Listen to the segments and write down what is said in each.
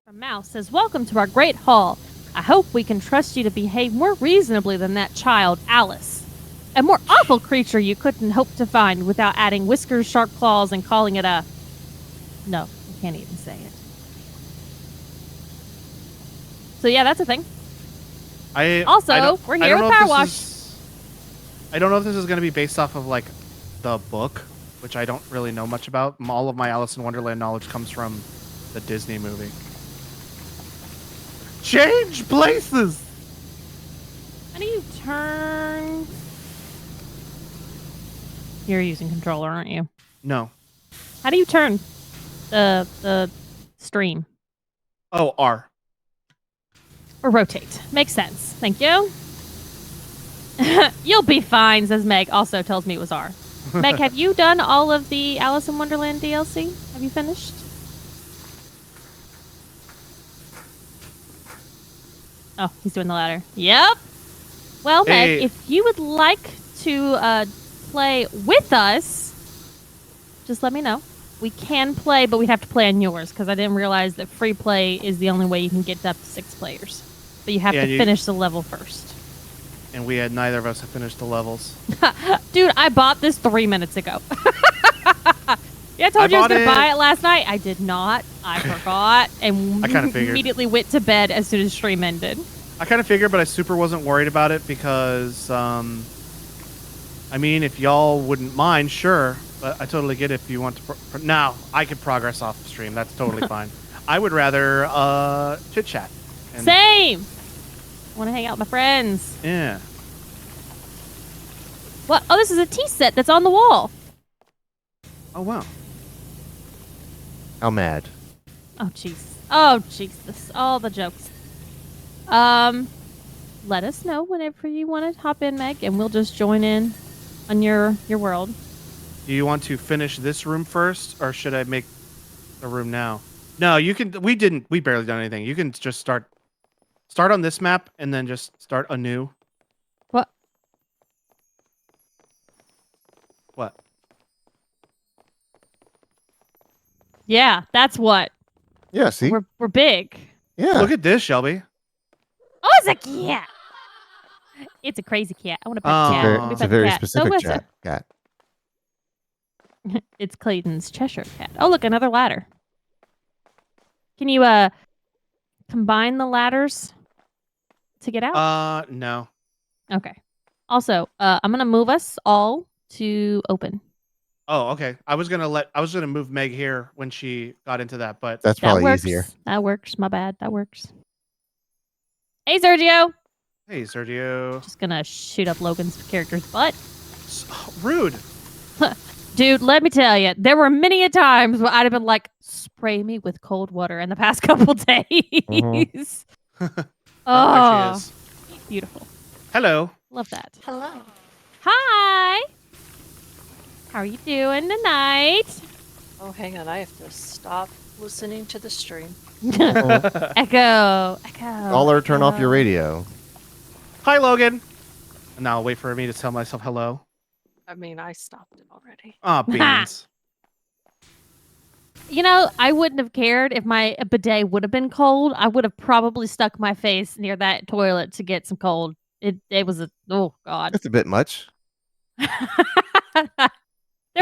A mouse says, "Welcome to our great hall. I hope we can trust you to behave more reasonably than that child, Alice. A more awful creature you couldn't hope to find without adding whiskers, sharp claws, and calling it a..." No, you can't even say it. So yeah, that's a thing. We're here with PowerWash. I don't know if this is going to be based off of like the book, which I don't really know much about. All of my Alice in Wonderland knowledge comes from the Disney movie. Change places! How do you turn? You're using controller, aren't you? No. How do you turn the stream? Oh, R. Or rotate. Makes sense. Thank you. You'll be fine, says Meg. Also tells me it was R. Meg, have you done all of the Alice in Wonderland DLC? Have you finished? Oh, he's doing the ladder. Yep. Well, Meg, if you would like to play with us, just let me know. We can play, but we'd have to play on yours, because I didn't realize that free play is the only way you can get up to 6 players. But you have to finish the level first. And neither of us have finished the levels. Dude, I bought this 3 minutes ago. Yeah, I told you I was going to buy it last night. I did not. I forgot. And I kind of figured. Immediately went to bed as soon as stream ended. I kind of figured, but I super wasn't worried about it because, I mean, if y'all wouldn't mind, sure. But I totally get it if you want to. Now, I could progress off the stream. That's totally fine. I would rather chit-chat. Same! I want to hang out with my friends. Yeah. What? Oh, this is a tea set that's on the wall. Oh, wow. How mad. Oh, jeez. Oh, Jesus. All the jokes. Let us know whenever you want to hop in, Meg, and we'll just join in on your world. Do you want to finish this room first, or should I make the room now? No, you can. We barely done anything. You can just start on this map and then just start anew. What? What? Yeah, that's what. Yeah, see? We're big. Yeah. Look at this, Shelby. Oh, it's a cat. It's a crazy cat. I want to pet the cat. It's a very specific cat. It's Clayton's Cheshire cat. Oh, look, another ladder. Can you combine the ladders to get out? No. Okay. Also, I'm gonna move us all to open. Oh, okay. I was gonna move Meg here when she got into that, but that's probably easier. That works. My bad. That works. Hey, Sergio. Hey, Sergio. Just gonna shoot up Logan's character's butt. Rude. Dude, let me tell you, there were many a times where I'd have been like, spray me with cold water in the past couple days. Mm-hmm. Oh, there she is. Beautiful. Hello. Love that. Hello. Hi. How are you doing tonight? Oh, hang on. I have to stop listening to the stream. Echo. Caller, turn off your radio. Hi, Logan. And now I'll wait for me to tell myself hello. I mean, I stopped it already. Ah, beans. You know, I wouldn't have cared if my bidet would have been cold. I would have probably stuck my face near that toilet to get some cold. It was oh God. That's a bit much. There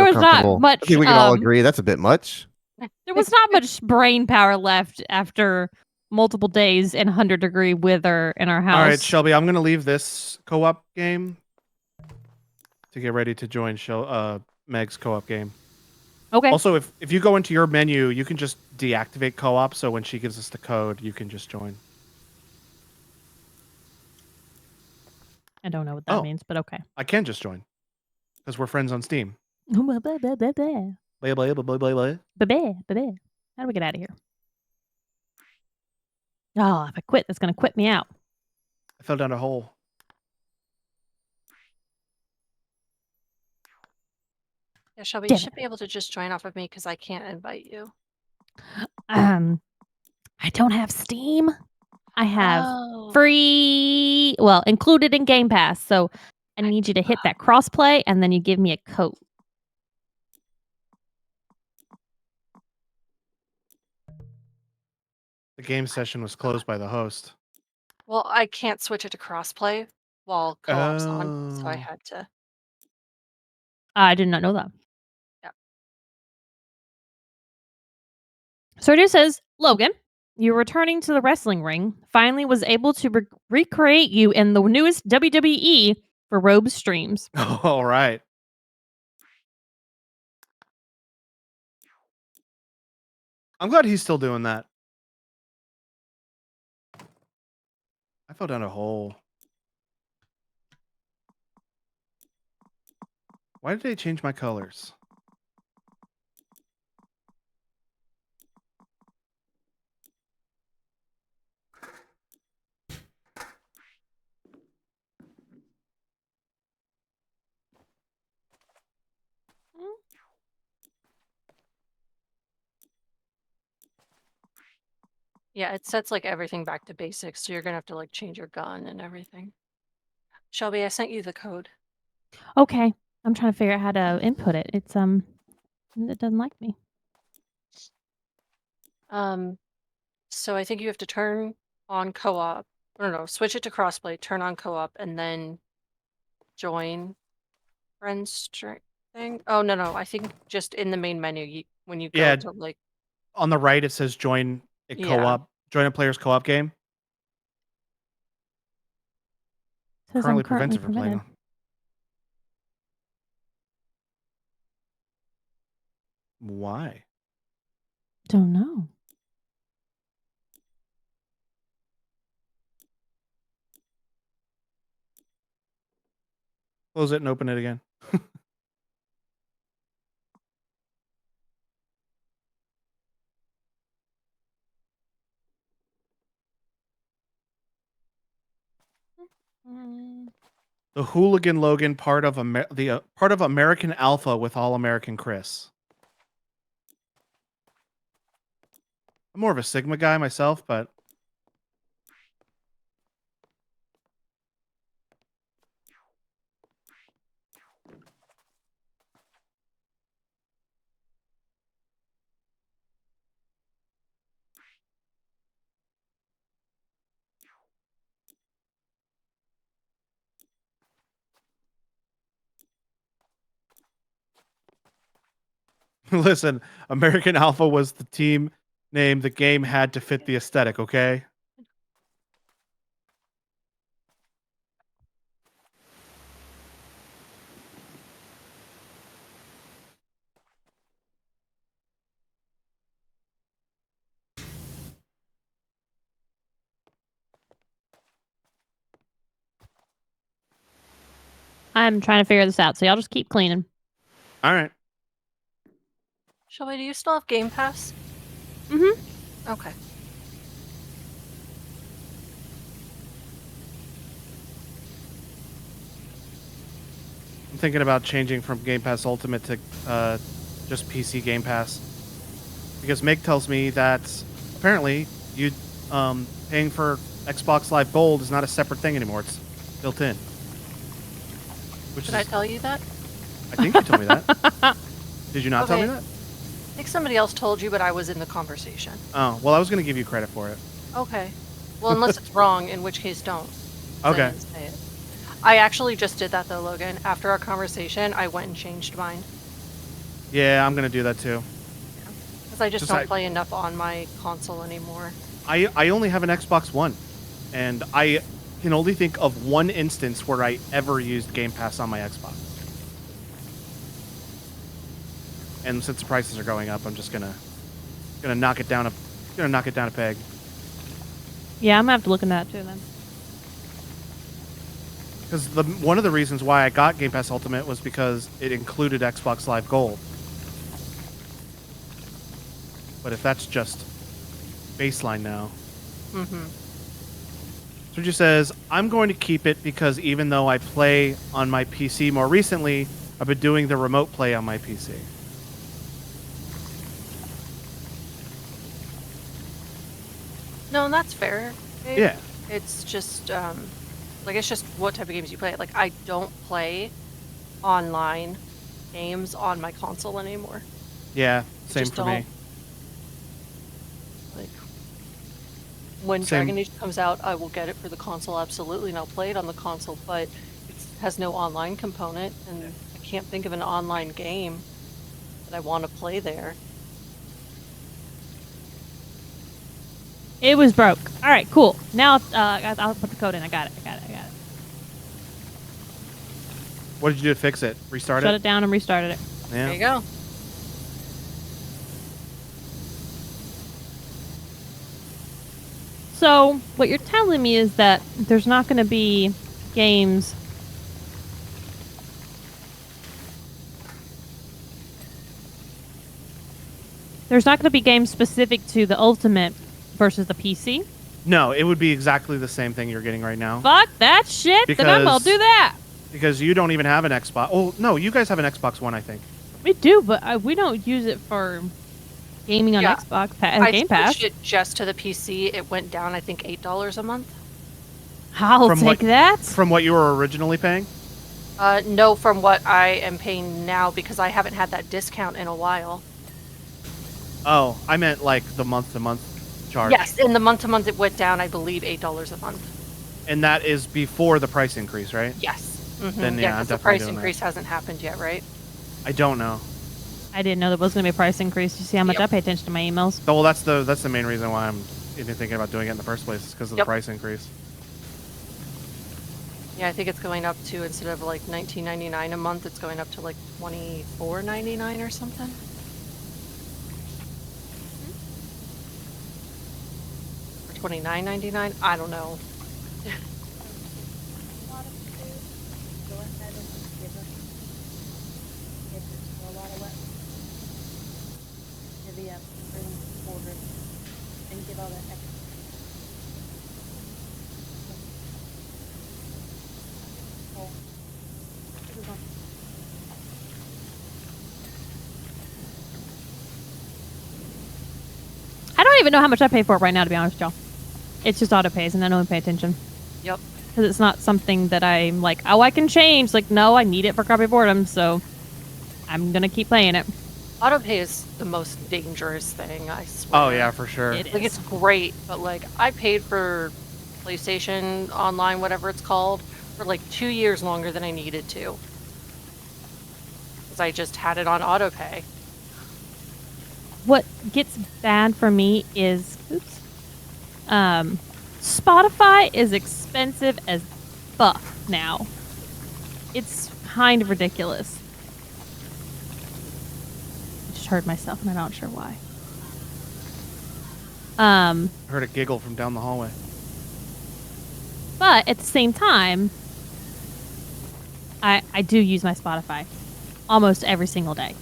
was not much. I think we can all agree that's a bit much. There was not much brain power left after multiple days in 100-degree weather in our house. All right, Shelby, I'm gonna leave this co-op game to get ready to join Meg's co-op game. Okay. Also, if you go into your menu, you can just deactivate co-op, so when she gives us the code, you can just join. I don't know what that means, but okay. I can just join because we're friends on Steam. How Blah, do we get out of here? Oh, if I quit, that's going to quit me out. I fell down a hole. Yeah, Shelby, you should be able to just join off of me because I can't invite you. I don't have Steam. I have free, well, included in Game Pass. So I need you to hit that crossplay and then you give me a code. The game session was closed by the host. Well, I can't switch it to crossplay while co-op's on, so I Oh. had to. I did not know that. Yeah. Sergio says, Logan, you're returning to the wrestling ring. Finally was able to recreate you in the newest WWE for Robe streams. All right. I'm glad he's still doing that. I fell down a hole. Why did they change my colors? Yeah, it sets like everything back to basics, so you're gonna have to like change your gun and everything. Shelby, I sent you the code. Okay. I'm trying to figure out how to input it. It doesn't like me. So I think you have to turn on co-op. No, switch it to crossplay, turn on co-op, and then join friends thing. Oh no, I think just in the main menu when you go to like on the right it says join a co-op, join a player's co-op game. Says Currently I'm currently prevented from playing. Why? Don't know. Close it and open it again. The Hooligan Logan part of part of American Alpha with All American Chris. I'm more of a Sigma guy myself, but listen, American Alpha was the team name the game had to fit the aesthetic, okay? I'm trying to figure this out, so y'all just keep cleaning. All right. Shelby, do you still have Game Pass? Mm-hmm. Okay. I'm thinking about changing from Game Pass Ultimate to just PC Game Pass. Because Meg tells me that apparently you paying for Xbox Live Gold is not a separate thing anymore. It's built in. Did I tell you that? I think you told me that. Did you not tell me that? I think somebody else told you, but I was in the conversation. Oh, well, I was going to give you credit for it. Okay. Well, unless it's wrong, in which case don't. Okay. Say it. I actually just did that though, Logan. After our conversation, I went and changed mine. Yeah, I'm going to do that too. Because I just don't play enough on my console anymore. I only have an Xbox One, and I can only think of one instance where I ever used Game Pass on my Xbox. And since the prices are going up, I'm just gonna knock it down a peg. Yeah, I'm gonna have to look into that too then. Because one of the reasons why I got Game Pass Ultimate was because it included Xbox Live Gold. But if that's just baseline now. Mm-hmm. Sergio says, I'm going to keep it because even though I play on my PC more recently, I've been doing the remote play on my PC. No, that's fair. Yeah. It's just, it's just what type of games you play. Like, I don't play online games on my console anymore. Yeah, same for me. Like, when Same. Dragon Age comes out, I will get it for the console, absolutely, and I'll play it on the console, but it has no online component, and I can't think of an online game that I want to play there. It was broke. All right, cool. Now I'll put the code in. I got it. What did you do to fix it? Restart Shut it? it down and restarted it. Yeah. There you go. So what you're telling me is that there's not going to be games. There's not going to be games specific to the Ultimate versus the PC? No, it would be exactly the same thing you're getting right now. Fuck that shit. Then I'm going to do that. Because you don't even have an Xbox. Oh, no, you guys have an Xbox One, I think. We do, but we don't use it for gaming on Xbox Game Pass. I switched it just to the PC. It went down, I think, $8 a month. I'll take that. From what you were originally paying? No, from what I am paying now, because I haven't had that discount in a while. Oh, I meant like the month-to-month charge. Yes, in the month-to-month it went down, I believe, $8 a month. And that is before the price increase, right? Yes. Mm-hmm. Then, yeah, I'm because the definitely price doing increase that. hasn't happened yet, right? I don't know. I didn't know there was going to be a price increase. You see how much I pay attention to my emails. Oh, well, that's the main reason why I'm even thinking about doing it in the first place, is because of the price increase. Yeah, I think it's going up to, instead of like $19.99 a month, it's going up to like $24.99 or something. Or $29.99? I don't know. I don't even know how much I pay for it right now, to be honest with y'all. It's just auto pays, and I don't even pay attention. Yep. Because it's not something that I'm like, oh, I can change. Like, no, I need it for copy boredom, so I'm going to keep playing it. Autopay is the most dangerous thing, I swear. Oh, yeah, for sure. It is. Like, it's great, but like, I paid for PlayStation Online, whatever it's called, for like 2 years longer than I needed to. Because I just had it on autopay. What gets bad for me is, Spotify is expensive as fuck now. It's kind of ridiculous. I just heard myself, and I'm not sure why. I heard a giggle from down the hallway. But at the same time, I do use my Spotify almost every single day.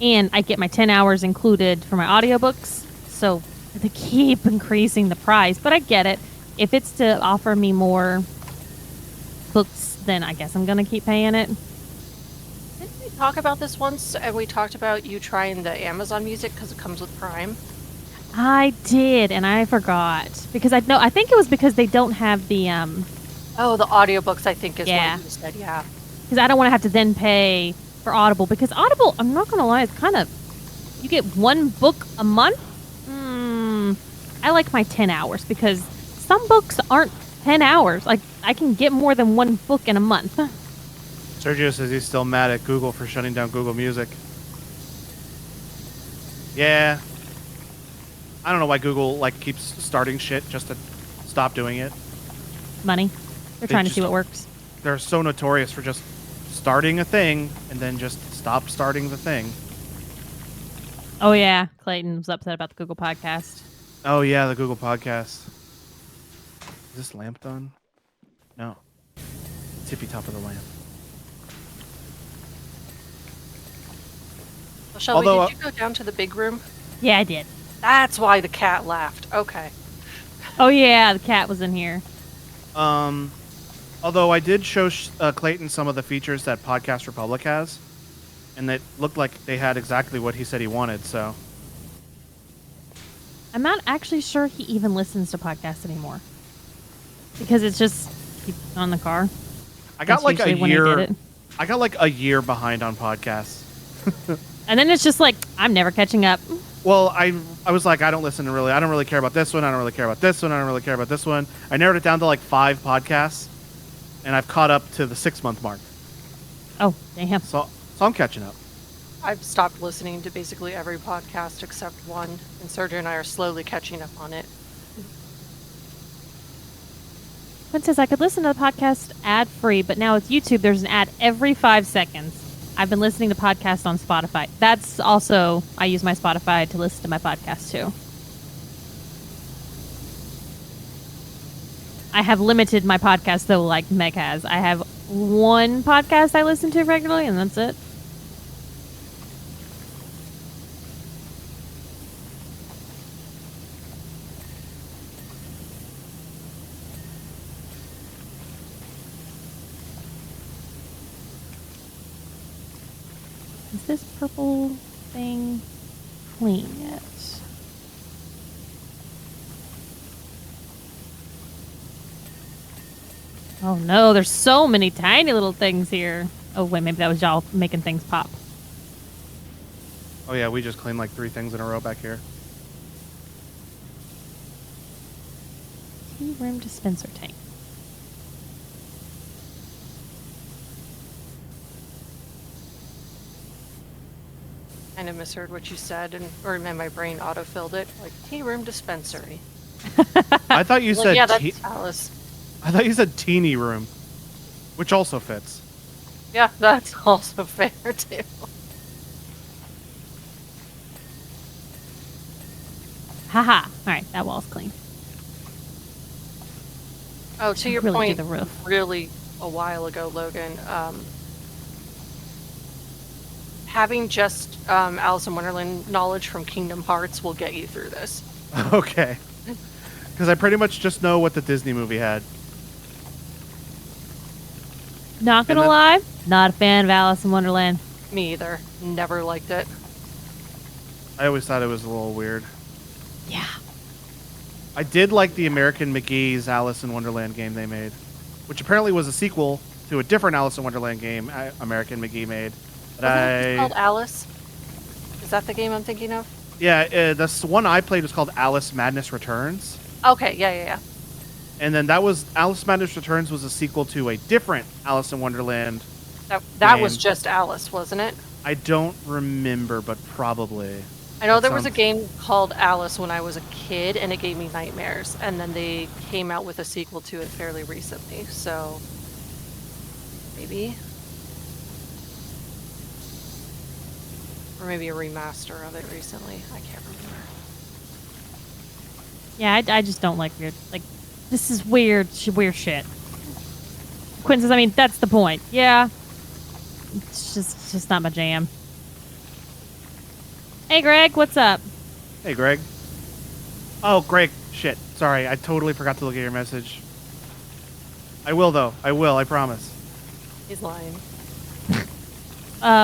And I get my 10 hours included for my audiobooks. So they keep increasing the price. But I get it. If it's to offer me more books, then I guess I'm going to keep paying it. Didn't we talk about this once? And we talked about you trying the Amazon Music because it comes with Prime. I did, and I forgot. Because I think it was because they don't have the... Oh, the audiobooks, I think, is Yeah. what you said, yeah. Because I don't want to have to then pay for Audible. Because Audible, I'm not going to lie, it's kind of... You get one book a month? I like my 10 hours because some books aren't 10 hours. Like, I can get more than one book in a month. Sergio says he's still mad at Google for shutting down Google Music. Yeah. I don't know why Google like keeps starting shit just to stop doing it. Money. They're trying to see what works. They're so notorious for just starting a thing and then just stop starting the thing. Oh, yeah. Clayton was upset about the Google podcast. Oh, yeah, the Google podcast. Is this lamp done? No. Tippy top of the lamp. Well, Shelby, did you go down to the big room? Yeah, I did. That's why the cat laughed. Okay. Oh, yeah. The cat was in here. Although I did show Clayton some of the features that Podcast Republic has, and it looked like they had exactly what he said he wanted, so... I'm not actually sure he even listens to podcasts anymore. Because it's just on the car. I got like a when year. I got like a year behind on podcasts. And then it's just like, I'm never catching up. Well, I was like, I don't really care about this one. I don't really care about this one. I don't really care about this one. I narrowed it down to like 5 podcasts, and I've caught up to the 6-month mark. Oh, damn. So I'm catching up. I've stopped listening to basically every podcast except one, and Sergio and I are slowly catching up on it. Quinn says, I could listen to the podcast ad-free, but now with YouTube, there's an ad every 5 seconds. I've been listening to podcasts on Spotify. That's also, I use my Spotify to listen to my podcast, too. I have limited my podcast, though, like Meg has. I have one podcast I listen to regularly, and that's it. Is this purple thing clean yet? Oh no, there's so many tiny little things here. Oh wait, maybe that was y'all making things pop. Oh yeah, we just cleaned like 3 things in a row back here. Tea room dispenser tank. Kind of misheard what you said, or my brain autofilled it. Like, tea room dispensary. I thought you said yeah, that's Alice. I thought you said teeny room, which also fits. Yeah, that's also fair, too. Haha. Alright, that wall's clean. Oh, to your really point, do the roof. really a while ago, Logan, having just Alice in Wonderland knowledge from Kingdom Hearts will get you through this. Okay. Because I pretty much just know what the Disney movie had. Not gonna lie, not a fan of Alice in Wonderland. Me either. Never liked it. I always thought it was a little weird. Yeah. I did like the American McGee's Alice in Wonderland game they made, which apparently was a sequel to a different Alice in Wonderland game American McGee made. Wasn't it called Alice? Is that the game I'm thinking of? Yeah, the one I played was called Alice Madness Returns. Okay, yeah. And then that was Alice Madness Returns was a sequel to a different Alice in Wonderland. That was just Alice, wasn't it? I don't remember, but probably. I know there was a game called Alice when I was a kid, and it gave me nightmares. And then they came out with a sequel to it fairly recently, so maybe. Or maybe a remaster of it recently. I can't remember. Yeah, I just don't like weird. Like, this is weird shit. Quinn says, I mean, that's the point. Yeah. It's just not my jam. Hey, Greg, what's up? Hey, Greg. Oh, Greg. Shit. Sorry, I totally forgot to look at your message. I will, though. I promise. He's lying.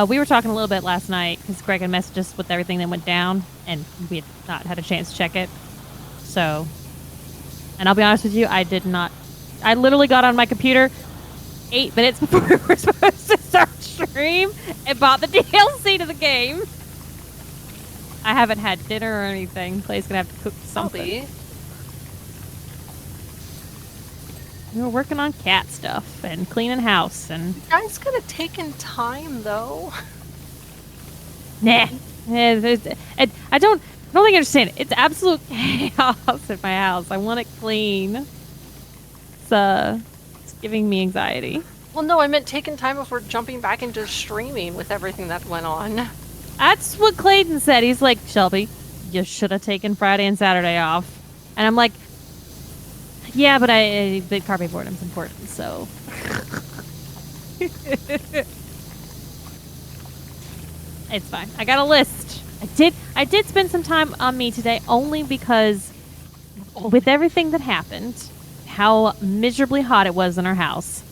We were talking a little bit last night because Greg had messaged us with everything that went down, and we had not had a chance to check it. So, and I'll be honest with you, I did not. I literally got on my computer 8 minutes before we were supposed to start stream and bought the DLC to the game. I haven't had dinner or anything. Clay's gonna have to cook something. We were working on cat stuff and cleaning house and. You guys could have taken time though. Nah, I don't think you understand. It's absolute chaos at my house. I want it clean. It's giving me anxiety. Well, no, I meant taking time before jumping back into streaming with everything that went on. That's what Clayton said. He's like, Shelby, you should have taken Friday and Saturday off. And I'm like, yeah, but the carpet boredom's important, so. It's fine. I got a list. I did spend some time on me today only because with everything that happened, how miserably hot it was in our house,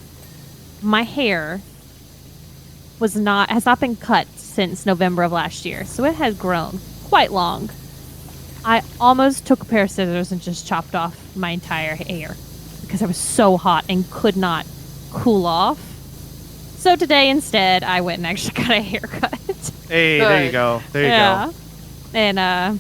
my hair has not been cut since November of last year, so it has grown quite long. I almost took a pair of scissors and just chopped off my entire hair because I was so hot and could not cool off. So today instead, I went and actually got a haircut. Hey, there you go. There you go. and I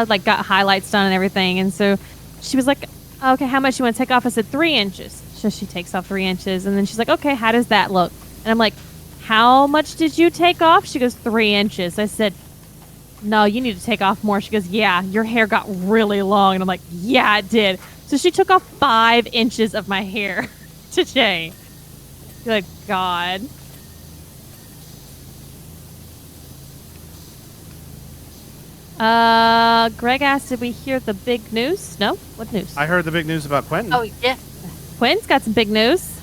like got highlights done and everything, and so she was like, "Okay, how much you want to take off?" I said 3 inches. So she takes off 3 inches, and then she's like, "Okay, how does that look?" And I'm like, "How much did you take off?" She goes, 3 inches. I said, "No, you need to take off more." She goes, "Yeah, your hair got really long." And I'm like, "Yeah, it did." So she took off 5 inches of my hair today. Good God. Greg asked, did we hear the big news? No? What news? I heard the big news about Quentin. Oh, yeah. Quinn's got some big news.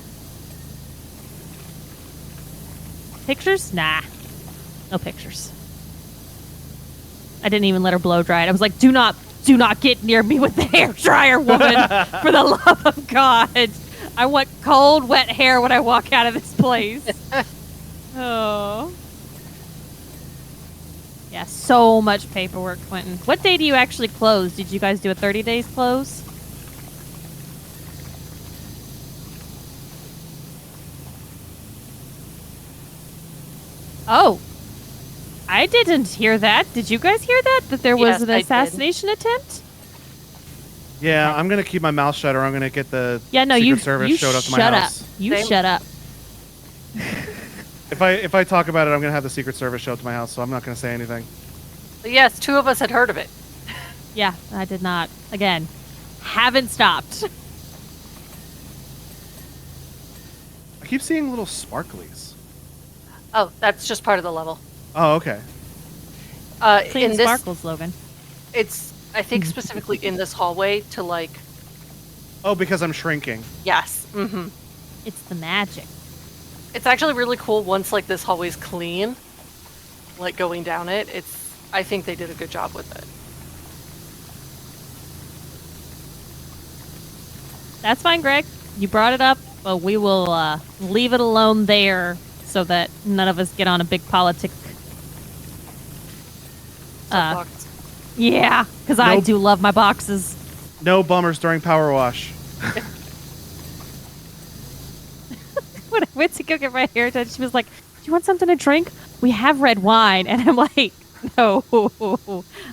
Pictures? Nah. No pictures. I didn't even let her blow dry it. I was like, do not get near me with the hair dryer, woman. For the love of God. I want cold, wet hair when I walk out of this place. Oh. Yeah, so much paperwork, Quentin. What day do you actually close? Did you guys do a 30 days close? Oh. I didn't hear that. Did you guys hear that? That there was an assassination attempt? Yeah, I'm gonna keep my mouth shut, or I'm gonna get the Secret Service showed up to my house. You shut up. If I talk about it, I'm gonna have the Secret Service show up to my house, so I'm not gonna say anything. But yes, 2 of us had heard of it. Yeah, I did not. Again, haven't stopped. I keep seeing little sparklies. Oh, that's just part of the level. Oh, okay. Clean in sparkles, Logan. It's, I think, specifically in this hallway to like. Oh, because I'm shrinking. Yes. Mm-hmm. It's the magic. It's actually really cool once like this hallway's clean. Like going down it, I think they did a good job with it. That's fine, Greg. You brought it up, but we will leave it alone there so that none of us get on a big politic. Yeah, because I do love my boxes. No bummers during PowerWash. When I went to go get my hair done, she was like, "Do you want something to drink? We have red wine." And I'm like, "No,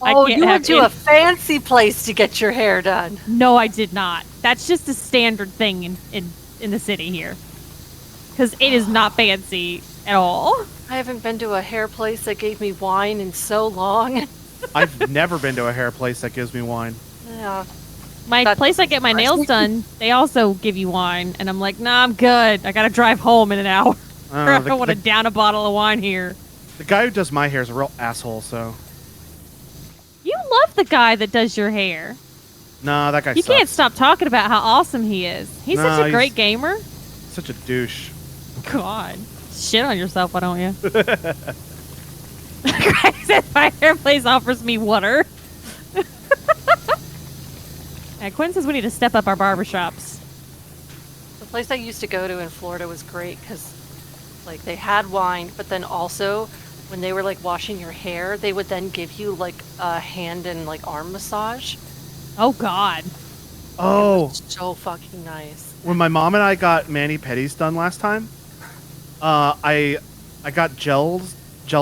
I can't you went to a fancy place to get your hair done." No, I did not. That's just a standard thing in the city here. Because it is not fancy at all. I haven't been to a hair place that gave me wine in so long. I've never been to a hair place that gives me wine. Yeah. My place I get my nails done, they also give you wine. And I'm like, nah, I'm good. I got to drive home in an hour. I don't want to down a bottle of wine here. The guy who does my hair is a real asshole, so. You love the guy that does your hair. Nah, that guy You sucks. can't stop talking about how awesome he is. He's such a great gamer. Such a douche. God. Shit on yourself, why don't you? Greg said my hair place offers me water. Quinn says we need to step up our barbershops. The place I used to go to in Florida was great because, like, they had wine, but then also when they were like washing your hair, they would then give you like a hand and like arm massage. Oh God. Oh. So fucking nice. When my mom and I got mani-pedis done last time, I got gel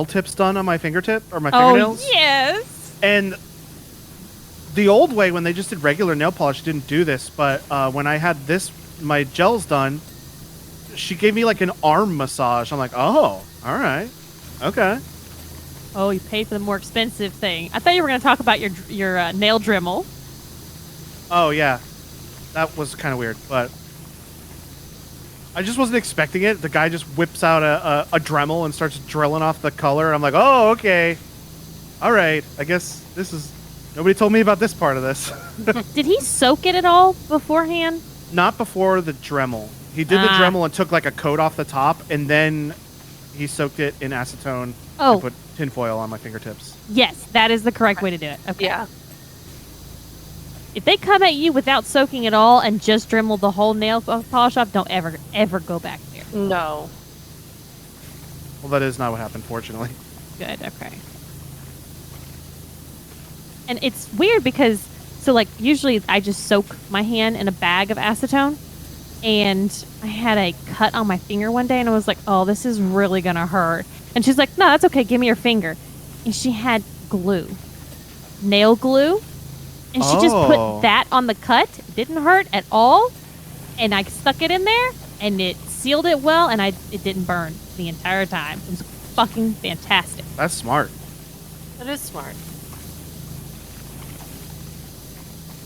tips done on my fingertip or my fingernails. Oh yes. And the old way, when they just did regular nail polish, didn't do this. But when I had my gels done, she gave me like an arm massage. I'm like, oh, all right, okay. Oh, you paid for the more expensive thing. I thought you were going to talk about your nail Dremel. Oh yeah, that was kind of weird, but I just wasn't expecting it. The guy just whips out a Dremel and starts drilling off the color. I'm like, oh, okay, all right. I guess this is. Nobody told me about this part of this. Did he soak it at all beforehand? Not before the Dremel. He did the Dremel and took like a coat off the top, and then he soaked it in acetone and put tinfoil on my fingertips. Yes, that is the correct way to do it. Okay. Yeah. If they come at you without soaking at all and just Dremel the whole nail polish off, don't ever go back there. No. Well, that is not what happened, fortunately. Good, okay. And it's weird because, so like, usually I just soak my hand in a bag of acetone. And I had a cut on my finger one day, and I was like, oh, this is really going to hurt. And she's like, no, that's okay. Give me your finger. and she had glue, nail glue, and she just put that on the cut. It didn't hurt at all, and I stuck it in there, and it sealed it well, and it didn't burn the entire time. It was fucking fantastic. That's smart. That is smart.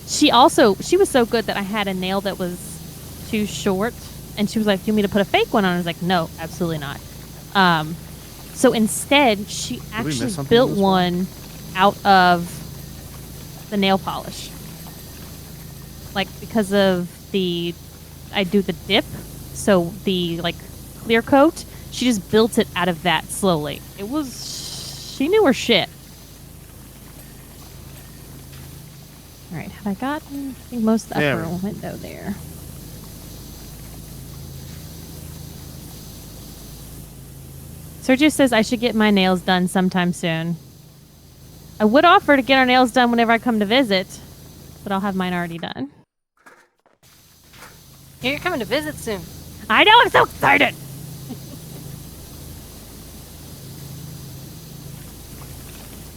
She was so good that I had a nail that was too short, and she was like, "Do you want me to put a fake one on?" I was like, "No, absolutely not." So instead, she actually built one out of the nail polish. Like, because of I do the dip, so the like clear coat, she just built it out of that slowly. She knew her shit. All right, have I gotten, I think, most of the upper window there. Sergio says I should get my nails done sometime soon. I would offer to get our nails done whenever I come to visit, but I'll have mine already done. You're coming to visit soon. I know, I'm so excited!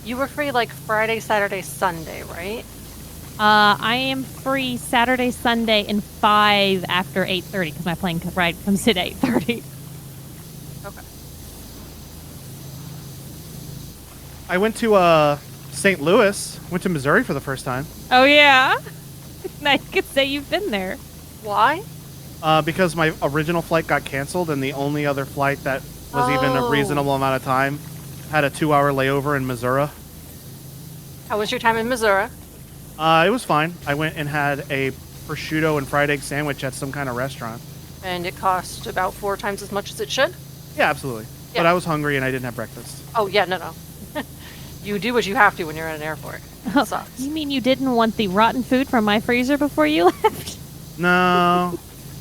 You were free like Friday, Saturday, Sunday, right? I am free Saturday, Sunday, and 5 after 8:30 because my plane ride comes at 8:30. Okay. I went to St. Louis. Went to Missouri for the first time. Oh yeah, I could say you've been there. Why? Because my original flight got canceled, and the only other flight that was even a reasonable amount of time had a 2-hour layover in Missouri. How was your time in Missouri? It was fine. I went and had a prosciutto and fried egg sandwich at some kind of restaurant. And it cost about 4 times as much as it should? Yeah, absolutely. Yeah. But I was hungry and I didn't have breakfast. Oh, yeah, no. You do what you have to when you're at an airport. It sucks. You mean you didn't want the rotten food from my freezer before you left? No,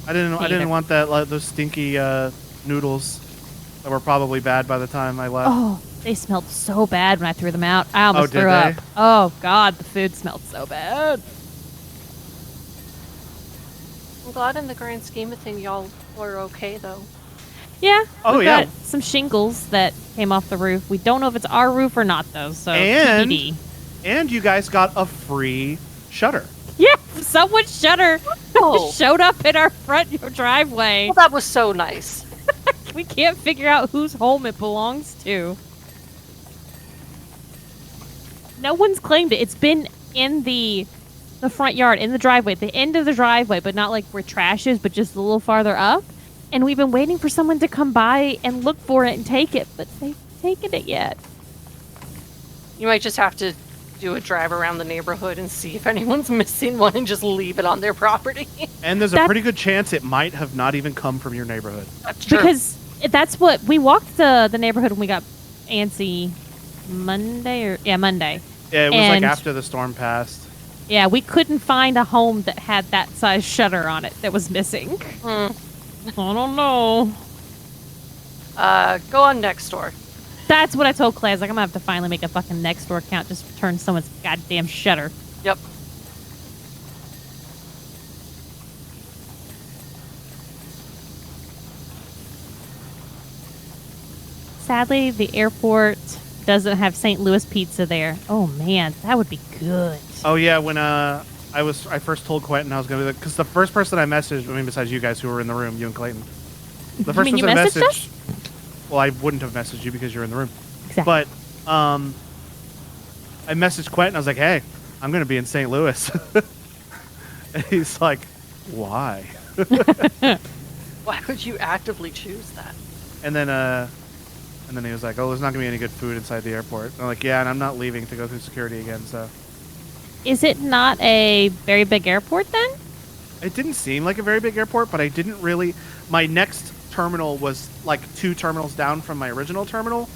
I didn't want that. Those stinky noodles that were probably bad by the time I left. Oh, they smelled so bad when I threw them out. I almost threw up. Oh God, the food smelled so bad. I'm glad in the grand scheme of things y'all were okay though. Yeah. Oh we yeah. got some shingles that came off the roof. We don't know if it's our roof or not though. So TBD. And you guys got a free shutter. Yeah, someone's shutter showed up in our front driveway. Well, that was so nice. We can't figure out whose home it belongs to. No one's claimed it. It's been in the front yard, in the driveway, the end of the driveway, but not like where trash is, but just a little farther up. And we've been waiting for someone to come by and look for it and take it, but they've taken it yet. You might just have to do a drive around the neighborhood and see if anyone's missing one and just leave it on their property. And there's a pretty good chance it might have not even come from your neighborhood. That's true. Because that's what we walked the neighborhood when we got antsy Monday. Yeah, it was like after the storm passed. Yeah, we couldn't find a home that had that size shutter on it that was missing. I don't know. Go on Nextdoor. That's what I told Clay. I was like, I'm going to have to finally make a fucking Nextdoor account just to turn someone's goddamn shutter. Yep. Sadly, the airport doesn't have St. Louis pizza there. Oh, man, that would be good. Oh, yeah, when I first told Quentin I was going to be like, because the first person I messaged, I mean, besides you guys who were in the room, you and Clayton. The first person I messaged us? Well, I wouldn't have messaged you because you're in the room. Exactly. But I messaged Quentin. I was like, hey, I'm going to be in St. Louis. And he's like, why? Why would you actively choose that? And then he was like, oh, there's not going to be any good food inside the airport. And I'm like, yeah, and I'm not leaving to go through security again, so. Is it not a very big airport then? It didn't seem like a very big airport, but I didn't really. My next terminal was like 2 terminals down from my original terminal.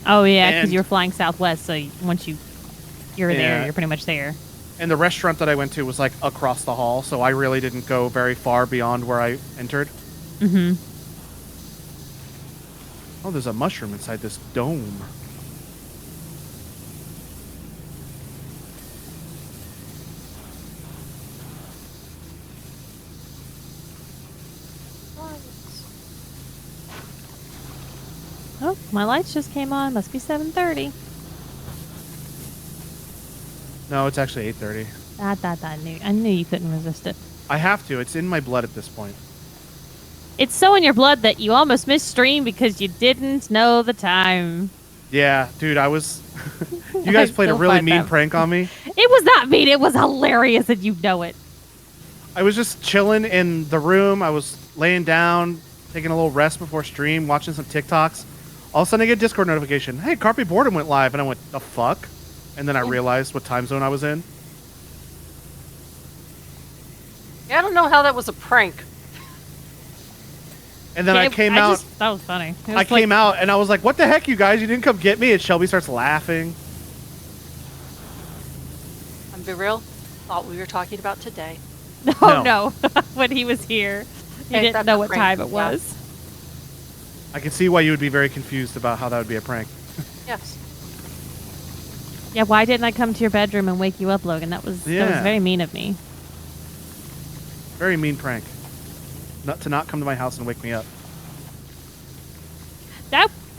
Oh, yeah, because you're flying Southwest, so once you're there, you're pretty much there. And the restaurant that I went to was like across the hall, so I really didn't go very far beyond where I entered. Mm-hmm. Oh, there's a mushroom inside this dome. Oh, my lights just came on. Must be 7:30. No, it's actually 8:30. I knew you couldn't resist it. I have to. It's in my blood at this point. It's so in your blood that you almost missed stream because you didn't know the time. Yeah, dude, I was... You guys played a really mean prank on me. It was not mean. It was hilarious, and you know it. I was just chilling in the room. I was laying down, taking a little rest before stream, watching some TikToks. All of a sudden, I get a Discord notification. Hey, Carpe Boredom went live. And I went, the fuck? And then I realized what time zone I was in. Yeah, I don't know how that was a prank. And then I came out. That was funny. I came out, and I was like, what the heck, you guys? You didn't come get me? And Shelby starts laughing. I'm be real. Thought we were talking about today. No. When he was here, he didn't know what time it was. I can see why you would be very confused about how that would be a prank. Yes. Yeah, why didn't I come to your bedroom and wake you up, Logan? That was very mean of me. Very mean prank. To not come to my house and wake me up.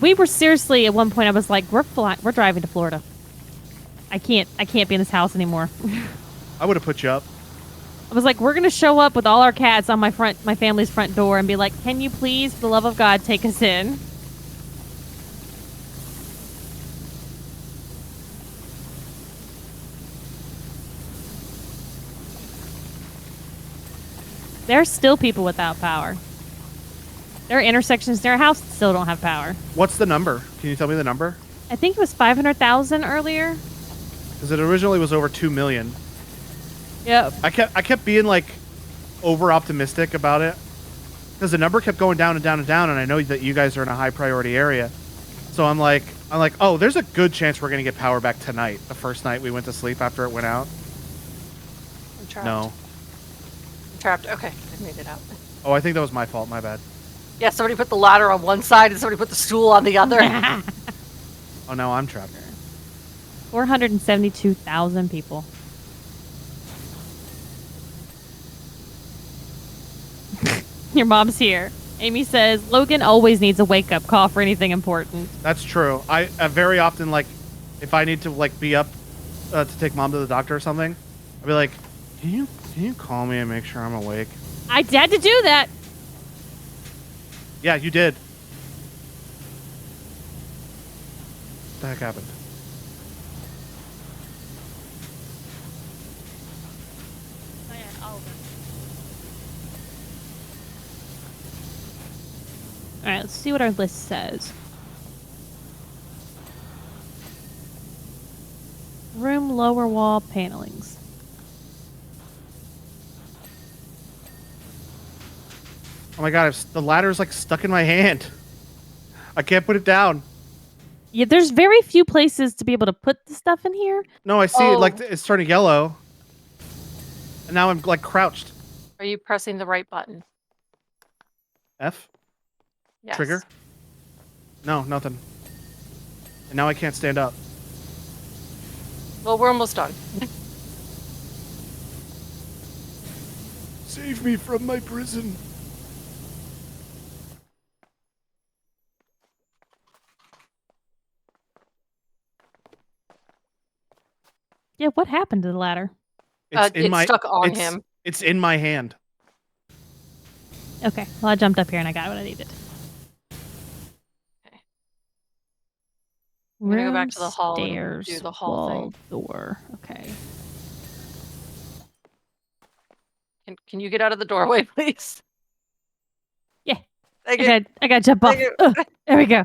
We were seriously at one point. I was like, we're driving to Florida. I can't be in this house anymore. I would have put you up. I was like, we're gonna show up with all our cats on my family's front door and be like, can you please, for the love of God, take us in? There's still people without power. There are intersections near our house that still don't have power. What's the number? Can you tell me the number? I think it was 500,000 earlier. Because it originally was over 2 million. Yep. I kept being like over optimistic about it because the number kept going down and down and down, and I know that you guys are in a high priority area. So I'm like, oh, there's a good chance we're gonna get power back tonight. The first night we went to sleep after it went out. I'm trapped. No. I'm trapped. Okay, I made it out. Oh, I think that was my fault. My bad. Yeah, somebody put the ladder on one side and somebody put the stool on the other. Oh, no, I'm trapped. 472,000 people. Your mom's here. Amy says, Logan always needs a wake-up call for anything important. That's true. I very often, like, if I need to, like, be up to take mom to the doctor or something, I'll be like, can you call me and make sure I'm awake? I had to do that. Yeah, you did. What the heck happened? All right, let's see what our list says. Room lower wall panelings. Oh my god, the ladder's like stuck in my hand. I can't put it down. Yeah, there's very few places to be able to put the stuff in here. No, I see it like it's turning yellow. And now I'm like crouched. Are you pressing the right button? F? Yes. Trigger? No, nothing. And now I can't stand up. Well, we're almost done. Save me from my prison. Yeah, what happened to the ladder? It's stuck on him. It's in my hand. Okay, well, I jumped up here and I got what I needed. Okay. I'm gonna go back to the hall stairs, and do the hall thing. Door. Okay. Can you get out of the doorway, please? Yeah. I gotta jump off. There we go.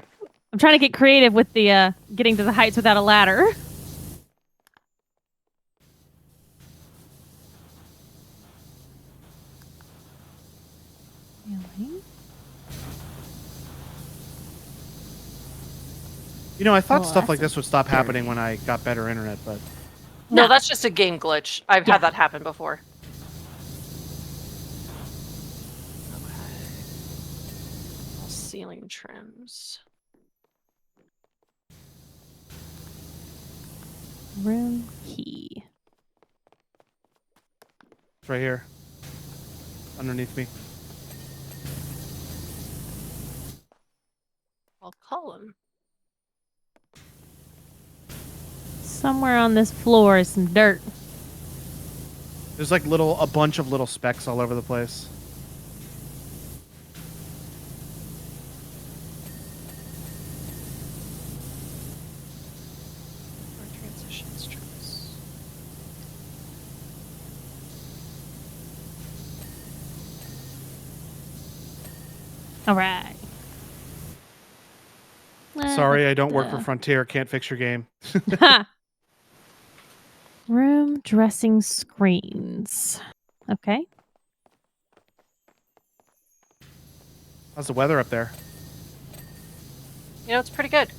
I'm trying to get creative with the getting to the heights without a ladder. You know, I thought stuff like this would stop happening when I got better internet, but... No, that's just a game glitch. I've had that happen before. Okay. Ceiling trims. Room key. It's right here. Underneath me. I'll call him. Somewhere on this floor is some dirt. There's like a bunch of little specks all over the place. Transition strips. All right. Sorry, I don't work for Frontier. Can't fix your game. Room dressing screens. Okay. How's the weather up there? You know, it's pretty good.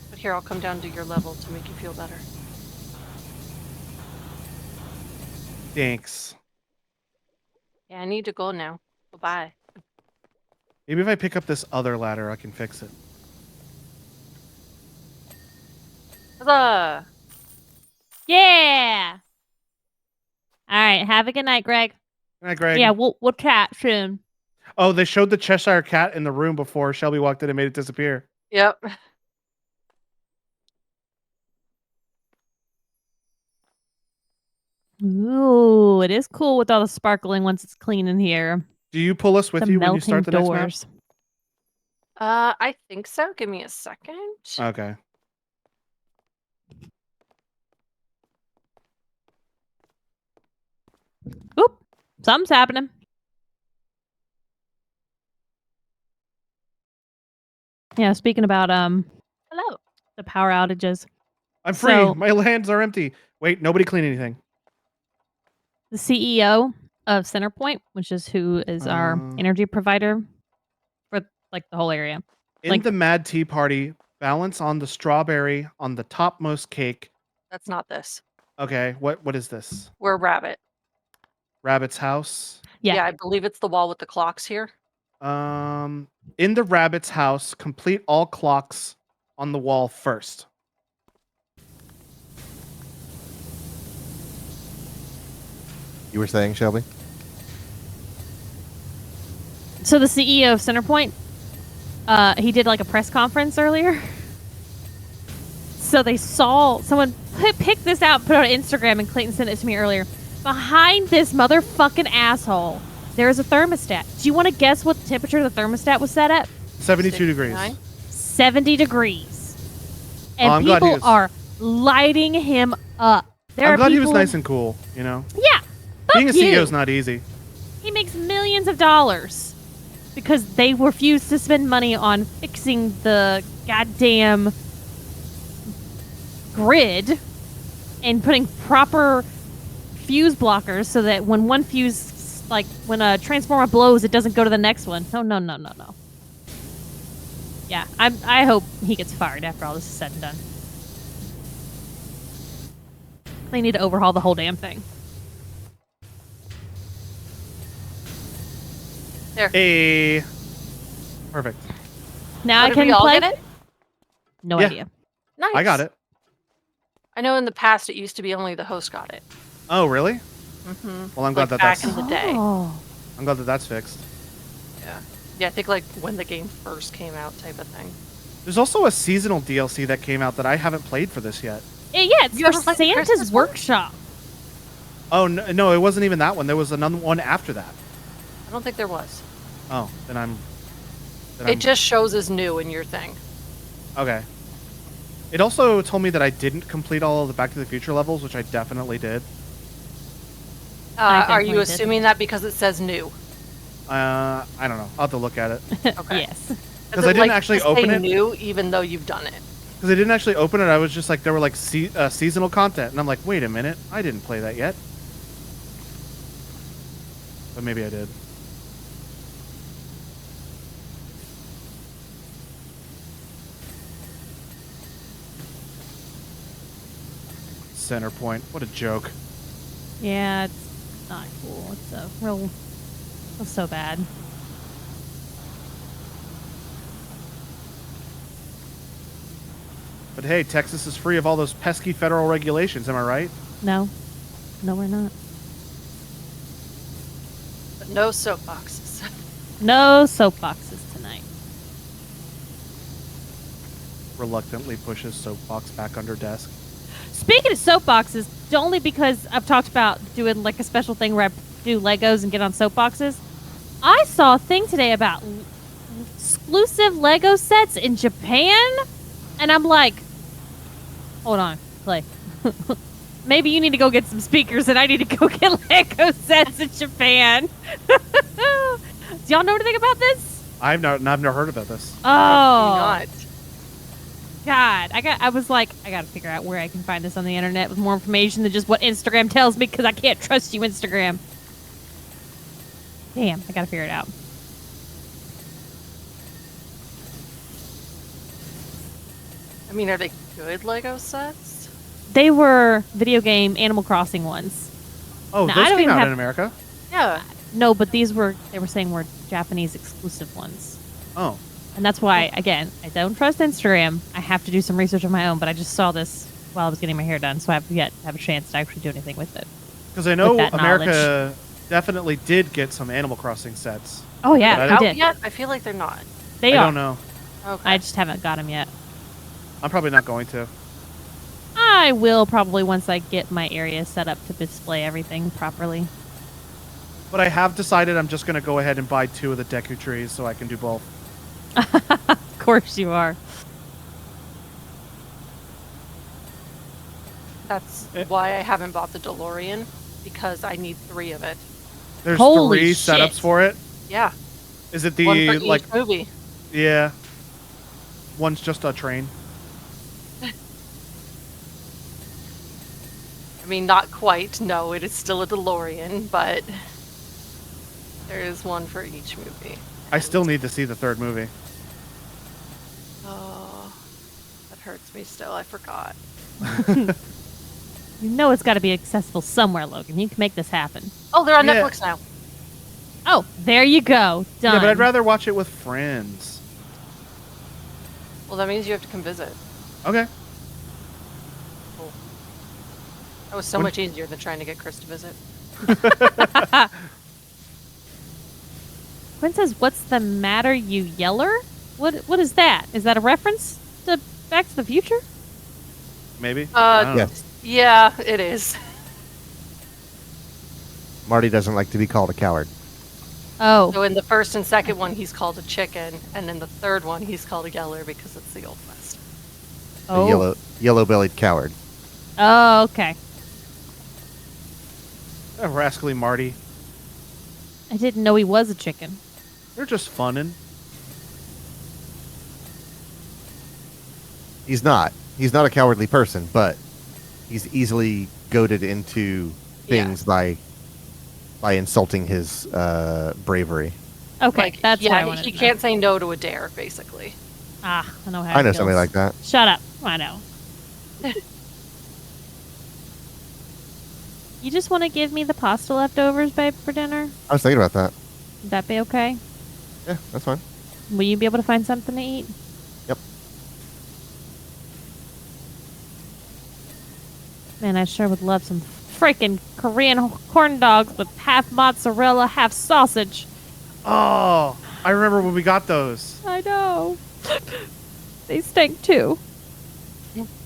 But here, I'll come down to your level to make you feel better. Thanks. Yeah, I need to go now. Bye-bye. Maybe if I pick up this other ladder, I can fix it. Huzzah! Yeah. All right. Have a good night, Greg. Good night, Greg. Yeah, we'll chat soon. Oh, they showed the Cheshire Cat in the room before Shelby walked in and made it disappear. Yep. Ooh, it is cool with all the sparkling once it's clean in here. Do you pull us with The you when you start the next doors. map? I think so. Give me a second. Okay. Oop, something's happening. Yeah, speaking about Hello. the power outages. I'm free. So- My lands are empty. Wait, nobody clean anything. The CEO of Centerpoint, which is who is our energy provider for like the whole area. In Like- the Mad Tea Party, balance on the strawberry on the topmost cake. That's not this. Okay, what is this? We're rabbit. Rabbit's house. Yeah. I believe it's the wall with the clocks here. In the rabbit's house, complete all clocks on the wall first. You were saying, Shelby? So the CEO of Centerpoint, he did like a press conference earlier. So they saw someone pick this out, put it on Instagram, and Clayton sent it to me earlier. Behind this motherfucking asshole, there is a thermostat. Do you want to guess what the temperature of the thermostat was set at? 72 degrees. 69? 70 degrees. And I'm glad he people was- are lighting him up. I'm glad he was nice and cool, you know? Yeah. Being a Fuck you. CEO is not easy. He makes millions of dollars because they refuse to spend money on fixing the goddamn grid and putting proper fuse blockers so that when one fuse, like when a transformer blows, it doesn't go to the next one. No. Yeah, I hope he gets fired after all this is said and done. They need to overhaul the whole damn thing. There. Hey. Perfect. Now I Did can we all play. get it? No Yeah. idea. Nice. I got it. I know in the past it used to be only the host got it. Oh, really? Mm-hmm. Well, I'm glad Like that's back in the day. Oh. I'm glad that's fixed. Yeah. Yeah, I think like when the game first came out type of thing. There's also a seasonal DLC that came out that I haven't played for this yet. Yeah, it's You for ever played the Santa's Christmas one? workshop. Oh, no, it wasn't even that one. There was another one after that. I don't think there was. Oh, then I'm... It just shows as new in your thing. Okay. It also told me that I didn't complete all of the Back to the Future levels, which I definitely did. I Are definitely you did. assuming that because it says new? I don't know. I'll have to look at it. Okay. Yes. Because I didn't actually open it. New, even though you've done it. Because I didn't actually open it. I was just like, there were like seasonal content. And I'm like, wait a minute. I didn't play that yet. But maybe I did. Center point. What a joke. Yeah, it's not cool. It's a real. It's so bad. But hey, Texas is free of all those pesky federal regulations. Am I right? No, we're not. But no soapboxes. No soapboxes tonight. reluctantly pushes soapbox back under desk. Speaking of soapboxes, only because I've talked about doing like a special thing where I do Legos and get on soapboxes. I saw a thing today about exclusive Lego sets in Japan, and I'm like, hold on, Clay. Maybe you need to go get some speakers, and I need to go get Lego sets in Japan. Do y'all know anything about this? I've never heard about this. Oh, Not. God, I was like, I gotta figure out where I can find this on the internet with more information than just what Instagram tells me, because I can't trust you, Instagram. Damn, I gotta figure it out. I mean, are they good Lego sets? They were video game Animal Crossing ones. Oh, Now, those I don't came even out have- in America? Yeah. No, but they were saying were Japanese exclusive ones. Oh. And that's why, again, I don't trust Instagram. I have to do some research on my own, but I just saw this while I was getting my hair done, so I have yet to have a chance to actually do anything with it. Because I know that America definitely did get some Animal Crossing sets. Oh, yeah, But I they don't- did. Yet? I feel like they're not. They I are. don't know. Okay. I just haven't got them yet. I'm probably not going to. I will probably once I get my area set up to display everything properly. But I have decided I'm just going to go ahead and buy 2 of the Deku trees so I can do both. Of course you are. That's Eh. why I haven't bought the DeLorean, because I need 3 of it. There's Holy 3 shit. setups for it. Yeah. Is it One for the, each like, movie. yeah. One's just a train. I mean, not quite. No, it is still a DeLorean, but there is one for each movie. I still need to see the 3rd movie. Oh, that hurts me still. I forgot. You know it's got to be accessible somewhere, Logan. You can make this happen. Oh, they're on Yeah. Netflix now. Oh, there you go. Done. Yeah, but I'd rather watch it with friends. Well, that means you have to come visit. Okay. Cool. That was so When- much easier than trying to get Chris to visit. Quinn says, "What's the matter, you yeller?" What is that? Is that a reference to Back to the Future? Maybe? I don't know. Yes. Yeah, it is. Marty doesn't like to be called a coward. Oh, So in the first and second one, he's called a chicken, and in the third one, he's called a yeller because it's the Old West. A yellow-bellied coward. Oh, okay. Rascally Marty. I didn't know he was a chicken. They're just funnin'. He's not. He's not a cowardly person, but he's easily goaded into things by insulting his bravery. Okay, Like, that's what I yeah, wanted he to know. can't say no to a dare, basically. Ah, I know how. I it know feels. somebody like that. Shut up. I know. You just want to give me the pasta leftovers, babe, for dinner? I was thinking about that. Would that be okay? Yeah, that's fine. Will you be able to find something to eat? Yep. Man, I sure would love some freaking Korean corn dogs with half mozzarella, half sausage. Oh, I remember when we got those. I know. They stink too.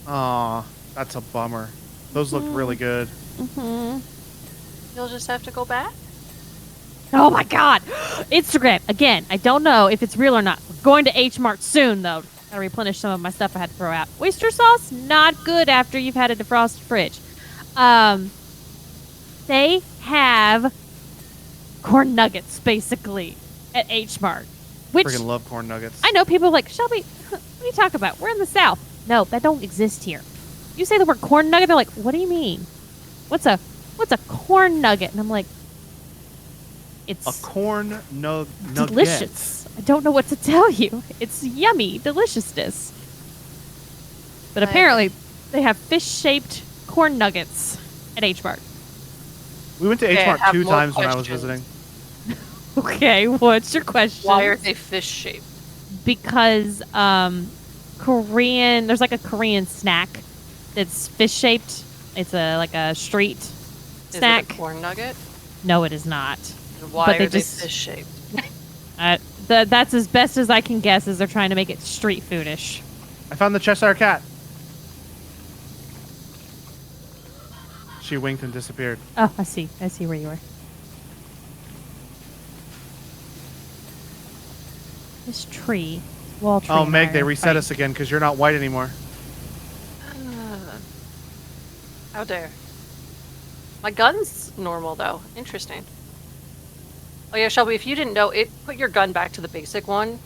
Aw, that's a bummer. Those look really good. Hmm. You'll just have to go back. Oh my god! Instagram, again, I don't know if it's real or not. We're going to H Mart soon, though. Gotta replenish some of my stuff I had to throw out. Oyster sauce, not good after you've had a defrosted fridge. They have corn nuggets, basically, at H Mart. Which, Freaking love corn nuggets. I know people are like, Shelby, what are you talking about? We're in the South. No, that don't exist here. You say the word corn nugget, they're like, what do you mean? What's a corn nugget? And I'm like, it's A corn nugget. delicious. I don't know what to tell you. It's yummy deliciousness. But Right. apparently, they have fish-shaped corn nuggets at H Mart. We went to Okay, I H Mart have 2 more times when I was questions. visiting. Okay, what's your question? Why are they fish shaped? Because Korean, there's like a Korean snack that's fish-shaped. It's like a street Is snack. it a corn nugget? No, it is not. And why But they are they just- fish shaped? That's as best as I can guess. Is they're trying to make it street foodish. I found the Cheshire Cat. She winked and disappeared. Oh, I see. I see where you are. This tree. Wall tree. Oh, Meg, they reset us again because you're not white anymore. How dare. My gun's normal, though. Interesting. Oh, yeah, Shelby, if you didn't know, it put your gun back to the basic one.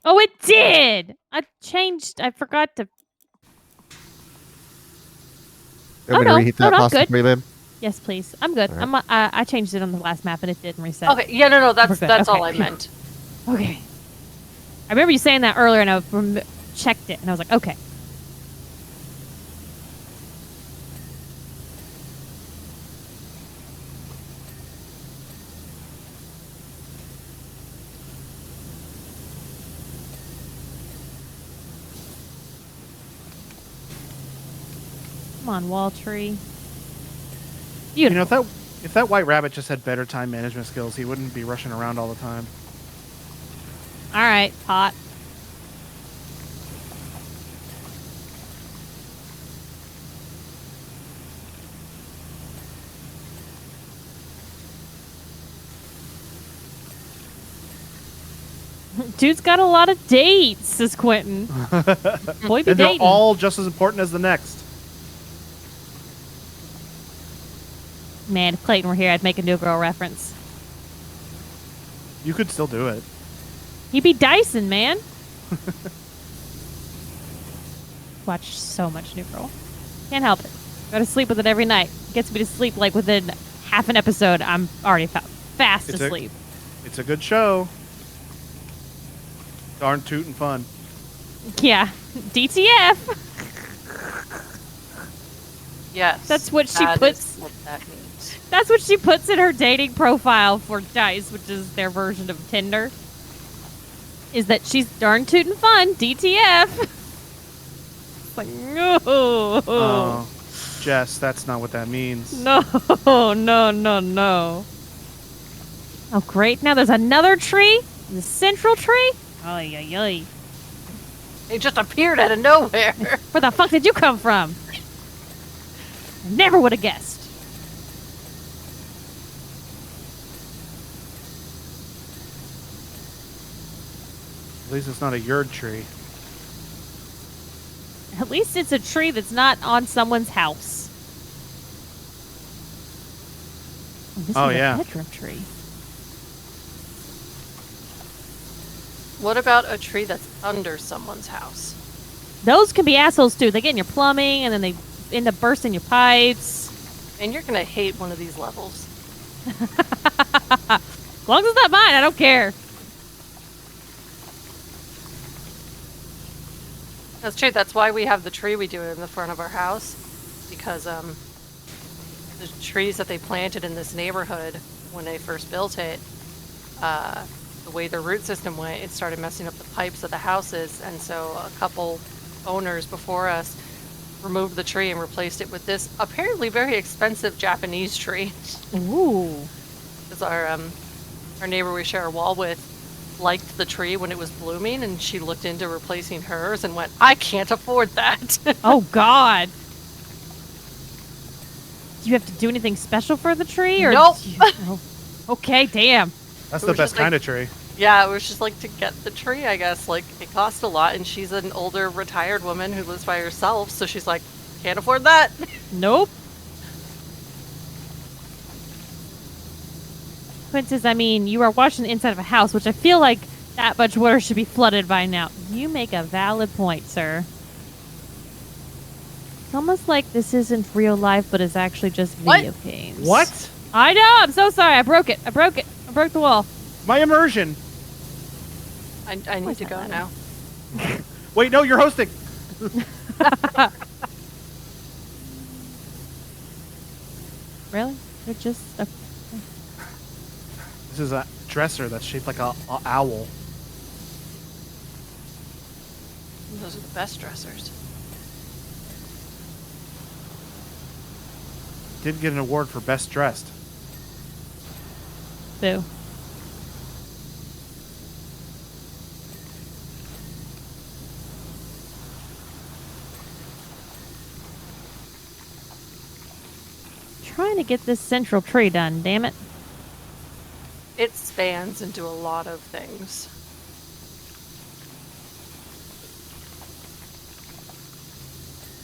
Oh, it did! I forgot to... Want me to reheat that pasta good. for you, babe? Yes, please. I'm good. Right. I changed it on the last map and it didn't reset. Okay, yeah, no, that's Okay. all I meant. Okay. I remember you saying that earlier and I checked it and I was like, okay. Come on, wall tree. You Beautiful. know, if that white rabbit just had better time management skills, he wouldn't be rushing around all the time. All right, pot. Dude's got a lot of dates, says Quentin. Boy, be And they're dating. all just as important as the next. Man, if Clayton were here, I'd make a New Girl reference. You could still do it. He'd be Dyson, man. Watch so much New Girl. Can't help it. Go to sleep with it every night. Gets me to sleep like within half an episode. I'm already fast asleep. It's a good show. Darn tootin' fun. Yeah. DTF. Yes. That's what she that puts. is what that means. That's what she puts in her dating profile for Dice, which is their version of Tinder. Is that she's darn tootin' fun. DTF. It's like, no. Oh, Jess, that's not what that means. No. Oh, great. Now there's another tree. The central tree. Ay, ay, ay. It just appeared out of nowhere. Where the fuck did you come from? I never would have guessed. At least it's not a yurt tree. At least it's a tree that's not on someone's house. This Oh, is yeah. a bedroom tree. What about a tree that's under someone's house? Those can be assholes too. They get in your plumbing and then they end up bursting your pipes. And you're going to hate one of these levels. As long as it's not mine, I don't care. That's true. That's why we have the tree we do in the front of our house. Because the trees that they planted in this neighborhood when they first built it, the way the root system went, it started messing up the pipes of the houses. And so a couple owners before us removed the tree and replaced it with this apparently very expensive Japanese tree. Ooh. Because our neighbor we share a wall with liked the tree when it was blooming, and she looked into replacing hers and went, I can't afford that. Oh, God. Do you have to do anything special for the tree? Or Nope. Oh. Okay, damn. That's It the was best just like- kind of tree. Yeah, it was just like to get the tree, I guess. Like, it cost a lot, and she's an older retired woman who lives by herself, so she's like, can't afford that. Nope. Quint says, I mean, you are washing the inside of a house, which I feel like that much water should be flooded by now. You make a valid point, sir. It's almost like this isn't real life, but it's actually just video games. What? I know. I'm so sorry. I broke it. I broke the wall. My immersion. I need to go now. Wait, no, you're hosting. Really? You're just a... This is a dresser that's shaped like a owl. Those are the best dressers. Did get an award for best dressed. Boo. trying to get this central tree done, damn it. It spans into a lot of things.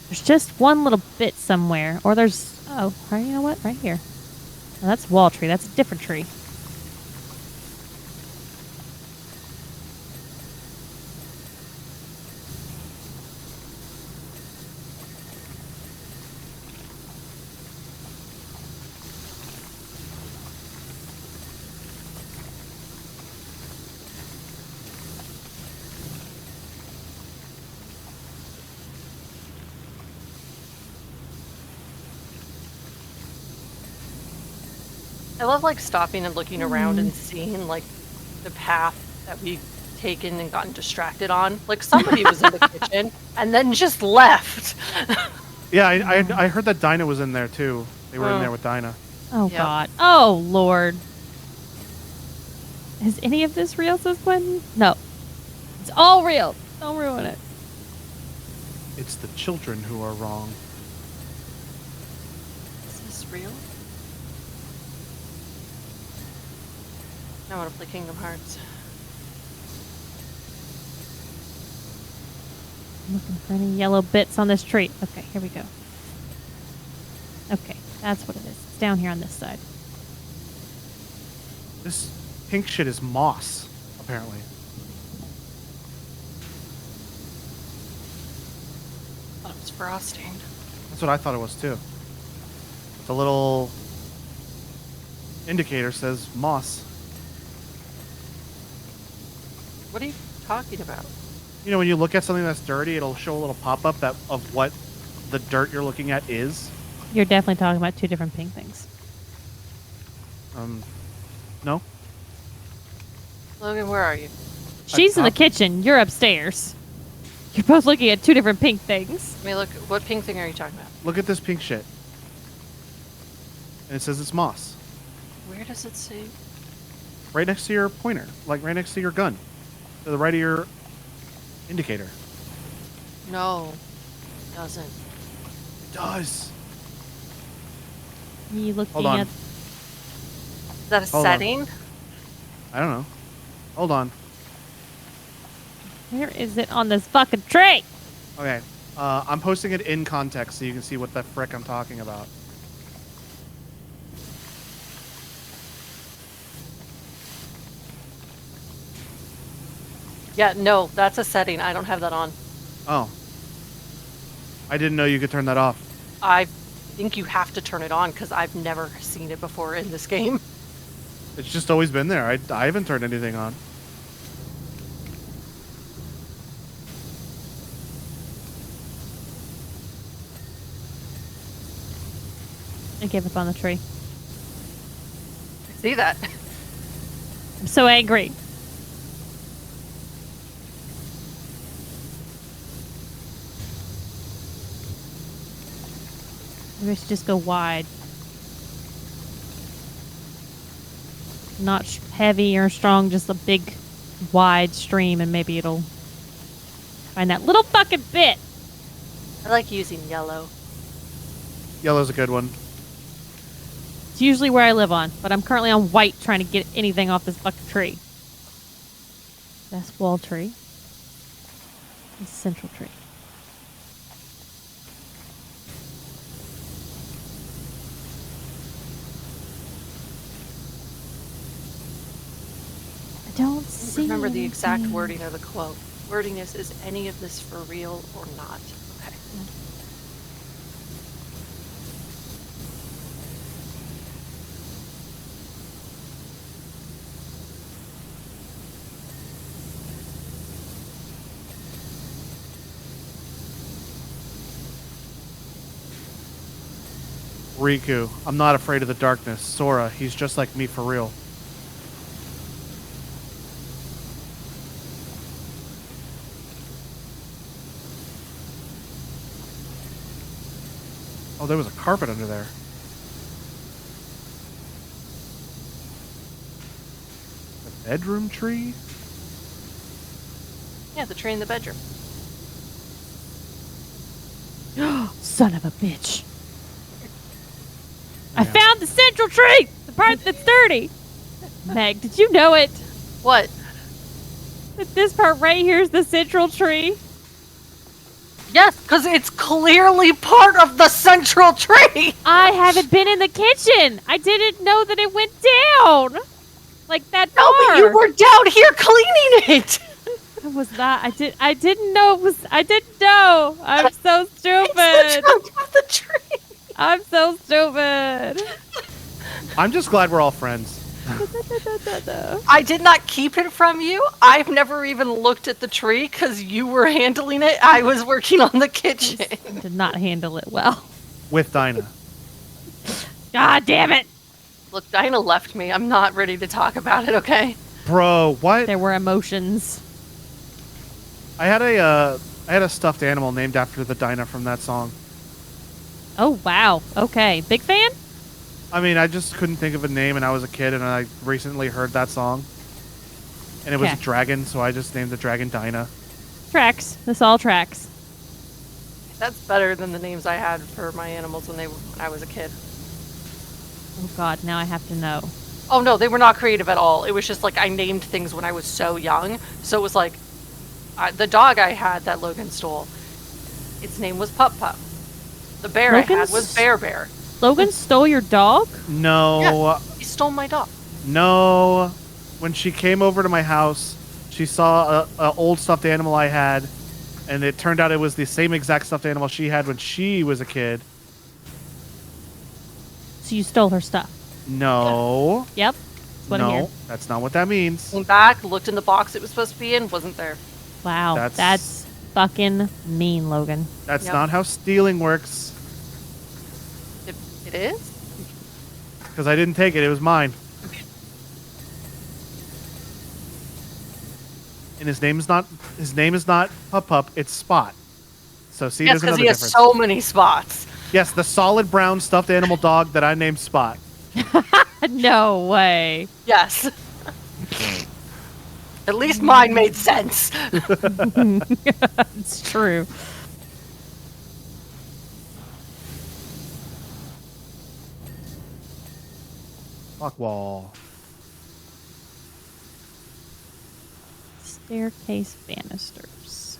There's just one little bit somewhere. Or there's... Oh, you know what? Right here. Oh, that's wall tree. That's a different tree. I love like stopping and looking around and seeing like the path that we've taken and gotten distracted on. Like somebody was in the kitchen and then just left. Yeah, I heard that Dinah was in there too. They were in there with Dinah. Oh, Yep. God. Oh, Lord. Is any of this real, says Quentin? No. It's all real. Don't ruin it. It's the children who are wrong. Is this real? I want to play Kingdom Hearts. I'm looking for any yellow bits on this tree. Okay, here we go. Okay, that's what it is. It's down here on this side. This pink shit is moss, apparently. I thought it was frosting. That's what I thought it was too. The little indicator says moss. What are you talking about? You know, when you look at something that's dirty, it'll show a little pop-up that of what the dirt you're looking at is. You're definitely talking about two different pink things. No? Logan, where are you? She's in the top. kitchen. You're upstairs. You're both looking at two different pink things. Let me look. What pink thing are you talking about? Look at this pink shit. And it says it's moss. Where does it say? Right next to your pointer. Like right next to your gun. To the right of your indicator. No, it doesn't. It does. Are you looking Hold on. at... Is that a Hold on. setting? I don't know. Hold on. Where is it on this fucking tree? Okay. I'm posting it in context so you can see what the frick I'm talking about. Yeah, no, that's a setting. I don't have that on. Oh. I didn't know you could turn that off. I think you have to turn it on because I've never seen it before in this game. It's just always been there. I haven't turned anything on. I gave up on the tree. I see that. I'm so angry. Maybe I should just go wide. Not heavy or strong, just a big, wide stream, and maybe it'll find that little fucking bit. I like using yellow. Yellow's a good one. It's usually where I live on, but I'm currently on white trying to get anything off this fucking tree. That's wall tree. This central tree. I don't see Remember the exact anything. wording of the quote. Wording is any of this for real or not? Okay. Riku, I'm not afraid of the darkness. Sora, he's just like me for real. Oh, there was a carpet under there. A bedroom tree? Yeah, the tree in the bedroom. Son of a bitch. I found the central tree, the part that's dirty. Meg, did you know it? What? That this part right here is the central tree? Yes, because it's clearly part of the central tree. I haven't been in the kitchen. I didn't know that it went down. Like that far. No, but you were down here cleaning it. I was not. I didn't know it was. I didn't know. I'm so stupid. It's the trunk of the tree. I'm so stupid. I'm just glad we're all friends. I did not keep it from you. I've never even looked at the tree because you were handling it. I was working on the kitchen. Did not handle it well. With Dinah. God damn it. Look, Dinah left me. I'm not ready to talk about it, okay? Bro, what? There were emotions. I had a stuffed animal named after the Dinah from that song. Oh, wow. Okay. Big fan? I mean, I just couldn't think of a name, and I was a kid, and I recently heard that song. And it was a dragon, so I just named the dragon Dinah. Tracks. This all tracks. That's better than the names I had for my animals when I was a kid. Oh, God. Now I have to know. Oh, no, they were not creative at all. It was just like I named things when I was so young. So it was like the dog I had that Logan stole, its name was Pup Pup. The bear I had was Bear Bear. Logan stole your dog? No. Yeah, he stole my dog. No. When she came over to my house, she saw a old stuffed animal I had, and it turned out it was the same exact stuffed animal she had when she was a kid. So you stole her stuff? No. Yep. That's what I'm No, hearing. that's not what that means. Came back, looked in the box it was supposed to be in, wasn't there. Wow. That's fucking mean, Logan. That's not how stealing works. It is? Because I didn't take it. It was mine. And his name is not Pup Pup. It's Spot. So see, Yes, there's because another he has difference. so many spots. Yes, the solid brown stuffed animal dog that I named Spot. No way. Yes. At least mine made sense. It's true. Fuck wall. Staircase banisters.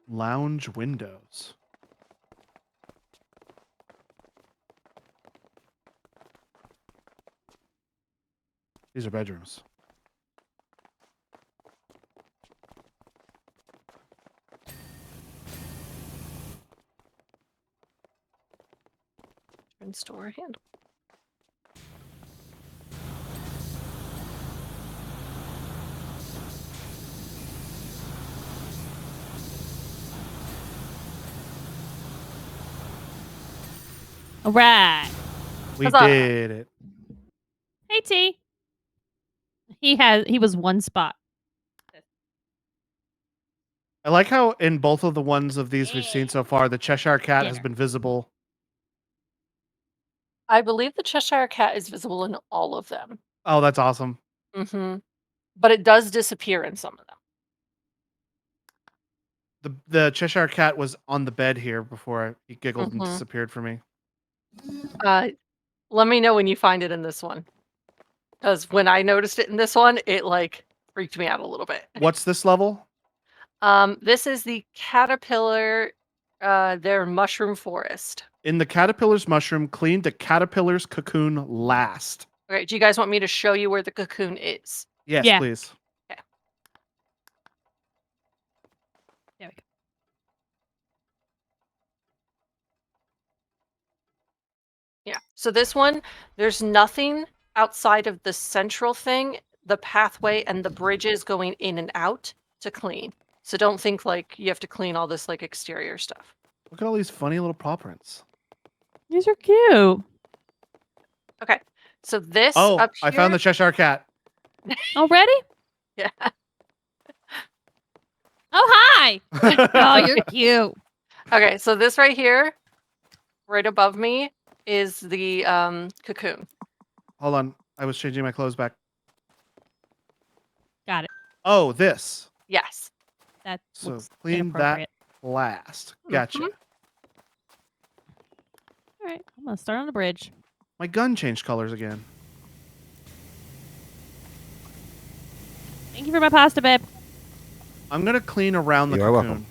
Lounge windows. These are bedrooms. And store handle. All right. We Huzzah. did it. Hey, T. He was one spot. I like how in both of the ones of these we've seen so far, the Cheshire Cat has been visible. I believe the Cheshire Cat is visible in all of them. Oh, that's awesome. Mm-hmm. But it does disappear in some of them. The Cheshire Cat was on the bed here before he giggled and disappeared for me. Let me know when you find it in this one. Because when I noticed it in this one, it like freaked me out a little bit. What's this level? This is the caterpillar, their mushroom forest. In the caterpillar's mushroom, clean the caterpillar's cocoon last. Okay, do you guys want me to show you where the cocoon is? Yes, please. Okay. There we go. Yeah. So this one, there's nothing outside of the central thing, the pathway and the bridges going in and out to clean. So don't think like you have to clean all this like exterior stuff. Look at all these funny little paw prints. These are cute. Okay. So this Oh, up I found the here- Cheshire Cat. Already? Yeah. Oh, hi. Oh, you're cute. Okay, so this right here, right above me, is the cocoon. Hold on. I was changing my clothes back. Got it. Oh, this. Yes. That So looks clean that inappropriate. last. Gotcha. Mhm. All right, I'm gonna start on the bridge. My gun changed colors again. Thank you for my pasta, babe. I'm gonna clean around the You are cocoon. welcome.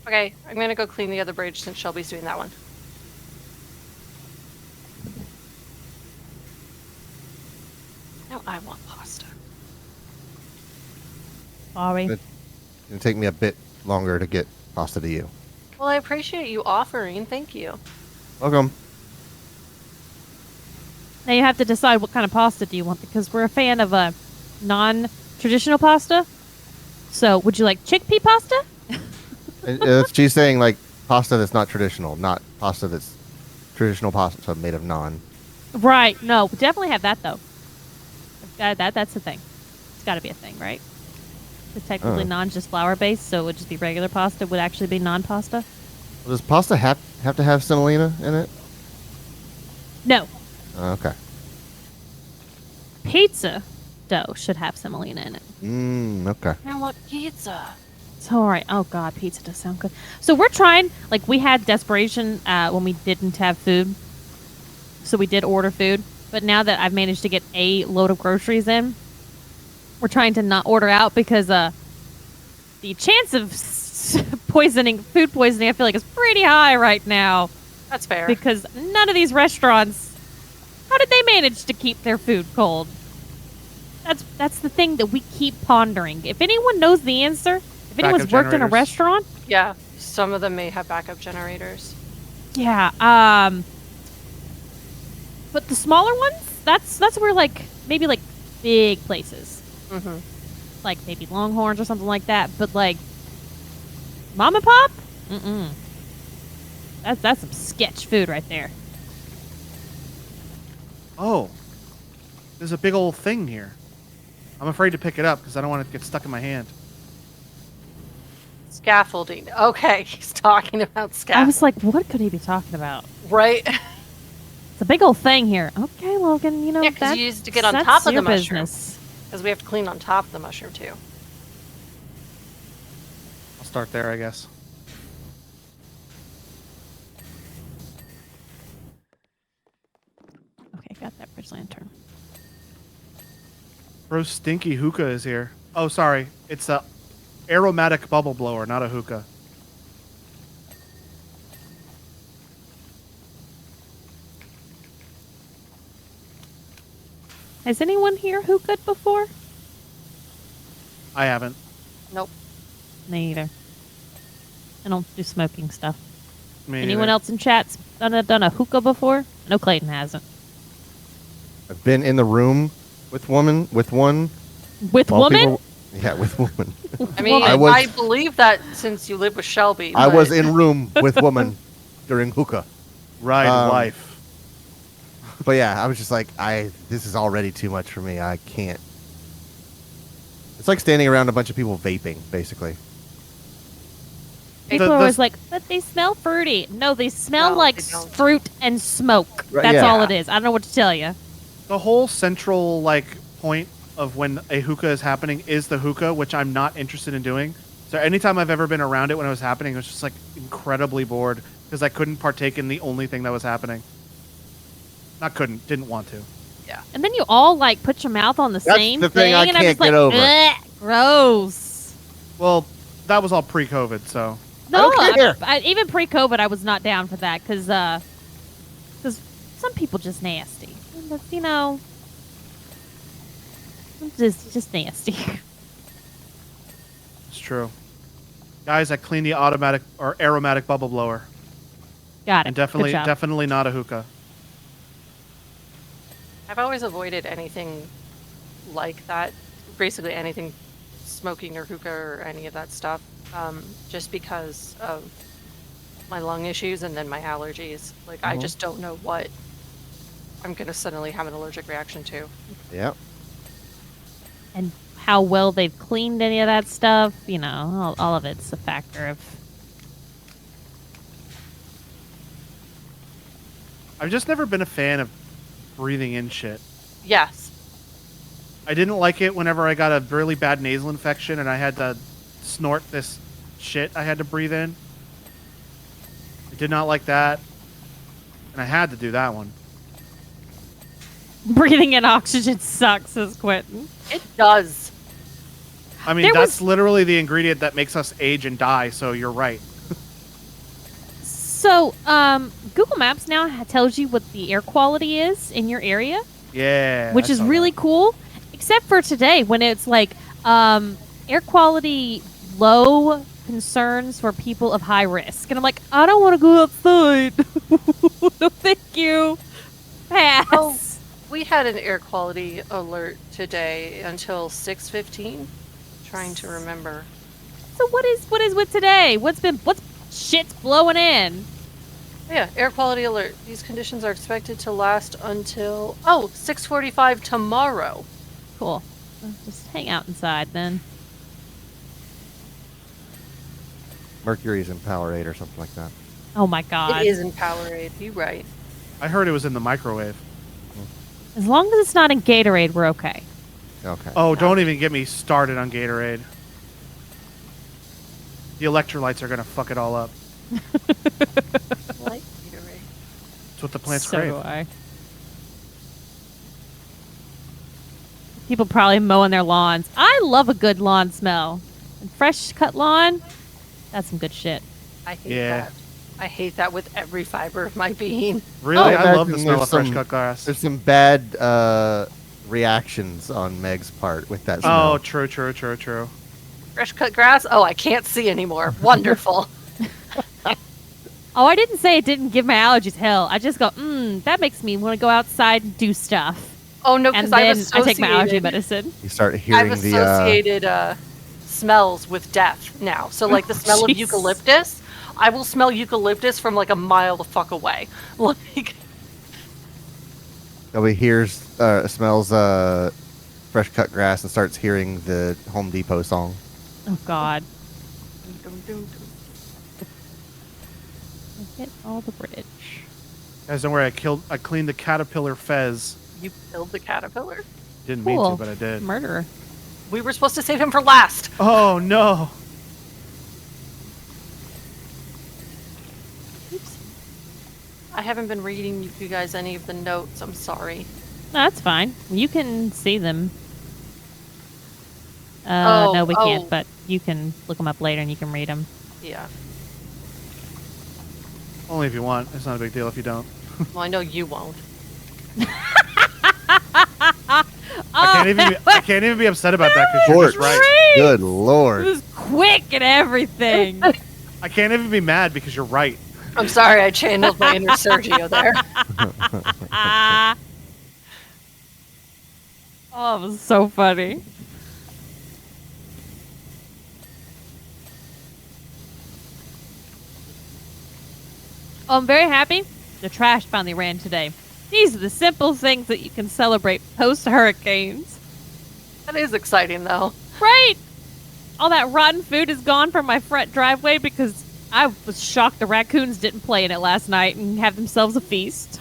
Okay, I'm gonna go clean the other bridge since Shelby's doing that one. Now I want pasta. Sorry. It's gonna take me a bit longer to get pasta to you. Well, I appreciate you offering. Thank you. Welcome. Now you have to decide what kind of pasta do you want because we're a fan of a non-traditional pasta. So, would you like chickpea pasta? She's saying like pasta that's not traditional, not pasta that's traditional pasta made of naan. Right. No, we definitely have that though. That's the thing. It's got to be a thing, right? Because technically, non just flour based, so it would just be regular pasta. Would actually be non-pasta. Well, does pasta have to have semolina in it? No, Okay. pizza dough should have semolina in it. Okay. I want pizza. It's all right. Oh God, pizza does sound good. So we're trying. Like we had desperation when we didn't have food, so we did order food. But now that I've managed to get a load of groceries in, we're trying to not order out because the chance of food poisoning, I feel like is pretty high right now. That's fair. Because none of these restaurants, how did they manage to keep their food cold? That's the thing that we keep pondering. If anyone knows the answer, if anyone's Backup worked in a generators. restaurant, Yeah, some of them may have backup generators. yeah. But the smaller ones, that's where like maybe like big places, Mm-hmm. like maybe Longhorns or something like that. But like mom and pop, that's some sketch food right there. Oh, there's a big old thing here. I'm afraid to pick it up because I don't want it to get stuck in my hand. Scaffolding. Okay, he's talking about I scaffolding. was like, what could he be talking about? Right? It's a big old thing here. Okay, Logan, you know, Yeah, 'cause that's, you used to get on that's top of the your mushroom. business. Because we have to clean on top of the mushroom, too. I'll start there, I guess. Okay, got that bridge lantern. Bro, Stinky Hookah is here. Oh, sorry. It's a aromatic bubble blower, not a hookah. Has anyone here hookah'd before? I haven't. Nope. Me either. I don't do smoking stuff. Me Anyone neither. else in chat's done a hookah before? I know Clayton hasn't. I've been in the room with one. With while woman? people- yeah, with woman. I mean, I I, was- believe that since you live with Shelby. I but- was in room with woman during hookah. Right, wife. But yeah, I was just like, this is already too much for me. I can't. It's like standing around a bunch of people vaping, basically. People The- are the- always like, but they smell fruity. No, they smell No, like they don't. fruit and smoke. Right, That's yeah. all it is. I don't know what to tell you. The whole central point of when a hookah is happening is the hookah, which I'm not interested in doing. So anytime I've ever been around it when it was happening, I was just like incredibly bored because I couldn't partake in the only thing that was happening. Didn't want to. Yeah. And then you all like put your mouth on the That's same the thing I and I'm can't just like, get over. "Ugh, gross. Well, that was all pre-COVID, so No, don't care. even pre-COVID, I was not down for that because some people just nasty. And that's, you know, just nasty. it's true. Guys, I cleaned the automatic or aromatic bubble blower, Got it. and Good job. definitely not a hookah. I've always avoided anything like that. Basically anything smoking or hookah or any of that stuff. Just because of my lung issues and then my allergies. Like, I just don't know what I'm going to suddenly have an allergic reaction to. Yep. And how well they've cleaned any of that stuff, you know, all of it's a factor of. I've just never been a fan of breathing in shit. Yes. I didn't like it whenever I got a really bad nasal infection and I had to snort this shit I had to breathe in. I did not like that. And I had to do that one. Breathing in oxygen sucks, says Quentin. It does. I mean, that's literally the ingredient that makes us age and die, so you're right. So, Google Maps now tells you what the air quality is in your area. Yeah. Which is really cool. Except for today, when it's like air quality low, concerns for people of high risk. And I'm like, I don't want to go outside. No, thank you. Pass. Oh, we had an air quality alert today until 6:15. Trying to remember. So what is with today? What's shit's blowing in? Yeah, air quality alert. These conditions are expected to last until 6:45 tomorrow. Cool. Just hang out inside then. Mercury's in Powerade or something like that. Oh my god. It is in Powerade. You're right. I heard it was in the microwave. As long as it's not in Gatorade, we're okay. Okay. Oh, don't even get me started on Gatorade. The electrolytes are going to fuck it all up. Like Gatorade. That's what the plants So crave. do I. People probably mowing their lawns. I love a good lawn smell. And fresh cut lawn, that's some good shit. I hate that. I hate that with every fiber of my being. Really? I love imagine the smell there's of fresh some- cut grass. There's some bad reactions on Meg's part with that smell. Oh, true. Fresh cut grass? Oh, I can't see anymore. Wonderful. Oh, I didn't say it didn't give my allergies hell. I just go, that makes me want to go outside and do stuff. Oh, no, And because I've then I take my allergy associated, medicine. You start hearing I've the associated smells with death now. So, like, the smell of Jeez. eucalyptus, I will smell eucalyptus from, like, a mile the fuck away. Like, nobody hears smells fresh cut grass and starts hearing the Home Depot song. Oh, God. dum, dum, dum. Hit all the bridge. Guys, don't worry. I cleaned the caterpillar fez. You killed the caterpillar? Didn't mean Cool. to, but I did. Murderer. We were supposed to save him for last. Oh, no. Oops. I haven't been reading you guys any of the notes. I'm sorry. No, that's fine. You can see them. Oh, no, we oh. can't, but you can look them up later and you can read them. Yeah. Only if you want. It's not a big deal if you don't. Well, I know you won't. I can't even be upset about that because you're just Short. right. Good It lord. was quick and everything. I can't even be mad because you're right. I'm sorry, I channeled my inner Sergio there. Oh, it was so funny. Oh, I'm very happy. The trash finally ran today. These are the simple things that you can celebrate post-hurricanes. That is exciting, though. Right? All that rotten food is gone from my front driveway because I was shocked the raccoons didn't play in it last night and have themselves a feast.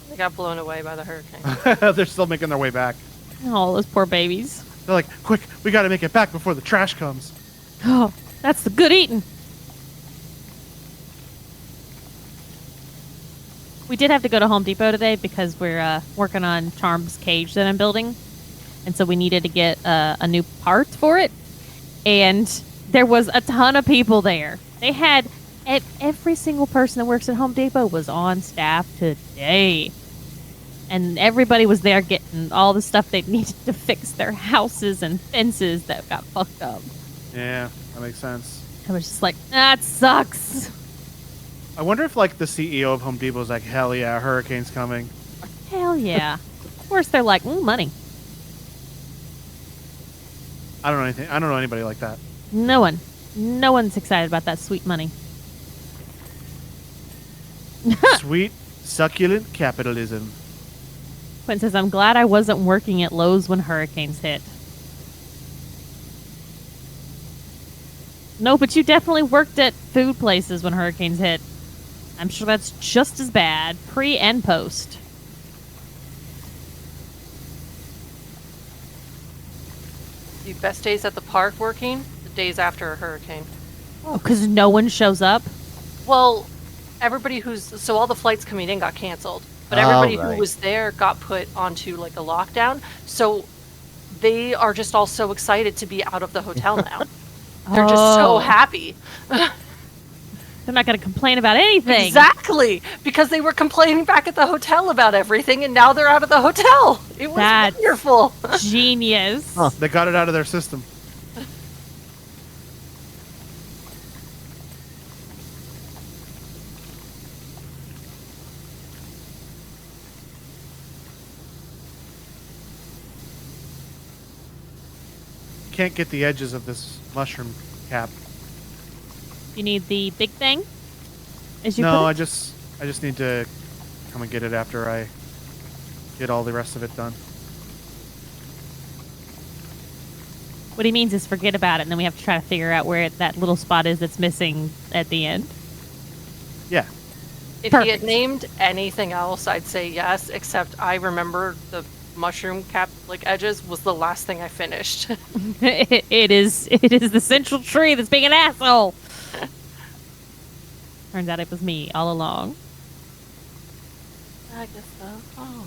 They got blown away by the hurricane. They're still making their way back. Oh, those poor babies. They're like, quick, we got to make it back before the trash comes. Oh, that's the good eating. We did have to go to Home Depot today because we're working on Charm's cage that I'm building. And so we needed to get a new part for it. And there was a ton of people there. They had every single person that works at Home Depot was on staff today. And everybody was there getting all the stuff they needed to fix their houses and fences that got fucked up. Yeah, that makes sense. I was just like, that sucks. I wonder if, like, the CEO of Home Depot is like, hell yeah, a hurricane's coming. Hell yeah. Of course they're like, money. I don't know anything. I don't know anybody like that. No one. No one's excited about that sweet money. Sweet, succulent capitalism. Quinn says, I'm glad I wasn't working at Lowe's when hurricanes hit. No, but you definitely worked at food places when hurricanes hit. I'm sure that's just as bad, pre and post. The best days at the park working, the days after a hurricane. Oh, because no one shows up? Well, so all the flights coming in got canceled, but Oh, everybody right. who was there got put onto like a lockdown. So they are just all so excited to be out of the hotel now. They're just so happy. They're not going to complain about anything. Exactly, because they were complaining back at the hotel about everything, and now they're out of the hotel. It was wonderful. Genius. Huh. They got it out of their system. Can't get the edges of this mushroom cap. You need the big thing? No, I just need to come and get it after I get all the rest of it done. What he means is forget about it, and then we have to try to figure out where that little spot is that's missing at the end. Yeah. If he had named anything else, I'd say yes, except I remember the mushroom cap edges was the last thing I finished. It is the central tree that's being an asshole. Turns out it was me all along. I guess so. Oh.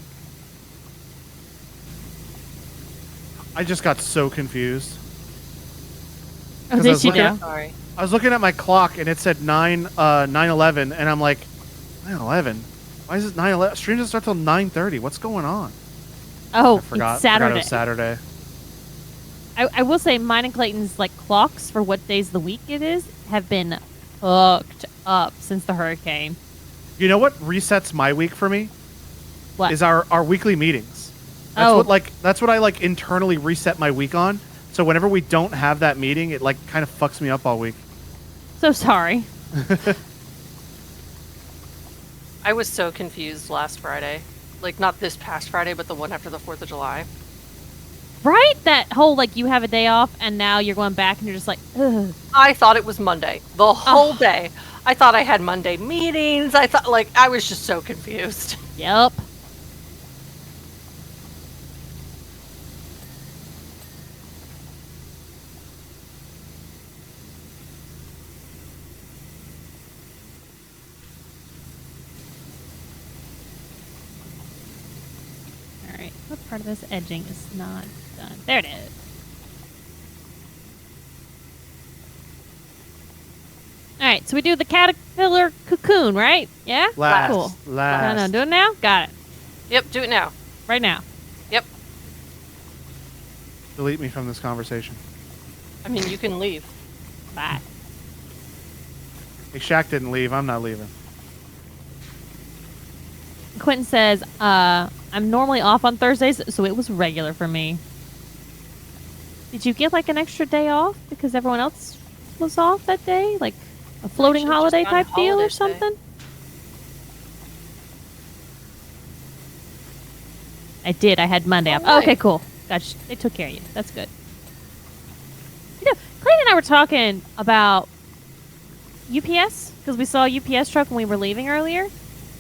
I just got so confused. Oh, 'Cause did you looking know? at- Sorry. I was looking at my clock and it said 9:11, and I'm like, 9:11? Why is it 9:11? Stream doesn't start till 9:30. What's going on? Oh, I forgot. it's Saturday. Forgot it was Saturday. I will say mine and Clayton's clocks for what days of the week it is have been hooked up since the hurricane. You know what resets my week for me? What? Is our weekly meetings. That's what I internally reset my week on. So whenever we don't have that meeting, it kind of fucks me up all week. So sorry. I was so confused last Friday. Not this past Friday, but the one after the 4th of July. Right? That whole you have a day off and now you're going back and you're just like, ugh. I thought it was Monday the whole day. I thought I had Monday meetings. I thought I was just so confused. Yep. Alright, what part of this edging is not done? There it is. Alright, so we do the caterpillar cocoon, right? Yeah? Last. Cool. Last. No, do it now? Got it. Yep, do it now. Right now. Yep. Delete me from this conversation. I mean, you can leave. Bye. Hey, Shaq didn't leave. I'm not leaving. Quentin says, I'm normally off on Thursdays, so it was regular for me. Did you get an extra day off because everyone else was off that day? A floating should've holiday just gone type deal or holiday pay. something? I did. I had Monday off. Oh, Okay, nice. cool. Gotcha. They took care of you. That's good. Clayton and I were talking about UPS because we saw a UPS truck when we were leaving earlier,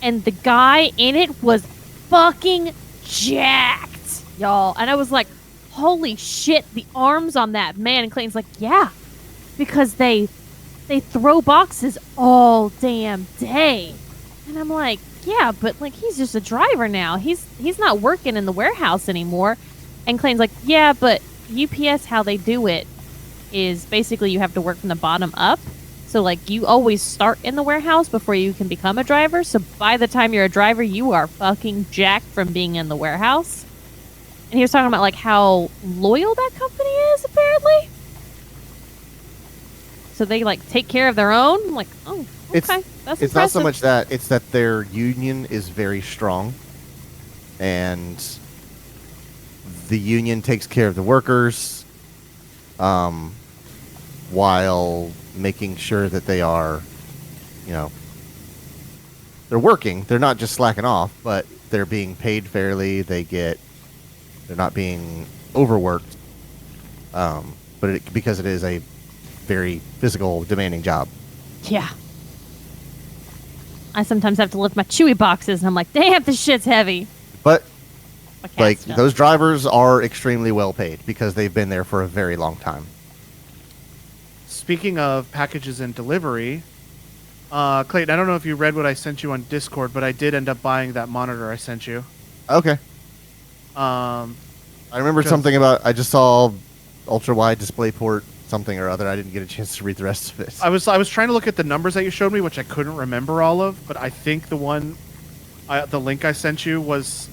and the guy in it was fucking jacked, y'all. And I was like, holy shit, the arms on that man. And Clayton's like, yeah, because they throw boxes all damn day. And I'm like, yeah, but he's just a driver now. He's not working in the warehouse anymore. And Clayton's like, yeah, but UPS, how they do it is basically you have to work from the bottom up. So you always start in the warehouse before you can become a driver. So by the time you're a driver, you are fucking jacked from being in the warehouse. And he was talking about how loyal that company is, apparently. So they take care of their own. I'm like, oh, okay, that's impressive. It's not so much that, it's that their union is very strong, and the union takes care of the workers, while making sure that they are, they're working. They're not just slacking off, but they're being paid fairly. They're not being overworked, because it is a very physical, demanding job. Yeah. I sometimes have to lift my Chewy boxes, and I'm like, damn, this shit's heavy. But My cat's Like done. those drivers are extremely well paid because they've been there for a very long time. Speaking of packages and delivery, Clayton, I don't know if you read what I sent you on Discord, but I did end up buying that monitor I sent you. Okay. Um, I remember 'cause- something about, I just saw ultra wide display port something or other. I didn't get a chance to read the rest of it. I was trying to look at the numbers that you showed me, which I couldn't remember all of, but I think the link I sent you was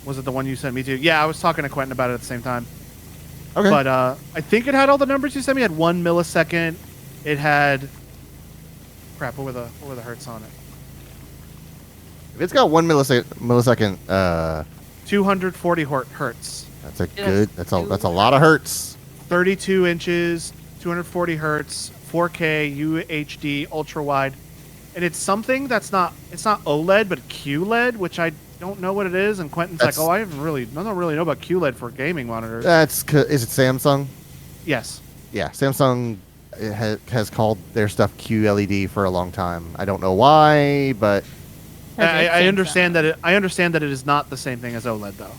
it the one you sent me to? Yeah, I was talking to Quentin about it at the same time. Okay. But I think it had all the numbers you sent me. It had 1 millisecond. It had crap. What were the hertz on it? If it's got 1 millisecond, 240 hertz. that's a Yeah, good. That's a lot of hertz. 32 inches, 240 hertz, 4K, UHD, ultra wide, and it's something it's not OLED but QLED, which I don't know what it is. And Quentin's That's- like, I don't really know about QLED for gaming monitors. Is it Samsung? Yes. Yeah, Samsung has called their stuff QLED for a long time. I don't know why, but I understand that I understand that it is not the same thing as OLED though.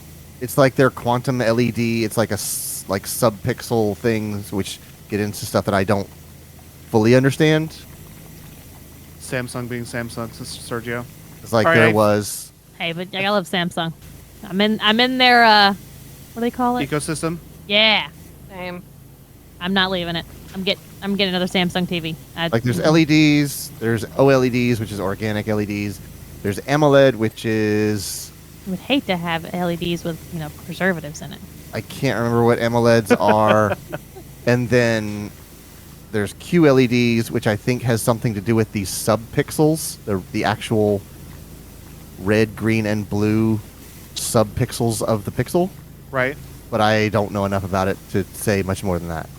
it's like their quantum LED. It's like like sub-pixel things, which get into stuff that I don't fully understand. Samsung being Samsung, Sergio. It's like All there right. was. Hey, but I love Samsung. I'm in their what do they call it? Ecosystem. Yeah. Same. I'm not leaving it. I'm getting another Samsung TV. Like there's LEDs, there's OLEDs, which is organic LEDs. There's AMOLED, which is I would hate to have LEDs with preservatives in it. I can't remember what AMOLEDs are. And then there's QLEDs, which I think has something to do with these subpixels, the actual red, green, and blue subpixels of the pixel. Right. But I don't know enough about it to say much more than that.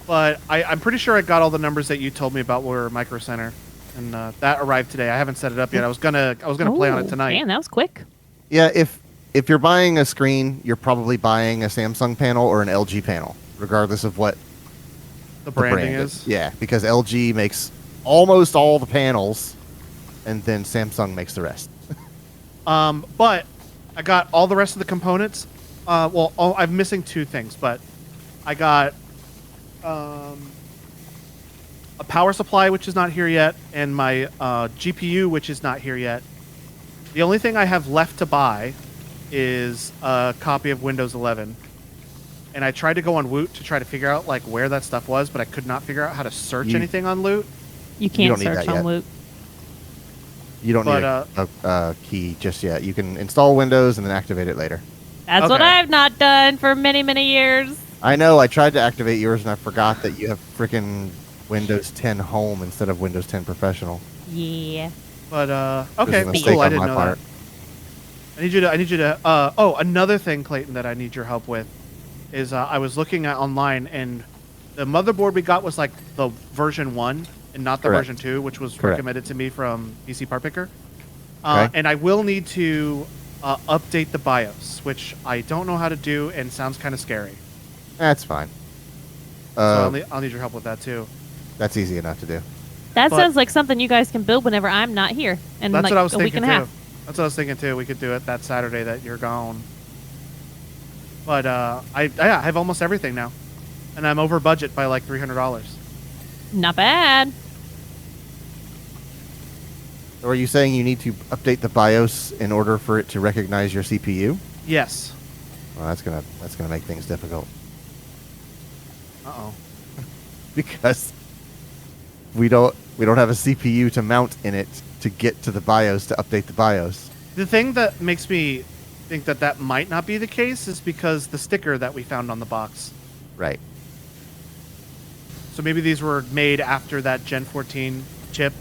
But I'm pretty sure I got all the numbers that you told me about were Micro Center, and that arrived today. I haven't set it up yet. I was gonna play on it tonight. Man, that was quick. Yeah, if you're buying a screen, you're probably buying a Samsung panel or an LG panel, regardless of what The the branding brand is. Yeah, because LG makes almost all the panels, and then Samsung makes the rest. But I got all the rest of the components. I'm missing two things, but I got a power supply, which is not here yet, and my GPU, which is not here yet. The only thing I have left to buy is a copy of Windows 11. And I tried to go on Woot to try to figure out like where that stuff was, but I could not figure out how to search anything on Loot. You can't don't need search that on yet. Loot. You don't need But, a key just yet. You can install Windows and then activate it later. That's what Okay. I've not done for many, many years. I know. I tried to activate yours and I forgot that you have freaking Windows 10 Home instead of Windows 10 Professional. Yeah. But It was okay, a mistake cool. I on didn't my know part. that. I need you to. Another thing, Clayton, that I need your help with is I was looking at online, and the motherboard we got was like the version 1 and not the Correct. version 2, which was Correct. recommended to me from PC Part Picker. Okay. And I will need to update the BIOS, which I don't know how to do and sounds kind of scary. That's fine. So I'll need your help with that too. That's easy enough to do. That But- sounds like something you guys can build whenever I'm not here. And That's like what I was a week thinking and a too. half. That's what I was thinking too. We could do it that Saturday that you're gone. But I have almost everything now, and I'm over budget by like $300. Not bad. Or are you saying you need to update the BIOS in order for it to recognize your CPU? Yes. Well, that's gonna make things difficult Uh-oh. because we don't have a CPU to mount in it to get to the BIOS to update the BIOS. The thing that makes me think that that might not be the case is because the sticker that we found on the box. Right. So maybe these were made after that Gen 14 chip.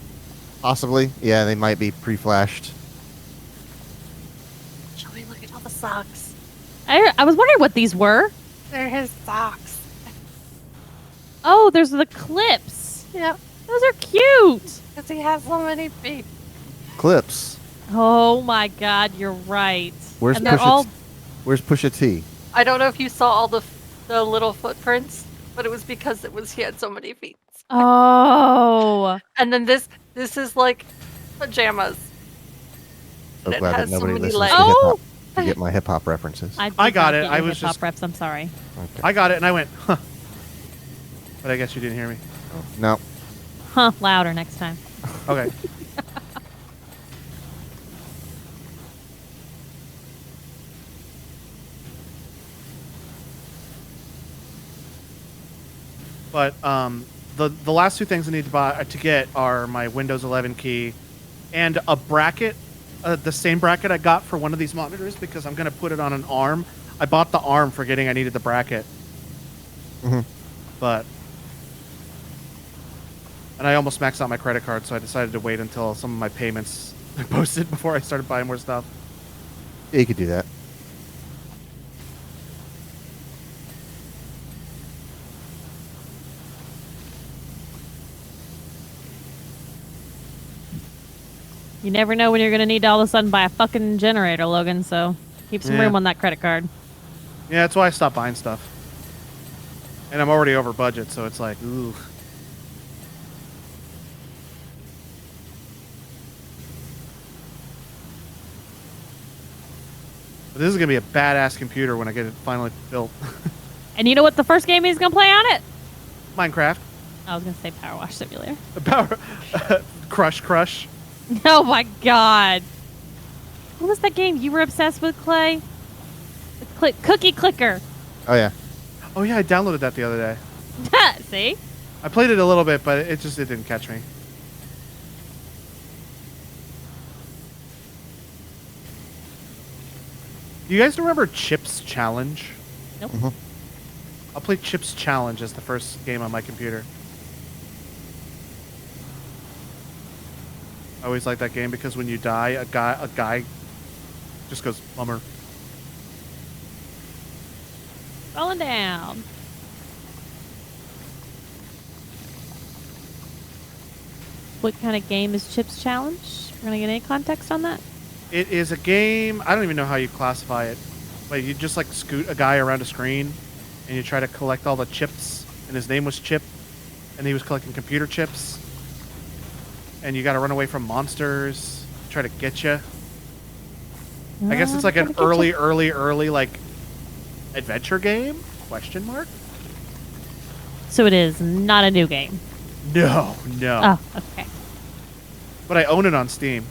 Possibly. Yeah, they might be pre-flashed. Shall we look at all the socks? I was wondering what these were. They're his socks. Oh, there's the clips. Yep. Those are cute. Because he has so many feet. Clips. Oh my God, you're right. Where's and they're Pusha all Where's Pusha T? I don't know if you saw all the little footprints, but it was because he had so many feet. Oh. And then this is like pajamas. So It glad that has so nobody many listens legs. to hip Oh, hop. to get my hip hop references. I got it. I was hip-hop just- reps. I'm sorry. Okay. I got it, and I went, huh. But I guess you didn't hear me. No. Huh? Louder next time. Okay. But the last two things I need to get are my Windows 11 key and a bracket, the same bracket I got for one of these monitors because I'm gonna put it on an arm. I bought the arm forgetting I needed the bracket. Mm-hmm. But and I almost maxed out my credit card, so I decided to wait until some of my payments posted before I started buying more stuff. Yeah, you could do that. You never know when you're going to need to all of a sudden buy a fucking generator, Logan, so keep some Yeah. room on that credit card. Yeah, that's why I stopped buying stuff. And I'm already over budget, so it's like, ooh. But this is gonna be a badass computer when I get it finally built. And you know what the first game he's going to play on it? Minecraft. I was going to say PowerWash Simulator. Power. Crush. Oh my god. What was that game you were obsessed with, Clay? Cookie Clicker. Oh yeah. Oh yeah, I downloaded that the other day. See? I played it a little bit, but it didn't catch me. Do you guys remember Chips Challenge? Nope. Mhm. I'll play Chips Challenge as the first game on my computer. I always like that game because when you die, a guy just goes bummer. Rolling down. What kind of game is Chips Challenge? We're going to get any context on that? It is a game. I don't even know how you classify it, but you just like scoot a guy around a screen, and you try to collect all the chips. And his name was Chip, and he was collecting computer chips. And you got to run away from monsters, try to get you. I guess it's like an early like adventure game? Question mark? So it is not a new game. No. Oh, okay. But I own it on Steam.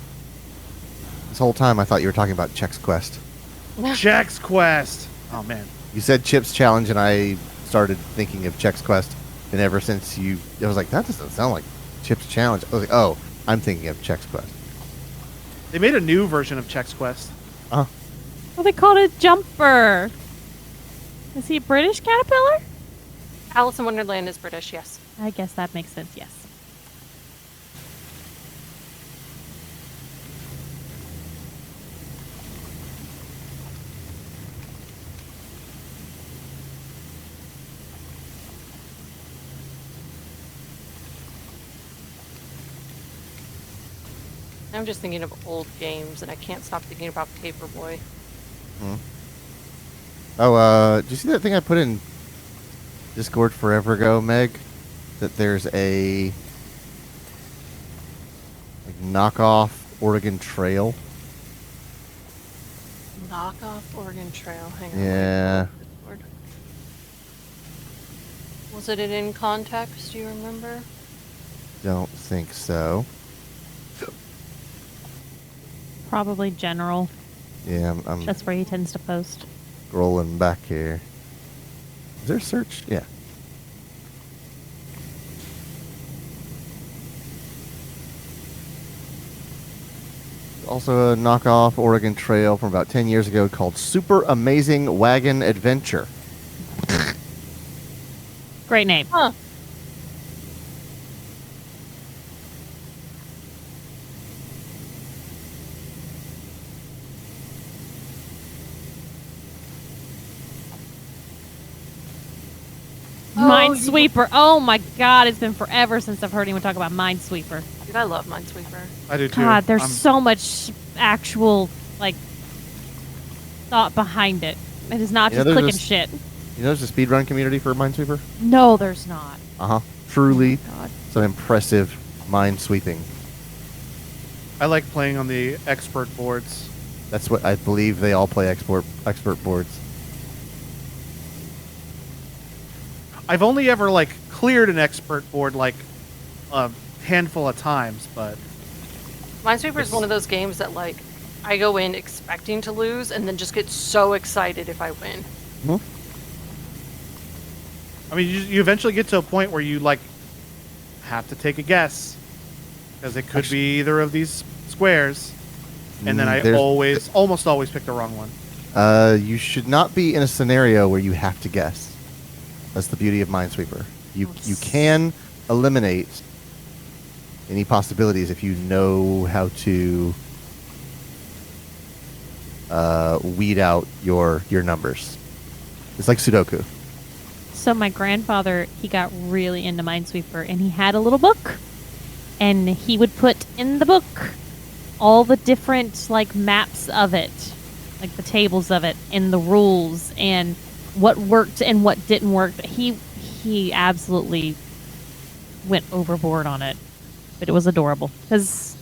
This whole time I thought you were talking about Chex Quest. Chex Quest. Oh man. You said Chips Challenge, and I started thinking of Chex Quest. And ever since I was like, that doesn't sound like Chips Challenge. I was like, oh, I'm thinking of Chex Quest. They made a new version of Chex Quest. Well, they called it Jumper. Is he a British caterpillar? Alice in Wonderland is British, yes. I guess that makes sense, yes. I'm just thinking of old games, and I can't stop thinking about Paperboy. Oh, did you see that thing I put in Discord forever ago, Meg? That there's a like knockoff Oregon Trail. Knockoff Oregon Trail. Hang on. Yeah. Discord. Was it in context? Do you remember? Don't think so. Probably general. Yeah, I'm That's where he tends to post. scrolling back here. Is there a search? Yeah. Also a knockoff Oregon Trail from about 10 years ago called Super Amazing Wagon Adventure. Great name. Huh. Minesweeper. Oh my god, it's been forever since I've heard anyone talk about Minesweeper. Dude, I love Minesweeper. I do too. God, there's I'm- so much actual, like, thought behind it. It is not Yeah, just there's clicking this- shit. You know there's a speedrun community for Minesweeper? No, there's not. Uh-huh. Truly God. some impressive mine sweeping. I like playing on the expert boards. That's what I believe they all play expert boards. I've only ever like cleared an expert board like a handful of times, but Minesweeper is one of those games that like I go in expecting to lose and then just get so excited if I win. Hmm? I mean, you eventually get to a point where you like have to take a guess because it could be either of these squares, and then I almost always pick the wrong one. You should not be in a scenario where you have to guess. That's the beauty of Minesweeper. You can eliminate any possibilities if you know how to weed out your numbers. It's like Sudoku. So my grandfather, he got really into Minesweeper, and he had a little book, and he would put in the book all the different like maps of it, like the tables of it, and the rules, and what worked and what didn't work. He absolutely went overboard on it, but it was adorable because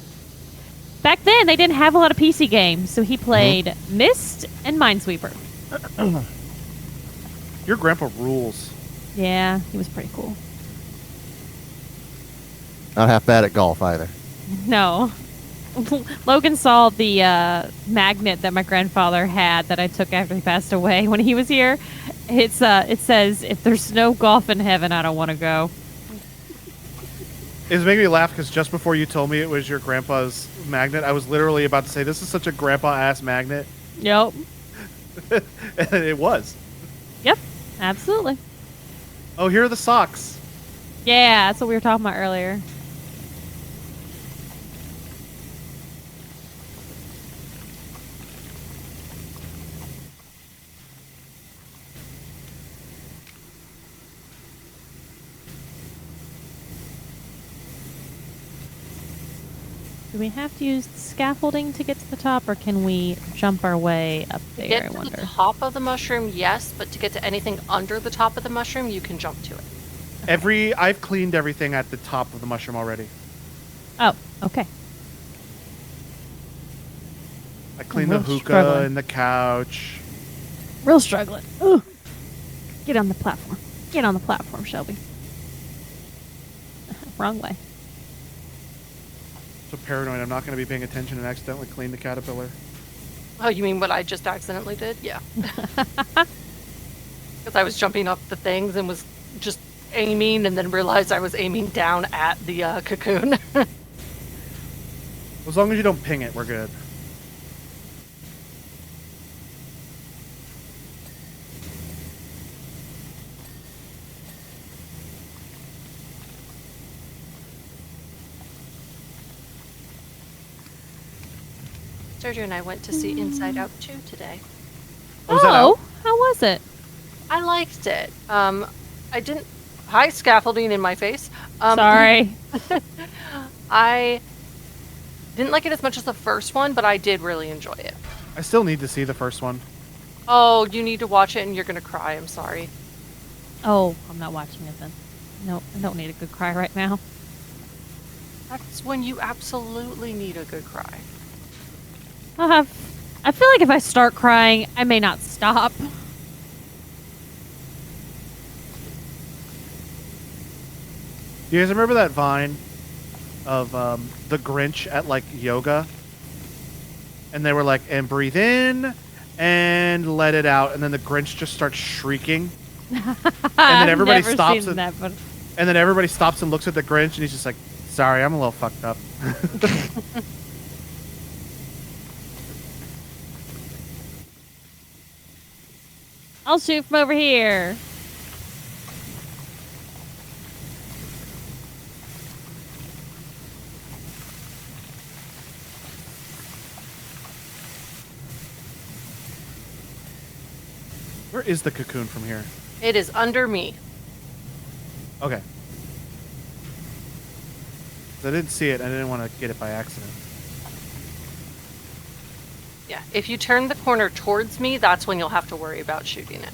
back then they didn't have a lot of PC games, so he played Myst and Minesweeper. Your grandpa rules. Yeah, he was pretty cool. Not half bad at golf either. No. Logan saw the magnet that my grandfather had that I took after he passed away when he was here. It says, "If there's no golf in heaven, I don't want to go." It's making me laugh because just before you told me it was your grandpa's magnet, I was literally about to say, this is such a grandpa-ass magnet. Yep. And it was. Yep, absolutely. Oh, here are the socks. Yeah, that's what we were talking about earlier. Do we have to use scaffolding to get to the top, or can we jump our way up there, Get I to wonder? the top of the mushroom, yes, but to get to anything under the top of the mushroom, you can jump to it. I've cleaned everything at the top of the mushroom already. Oh, okay. I cleaned the real hookah struggling. and the couch. Real struggling. Ooh. Get on the platform. Get on the platform, Shelby. Wrong way. So paranoid I'm not going to be paying attention and accidentally clean the caterpillar. Oh, you mean what I just accidentally did? Yeah. Because I was jumping up the things and was just aiming and then realized I was aiming down at the cocoon. As long as you don't ping it, we're good. Sergio and I went to see Inside Out 2 today. Oh, is that out? How was it? I liked it. I didn't... Hi, scaffolding in my face. Sorry. I didn't like it as much as the first one, but I did really enjoy it. I still need to see the first one. Oh, you need to watch it and you're going to cry. I'm sorry. Oh, I'm not watching it then. No, I don't need a good cry right now. That's when you absolutely need a good cry. I feel like if I start crying, I may not stop. Do you guys remember that Vine of the Grinch at like yoga? And they were like, and breathe in and let it out, and then the Grinch just starts shrieking. And then everybody stops and then everybody stops and looks at the Grinch, and he's just like, sorry, I'm a little fucked up. I'll shoot from over here. Where is the cocoon from here? It is under me. Okay. I didn't see it. I didn't want to get it by accident. Yeah, if you turn the corner towards me, that's when you'll have to worry about shooting it.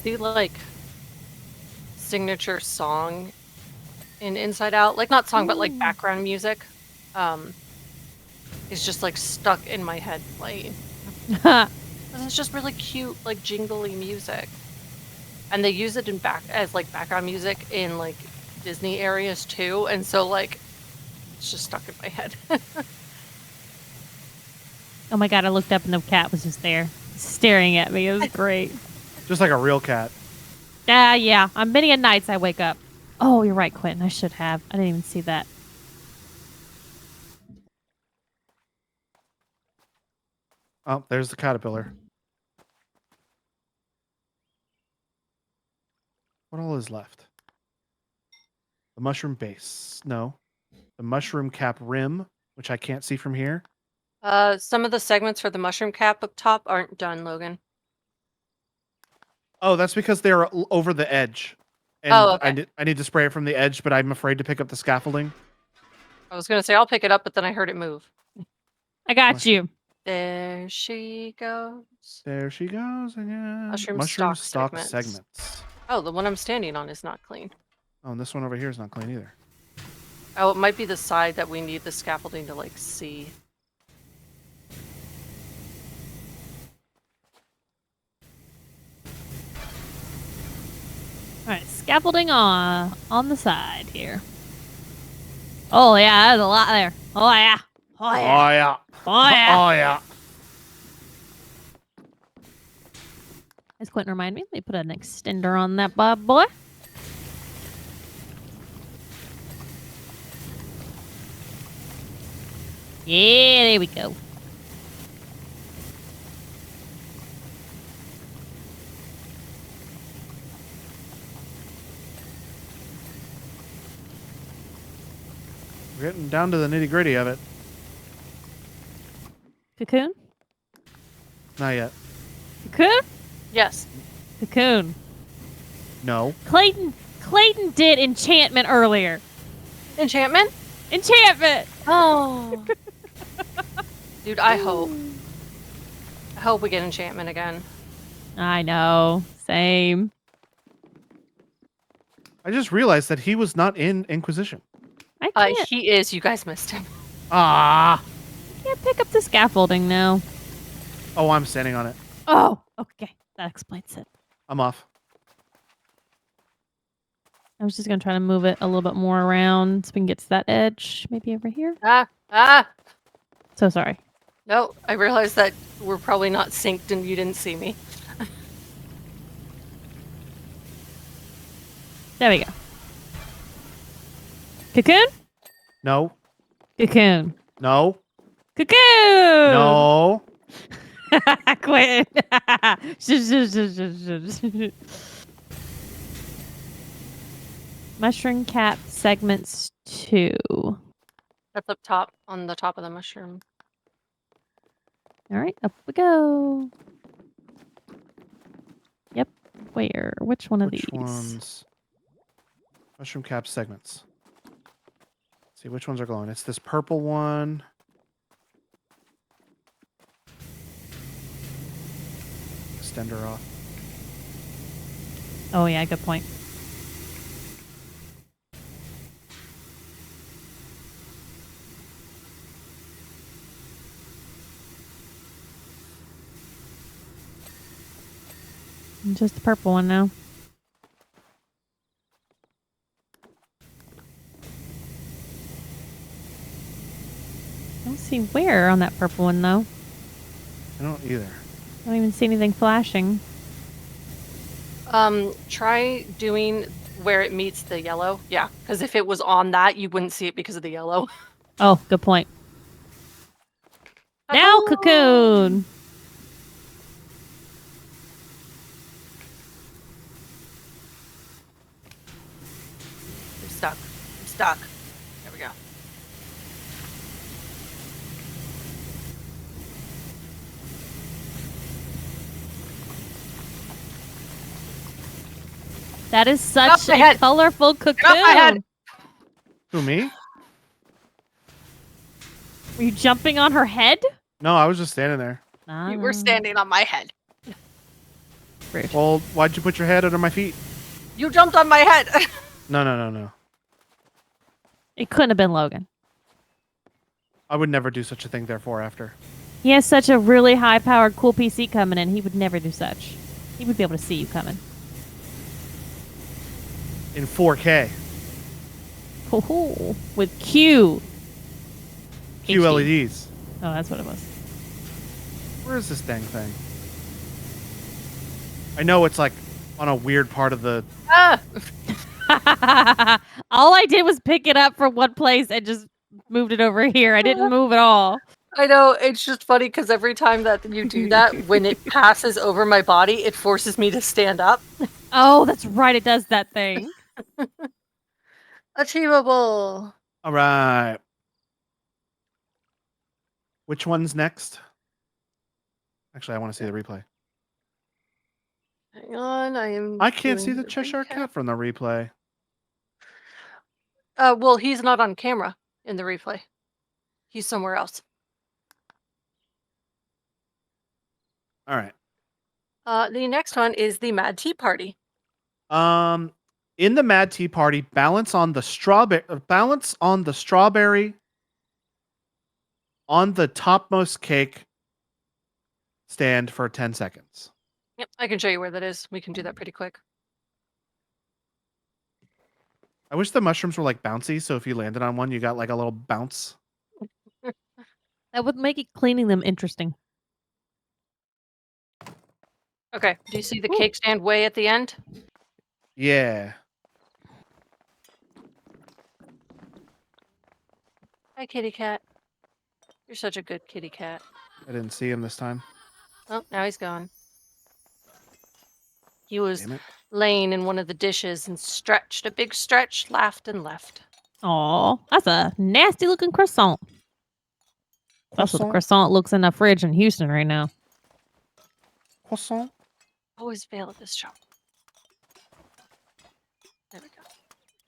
the like signature song in Inside Out, like not song, but like background music, is just like stuck in my head playing. And it's just really cute, like jingly music, and they use it as like background music in like Disney areas too, and so like it's just stuck in my head. Oh my god, I looked up and the cat was just there, staring at me. It was great. Just like a real cat. Yeah. On many a nights I wake up. Oh, you're right, Quentin. I should have. I didn't even see that. Oh, there's the caterpillar. What all is left? The mushroom base. No. The mushroom cap rim, which I can't see from here. Some of the segments for the mushroom cap up top aren't done, Logan. Oh, that's because they're over the edge. And Oh, okay. I need to spray it from the edge, but I'm afraid to pick up the scaffolding. I was gonna say I'll pick it up, but then I heard it move. I got you. There she goes. There she goes again. Mushroom stock segments. Oh, the one I'm standing on is not clean. Oh, and this one over here is not clean either. Oh, it might be the side that we need the scaffolding to like see. All right, scaffolding on the side here. Oh yeah, there's a lot there. Oh yeah. Oh yeah. Oh, yeah. Oh yeah. Oh, yeah. As Quentin remind me, let me put an extender on that bad boy. Yeah, there we go. We're getting down to the nitty gritty of it. Cocoon? Not yet. Cocoon? Yes. Cocoon. No. Clayton did enchantment earlier. Enchantment? Enchantment! Oh. Dude, I hope we get enchantment again. I know. Same. I just realized that he was not in Inquisition. I can't, He is. You guys missed him. Ah. can't pick up the scaffolding now. Oh, I'm standing on it. Oh, okay. That explains it. I'm off. I was just going to try to move it a little bit more around so we can get to that edge. Maybe over here. Ah! So sorry. No, I realized that we're probably not synced and you didn't see me. There we go. Cocoon? No. Cocoon. No. Cocoon! No. Quit. Mushroom cap segments 2. That's up top, on the top of the mushroom. All right, up we go. Yep. Where? Which one of Which these? ones? Mushroom cap segments. Let's see which ones are glowing. It's this purple one. Extender off. Oh yeah, good point. Just the purple one now. I don't see where on that purple one though. I don't either. I don't even see anything flashing. Try doing where it meets the yellow. Yeah, because if it was on that, you wouldn't see it because of the yellow. Oh, good point. Now, cocoon. I'm stuck. There we go. That is such my a head. colorful cocoon. my head. Who, me? Were you jumping on her head? No, I was just standing there. You were standing on my head. Rude. Well, why'd you put your head under my feet? You jumped on my head. No. It couldn't have been Logan. I would never do such a thing, therefore, after. He has such a really high-powered, cool PC coming in. He would never do such. He would be able to see you coming. In 4K. Oh, with Q. QLEDs. Oh, that's what it was. Where is this dang thing? I know it's like on a weird part of the... Ah! All I did was pick it up from one place and just moved it over here. I didn't move at all. I know, it's just funny because every time that you do that, when it passes over my body, it forces me to stand up. Oh, that's right. It does that thing. Achievable. All right. Which one's next? Actually, I want to see the replay. Hang on, I can't see doing the Cheshire recap. Cat from the replay. Well, he's not on camera in the replay. He's somewhere else. All right. The next one is the Mad Tea Party. In the Mad Tea Party, balance on the strawberry on the topmost cake stand for 10 seconds. Yep, I can show you where that is. We can do that pretty quick. I wish the mushrooms were like bouncy, so if you landed on one, you got like a little bounce. That would make it cleaning them interesting. Okay, do you see the cake stand way at the end? Yeah. Hi, kitty cat. You're such a good kitty cat. I didn't see him this time. Oh, now he's gone. He was Damn it. laying in one of the dishes and stretched a big stretch, laughed, and left. Aw, that's a nasty looking croissant. That's what the croissant looks in the fridge in Houston right now. Croissant? Always fail at this job. There we go.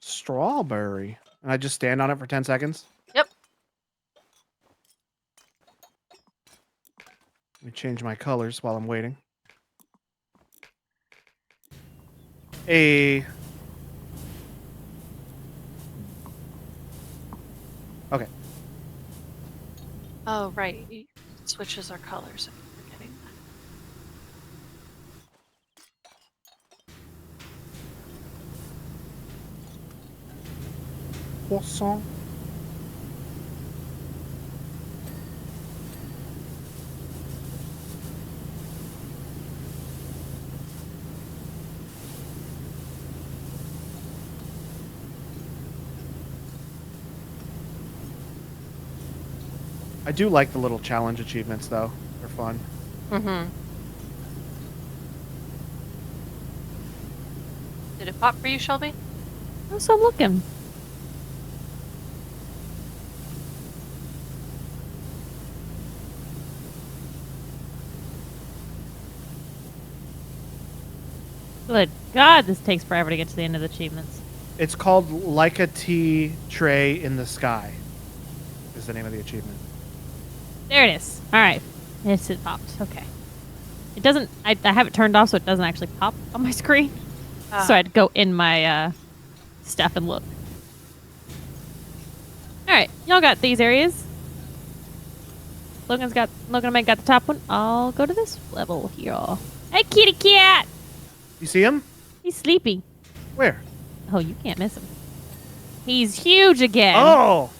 Strawberry. And I just stand on it for 10 seconds? Yep. Let me change my colors while I'm waiting. Okay. Oh, right. It switches our colors. I'm forgetting that. Croissant. I do like the little challenge achievements, though. They're fun. Mm-hmm. Did it pop for you, Shelby? I'm still looking. Good God, this takes forever to get to the end of the achievements. It's called Like a Tea Tray in the Sky, is the name of the achievement. There it is. All right. Yes, it popped. Okay. It doesn't... I have it turned off so it doesn't actually pop on my screen. So I'd go in my stuff and look. All right. Y'all got these areas. Logan and Meg got the top one. I'll go to this level here. Hey, kitty cat! You see him? He's sleepy. Where? Oh, you can't miss him. He's huge again. Oh!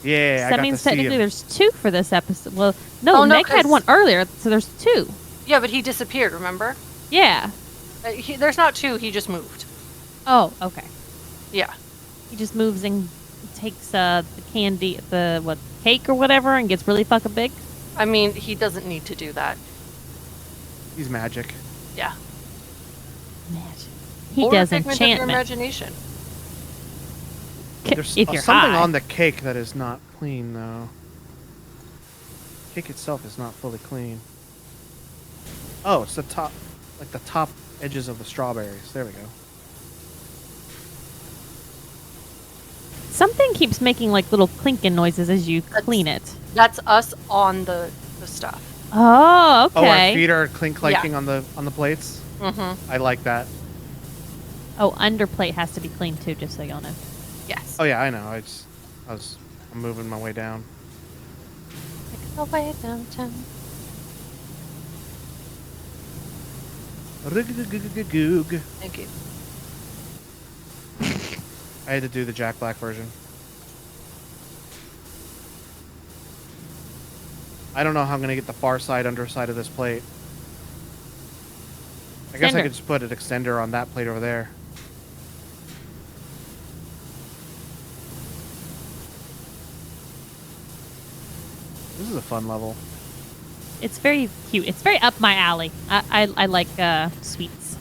Yeah, So I that got means to see technically him. there's two for this episode. Well, no, Meg had 'cause- one earlier, so there's two. Yeah, but he disappeared, remember? Yeah. There's not two, he just moved. Oh, okay. Yeah. He just moves and takes the candy, the cake or whatever, and gets really fucking big. I mean, he doesn't need to do that. He's magic. Yeah. Magic. He Or a does figment of your enchantment. imagination. There's If you're something high. on the cake that is not clean, though. Cake itself is not fully clean. Oh, it's the top, like the top edges of the strawberries. There we go. Something keeps making like little clinking noises as you clean it. That's us on the stuff. Oh, okay. Oh, our feet are clanking on the plates. Mm-hmm. I like that. Oh, underplate has to be clean too, just so y'all know. Yes. Oh yeah, I know. I'm moving my way down. Make my way downtown. Goog. Thank you. I had to do the Jack Black version. I don't know how I'm gonna get the far side underside of this plate. I guess I could just put an extender on that plate over there. This is a fun level. It's very cute. It's very up my alley. I like sweets.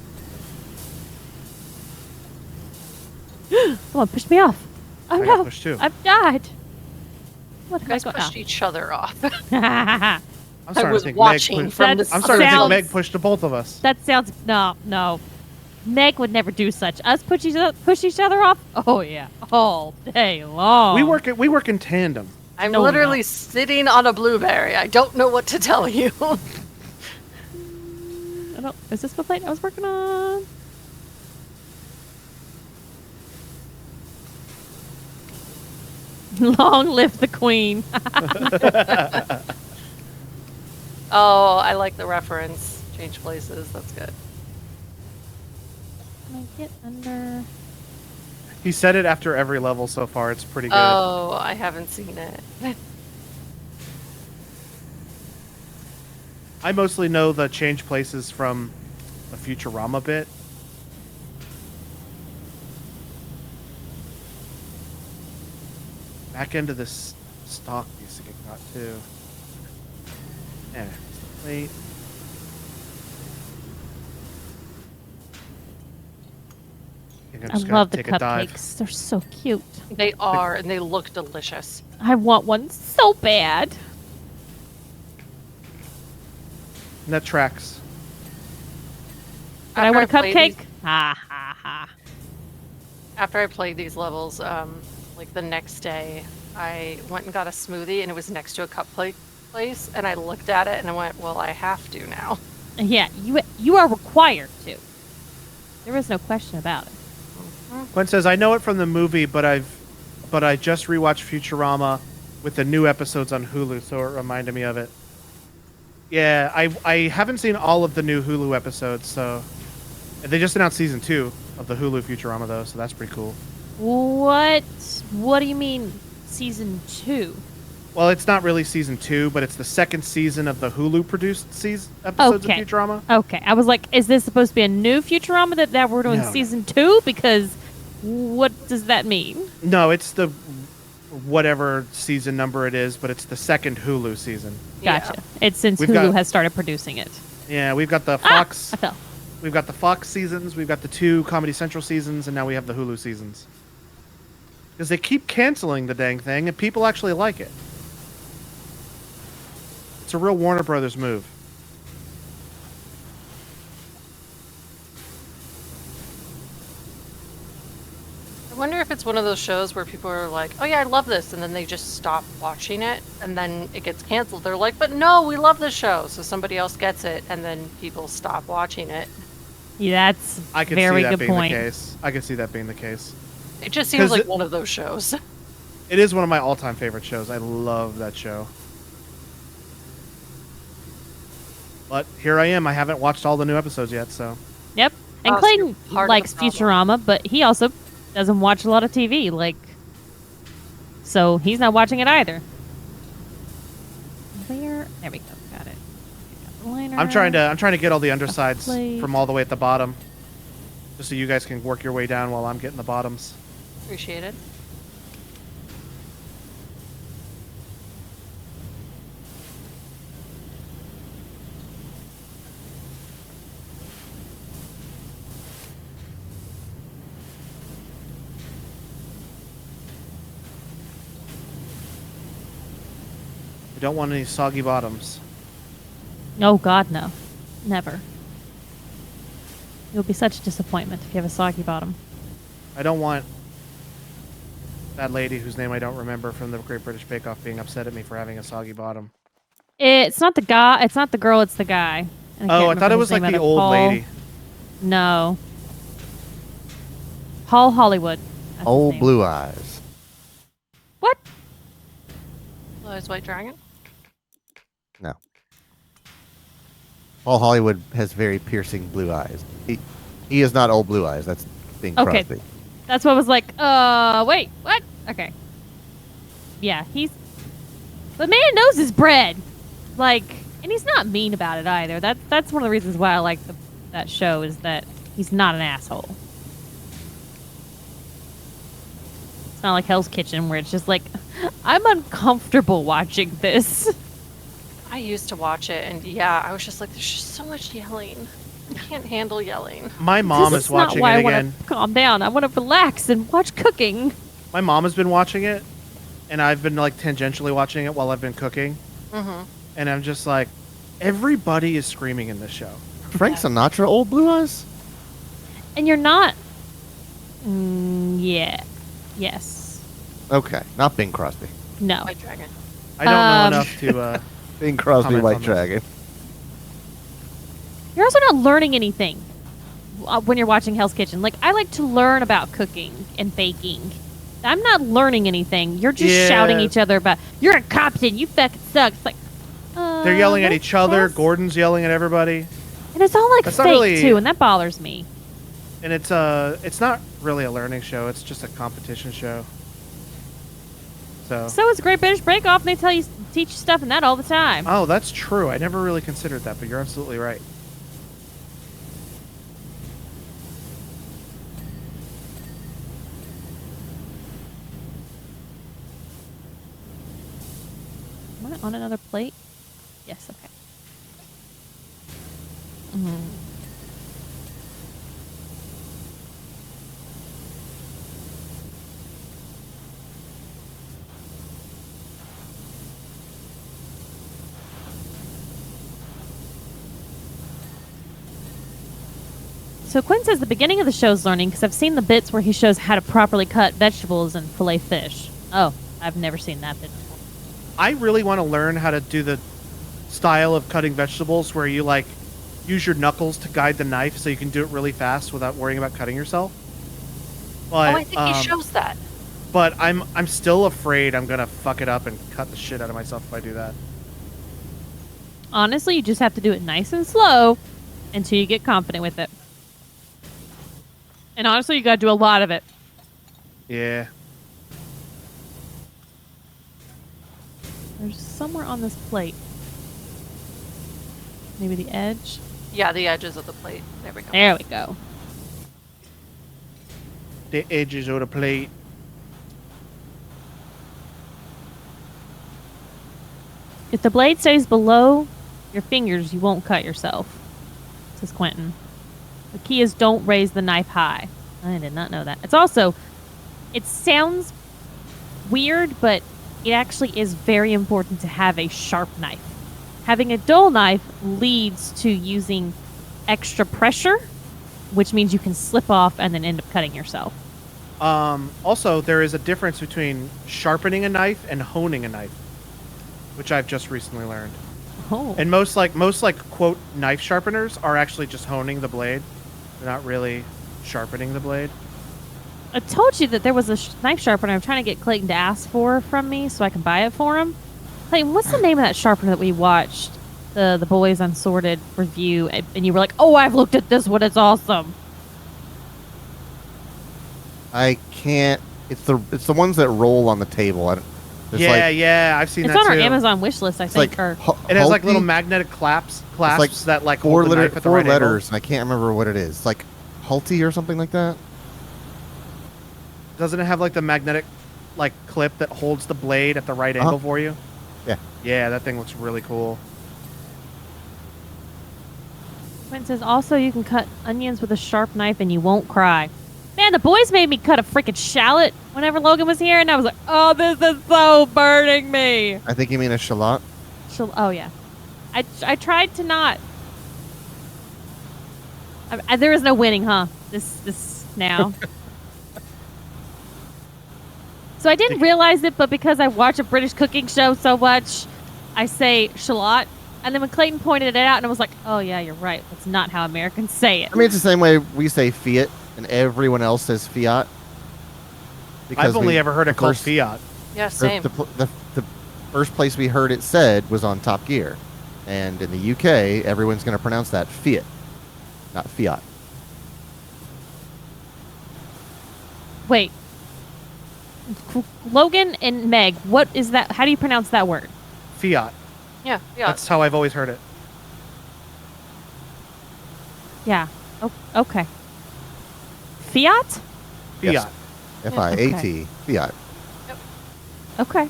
Someone pushed me off. Oh I got no! pushed too. I've died. What You have I guys got pushed each other off. now? I'm starting was to think watching Meg from the I'm starting to think sounds- Meg pushed to both of us. That sounds no. Meg would never do such. Us push each other off. Oh yeah, all day long. We work in tandem. I'm No, we literally don't. sitting on a blueberry. I don't know what to tell you. I don't. Is this the plate I was working on? Long live the queen. Oh, I like the reference. Change places. That's good. Can I get under? He said it after every level so far. It's pretty good. Oh, I haven't seen it. I mostly know the change places from the Futurama bit. Back into this stock needs to get got too. Yeah, wait. I think I'm I just gonna love the take a dive. cupcakes. They're so cute. They are, and they look delicious. I want one so bad. And that tracks. But I want a played cupcake. these- Ha ha ha. After I played these levels, like the next day, I went and got a smoothie, and it was next to a cupcake place, and I looked at it and I went, "Well, I have to now." Yeah, you are required to. There is no question about it. Gwen says, "I know it from the movie, but I just rewatched Futurama with the new episodes on Hulu, so it reminded me of it." Yeah, I haven't seen all of the new Hulu episodes, so they just announced season 2 of the Hulu Futurama though, so that's pretty cool. What do you mean season 2? Well, it's not really season 2, but it's the second season of the Hulu produced episodes Okay. of Futurama. Okay, I was like, is this supposed to be a new Futurama that we're doing No. season 2? Because what does that mean? No, it's the whatever season number it is, but it's the second Hulu season. Gotcha. Yeah. It's since We've Hulu got- has started producing it. Yeah, we've got the Fox. I fell. We've got the Fox seasons, we've got the 2 Comedy Central seasons, and now we have the Hulu seasons. Because they keep canceling the dang thing, and people actually like it. It's a real Warner Brothers move. I wonder if it's one of those shows where people are like, "Oh yeah, I love this," and then they just stop watching it, and then it gets canceled. They're like, "But no, we love this show," so somebody else gets it, and then people stop watching it. Yeah, that's I could very see that good being point. the case. I could see that being the case. It just seems 'Cause like it- one of those shows. It is one of my all-time favorite shows. I love that show. But here I am. I haven't watched all the new episodes yet, so Yep. And So Clayton you're part of the likes problem. Futurama, but he also doesn't watch a lot of TV. So he's not watching it either. Where? There we go. Got it. Got the liner. I'm trying to get all the undersides plate. from all the way at the bottom, just so you guys can work your way down while I'm getting the bottoms. Appreciate it. I don't want any soggy bottoms. Oh God, no, never. It'll be such a disappointment if you have a soggy bottom. I don't want that lady whose name I don't remember from the Great British Bake Off being upset at me for having a soggy bottom. It's not the guy. It's not the girl. It's the guy. And Oh, I can't thought remember it his was like name the either. old Paul- lady. No. Paul Hollywood. That's his Old name. Blue Eyes. What? Blue Eyes White Dragon. No. Paul Hollywood has very piercing blue eyes. He is not Old Blue Eyes. That's Bing Okay. Crosby. That's what was like. Wait. What? Okay. Yeah, he's. The man knows his bread. Like, and he's not mean about it either. That's one of the reasons why I like that show is that he's not an asshole. It's not like Hell's Kitchen where it's just like, I'm uncomfortable watching this. I used to watch it, and yeah, I was just like, there's just so much yelling. I can't handle yelling. My mom This is not watching why it I again. want to calm down. I want to relax and watch cooking. My mom has been watching it, and I've been like tangentially watching it while I've been cooking. Mm-hmm. And I'm just like, everybody is screaming in this show. Frank Sinatra, Old Blue Eyes? And you're not. Yeah. Yes. Okay, not Bing Crosby. No. White Dragon. I don't know enough to. Bing Crosby, Comment White on that. Dragon. You're also not learning anything when you're watching Hell's Kitchen. Like, I like to learn about cooking and baking. I'm not learning anything. You're just Yeah. shouting each other about, you're a Compton, you fucking suck. It's like, They're yelling at each other. yes. Gordon's yelling at everybody, And it's all like That's fake, not really- too, and that bothers me. and it's not really a learning show. It's just a competition show. So it's a Great British Bake Off, and they teach you stuff in that all the time. Oh, that's true. I never really considered that, but you're absolutely right. Am I on another plate? Yes, okay. So Quinn says the beginning of the show's learning because I've seen the bits where he shows how to properly cut vegetables and fillet fish. Oh, I've never seen that bit before. I really want to learn how to do the style of cutting vegetables where you like use your knuckles to guide the knife so you can do it really fast without worrying about cutting yourself. But Oh, I think he shows that. But I'm still afraid I'm gonna fuck it up and cut the shit out of myself if I do that. Honestly, you just have to do it nice and slow until you get confident with it. And honestly, you gotta do a lot of it. Yeah. There's somewhere on this plate. Maybe the edge? Yeah, the edges of the plate. There we go. There we go. The edges of the plate. If the blade stays below your fingers, you won't cut yourself, says Quentin. The key is don't raise the knife high. I did not know that. It's also, it sounds weird, but it actually is very important to have a sharp knife. Having a dull knife leads to using extra pressure, which means you can slip off and then end up cutting yourself. Also, there is a difference between sharpening a knife and honing a knife, which I've just recently learned. Oh. And most quote knife sharpeners are actually just honing the blade. They're not really sharpening the blade. I told you that there was a knife sharpener I'm trying to get Clayton to ask for from me so I can buy it for him. Clayton, what's the name of that sharpener that we watched? The Boys Unsorted review, and you were like, oh, I've looked at this one, it's awesome. I can't. It's the ones that roll on the table. Yeah, I've seen It's that on our too. Amazon wish list, I It's think. like or It has like little Hulky. magnetic clasps like that like four hold the knife at the four right letters, angle. and I can't remember what it is. It's like Hulty or something like that. Doesn't it have like the magnetic like clip that holds the blade at the right Uh-huh. angle for you? Yeah. Yeah, that thing looks really cool. Quentin says, also, you can cut onions with a sharp knife and you won't cry. Man, the boys made me cut a freaking shallot whenever Logan was here, and I was like, oh, this is so burning me. I think you mean a shallot. Oh, yeah. I tried to not. There is no winning, huh? This now. So I didn't realize it, but because I watch a British cooking show so much, I say shallot. And then when Clayton pointed it out, and I was like, oh, yeah, you're right. That's not how Americans say it. I mean, it's the same way we say fiat, and everyone else says fiat. I've only ever heard it called fiat. Yeah, same. The first place we heard it said was on Top Gear. And in the UK, everyone's going to pronounce that fiat, not fiat. Wait. Logan and Meg, what is that? How do you pronounce that word? Fiat. Yeah, yeah. That's how I've always heard it. Yeah. Oh, okay. Fiat? Fiat. Yes. F-I-A-T. Fiat. Okay.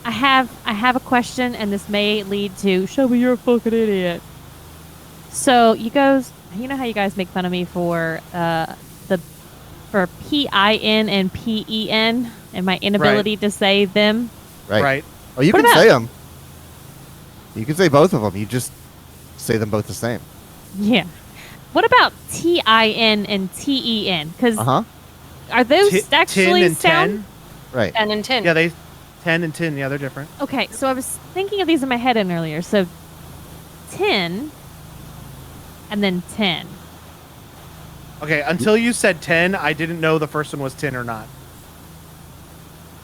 I have a question, and this may lead to Shelby, you're a fucking idiot. So you know how you guys make fun of me for for P-I-N and P-E-N and my inability to say them? Right. Oh, you What can about- say them. You can say both of them. You just say them both the same. Yeah. What about T-I-N and T-E-N? Because Uh-huh. are those Tin actually and sound? 10? Right. 10 and 10. Yeah, 10 and 10. Yeah, they're different. Okay, so I was thinking of these in my head earlier. So 10 and then 10. Okay, until you said 10, I didn't know the first one was 10 or not.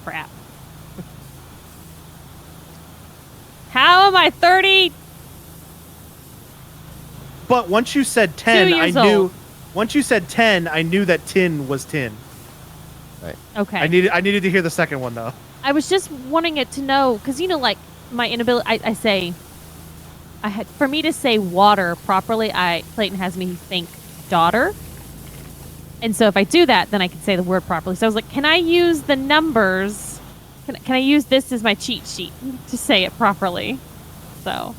Crap. How am I 30? But once you said 10, 2 I years knew. old. Once you said 10, I knew that tin was tin. Okay. I needed to hear the second one though. I was just wanting it to know, because, like, my inability, for me to say water properly, Clayton has me think daughter. And so if I do that, then I can say the word properly. So I was like, can I use the numbers? Can I use this as my cheat sheet to say it properly? So.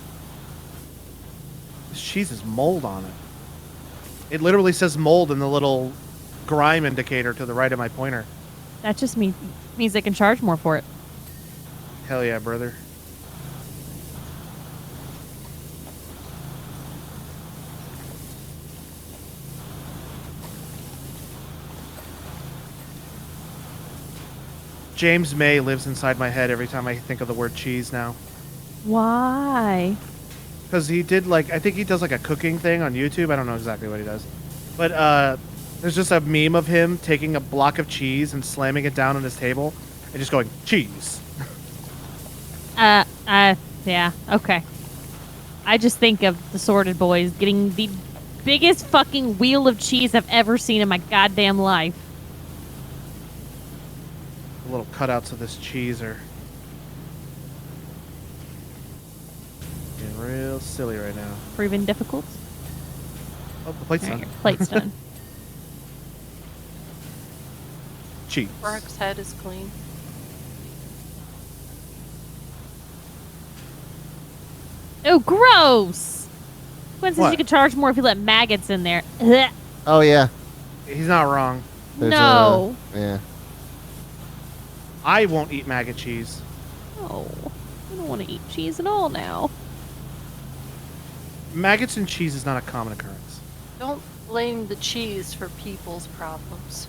This cheese is mold on it. It literally says mold in the little grime indicator to the right of my pointer. That just means they can charge more for it. Hell yeah, brother. James May lives inside my head every time I think of the word cheese now. Why? Because he did, like, I think he does, like, a cooking thing on YouTube. I don't know exactly what he does. But there's just a meme of him taking a block of cheese and slamming it down on his table and just going, cheese. Yeah, okay. I just think of the Sorted Boys getting the biggest fucking wheel of cheese I've ever seen in my goddamn life. The little cutouts of this cheese are getting real silly right now. Proving difficult. Oh, the plate's There, done. your plate's done. Cheese. Brock's head is clean. Oh, gross! Quinn says What? you could charge more if you let maggots in there. Ugh. Oh, yeah. He's not wrong. There's No. yeah. I won't eat maggot cheese. Oh, I don't want to eat cheese at all now. Maggots and cheese is not a common occurrence. Don't blame the cheese for people's problems.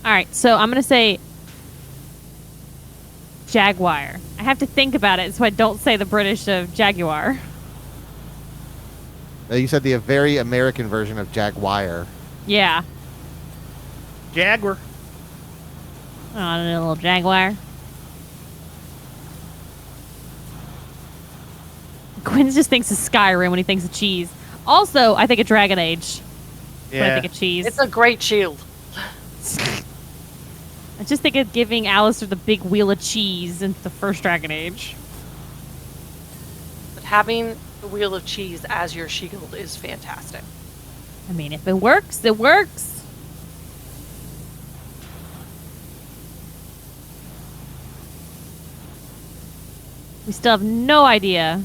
All right, so I'm going to say Jaguar. I have to think about it so I don't say the British of Jaguar. You said the very American version of Jaguar. Yeah. Jaguar. Oh, a little Jaguar. Quinn just thinks of Skyrim when he thinks of cheese. Also, I think of Dragon Age when I Yeah. think of cheese. It's a great shield. I just think of giving Alistair the big wheel of cheese in the first Dragon Age. But having the wheel of cheese as your shield is fantastic. I mean, if it works, it works. We still have no idea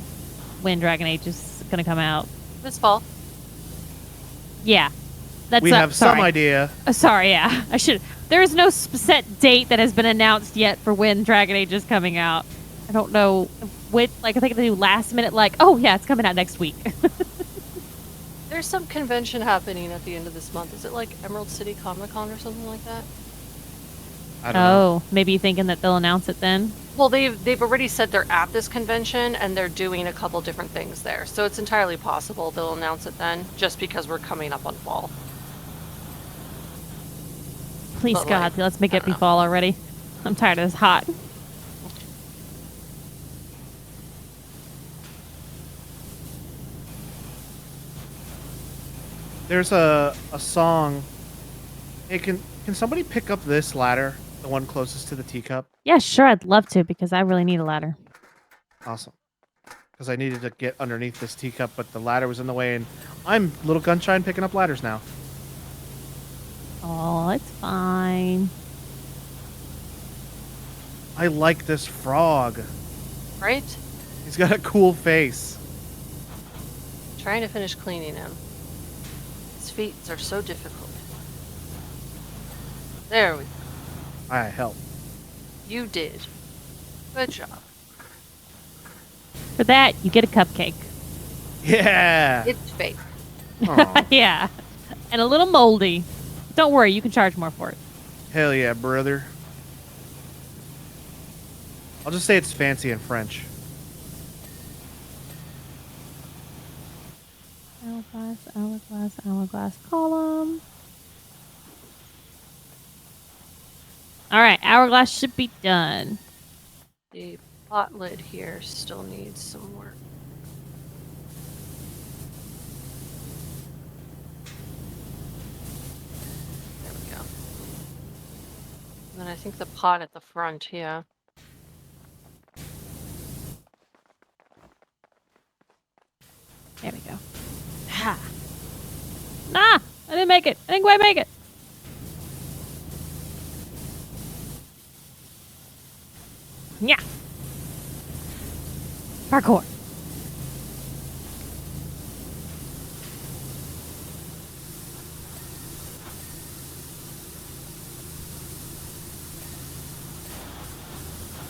when Dragon Age is going to come out. This fall. Yeah. That's We have sorry. some idea. Sorry, yeah. I should. There is no set date that has been announced yet for when Dragon Age is coming out. I don't know what. Like, I think they do last minute. Like, oh yeah, it's coming out next week. There's some convention happening at the end of this month. Is it like Emerald City Comic Con or something like that? I don't know. Oh, maybe thinking that they'll announce it then. Well, they've already said they're at this convention and they're doing a couple different things there. So it's entirely possible they'll announce it then, just because we're coming up on fall. Please, But, God, like, let's make I it don't be know. fall already. I'm tired of this hot. There's a song. Hey, can somebody pick up this ladder? The one closest to the teacup? Yeah, sure, I'd love to because I really need a ladder. Awesome. Because I needed to get underneath this teacup, but the ladder was in the way, and I'm little gunshine picking up ladders now. Oh, it's fine. I like this frog. Right? He's got a cool face. Trying to finish cleaning him. His feet are so difficult. There we go. I help. You did. Good job. For that, you get a cupcake. Yeah. It's fake. Aw. Yeah. And a little moldy. Don't worry, you can charge more for it. Hell yeah, brother. I'll just say it's fancy in French. Hourglass, hourglass, hourglass column. All right, hourglass should be done. The pot lid here still needs some work. There we go. And then I think the pot at the front, yeah. There we go. Ha! Nah! I didn't make it. I didn't quite make it. Yeah. Parkour.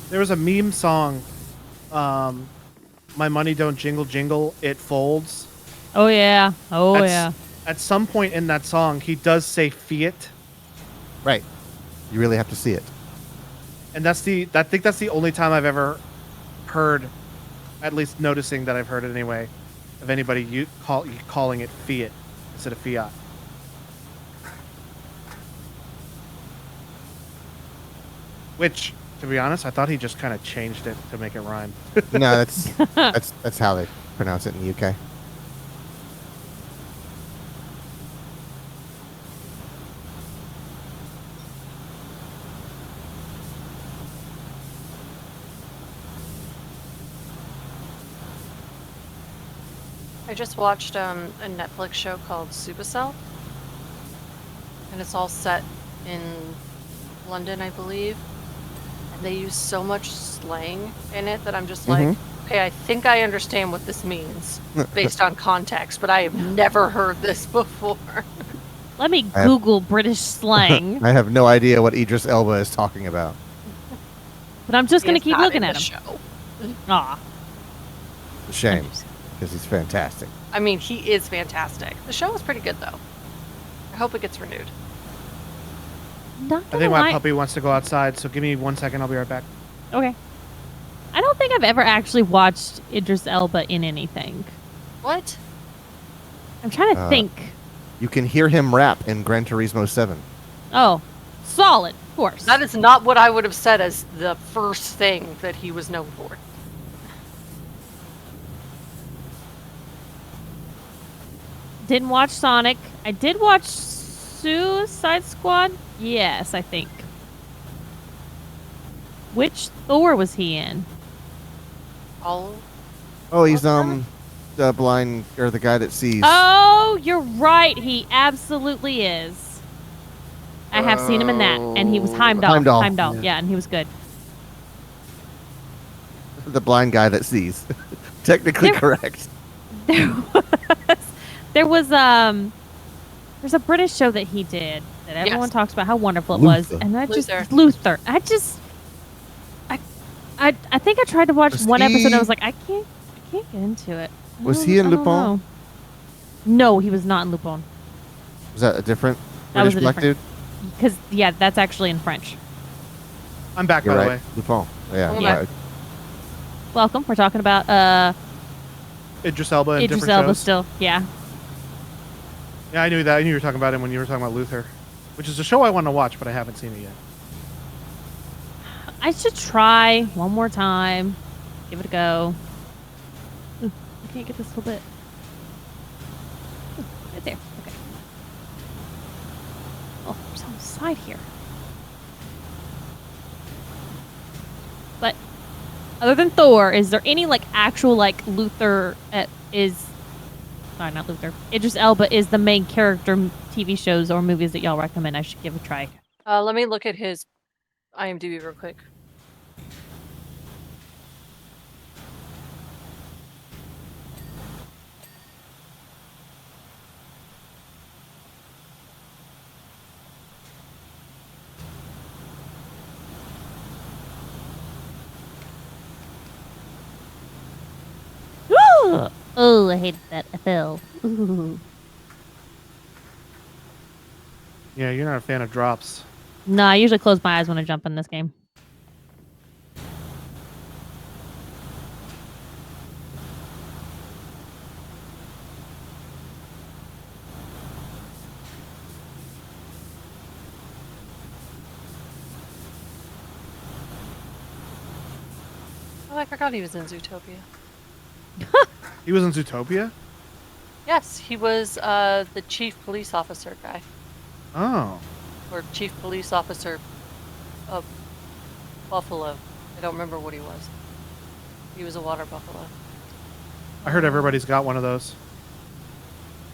There was a meme song, My Money Don't Jingle Jingle, It Folds. Oh, yeah. Oh, That's- yeah. At some point in that song, he does say fiat. Right. You really have to see it. And I think that's the only time I've ever heard, at least noticing that I've heard it anyway, of anybody calling it fiat instead of fiat. Which, to be honest, I thought he just kind of changed it to make it rhyme. No, that's how they pronounce it in the UK. I just watched a Netflix show called Supercell. And it's all set in London, I believe. And they use so much slang in it that I'm just like, okay, I think I understand what this means based on context, but I have never heard this before. Let me Google British slang. I have no idea what Idris Elba is talking about. But I'm just going to He is keep not looking in at the him. show. Aw. Shame, because he's fantastic. I mean, he is fantastic. The show is pretty good, though. I hope it gets renewed. Not I gonna think my lie. puppy wants to go outside, so give me 1 second. I'll be right back. Okay. I don't think I've ever actually watched Idris Elba in anything. What? I'm trying to think. You can hear him rap in Gran Turismo 7. Oh, solid, of course. That is not what I would have said as the first thing that he was known for. Didn't watch Sonic. I did watch Suicide Squad. Yes, I think. Which Thor was he in? All Oh, he's What's the blind or the guy that sees. Oh, you're right. He absolutely is. I have seen him in that, and he was Heimdall. Heimdall. Heimdall, Yeah. yeah, and he was good. The blind guy that sees. Technically There- correct. There was there's a British show that he did that everyone Yes. talks about how wonderful it was, Luther. and I just Luther. Luther. I think I tried to watch Was one episode and I he- was like, I can't get into it. I Was don't- he in I don't Lupin? know. No, he was not in Lupin. Was that a different That was British a black dude? Because yeah, that's actually in French. I'm back, You're by right. Lupin. Yeah. Yeah. right. Welcome. We're talking about Idris Elba and Idris different Elba shows. still. Yeah. Yeah, I knew that. I knew you were talking about him when you were talking about Luther, which is a show I want to watch, but I haven't seen it yet. I should try one more time. Give it a go. Ooh, I can't get this little bit. Ooh, right there. Okay. Oh, it's on the side here. But other than Thor, is there any like actual like Luther sorry, not Luther. Idris Elba is the main character TV shows or movies that y'all recommend I should give a try? Let me look at his IMDb real quick. Oh, I hated that. I fell. Ooh. Yeah, you're not a fan of drops. No, I usually close my eyes when I jump in this game. Oh, I forgot he was in Zootopia. He was in Zootopia? Yes, he was the chief police officer guy. Oh. Or chief police officer of Buffalo. I don't remember what he was. He was a water buffalo. I heard everybody's got one of those.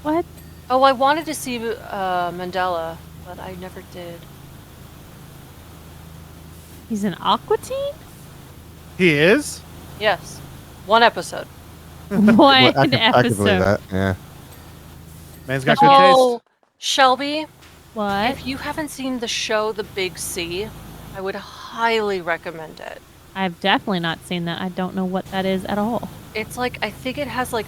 What? Oh, I wanted to see Mandela, but I never did. He's an Aqua Teen? He is? Yes. One episode. One I can believe episode. that. Yeah. Man's got good Oh, taste. Shelby, What? if you haven't seen the show The Big C, I would highly recommend it. I've definitely not seen that. I don't know what that is at all. It's like, I think it has like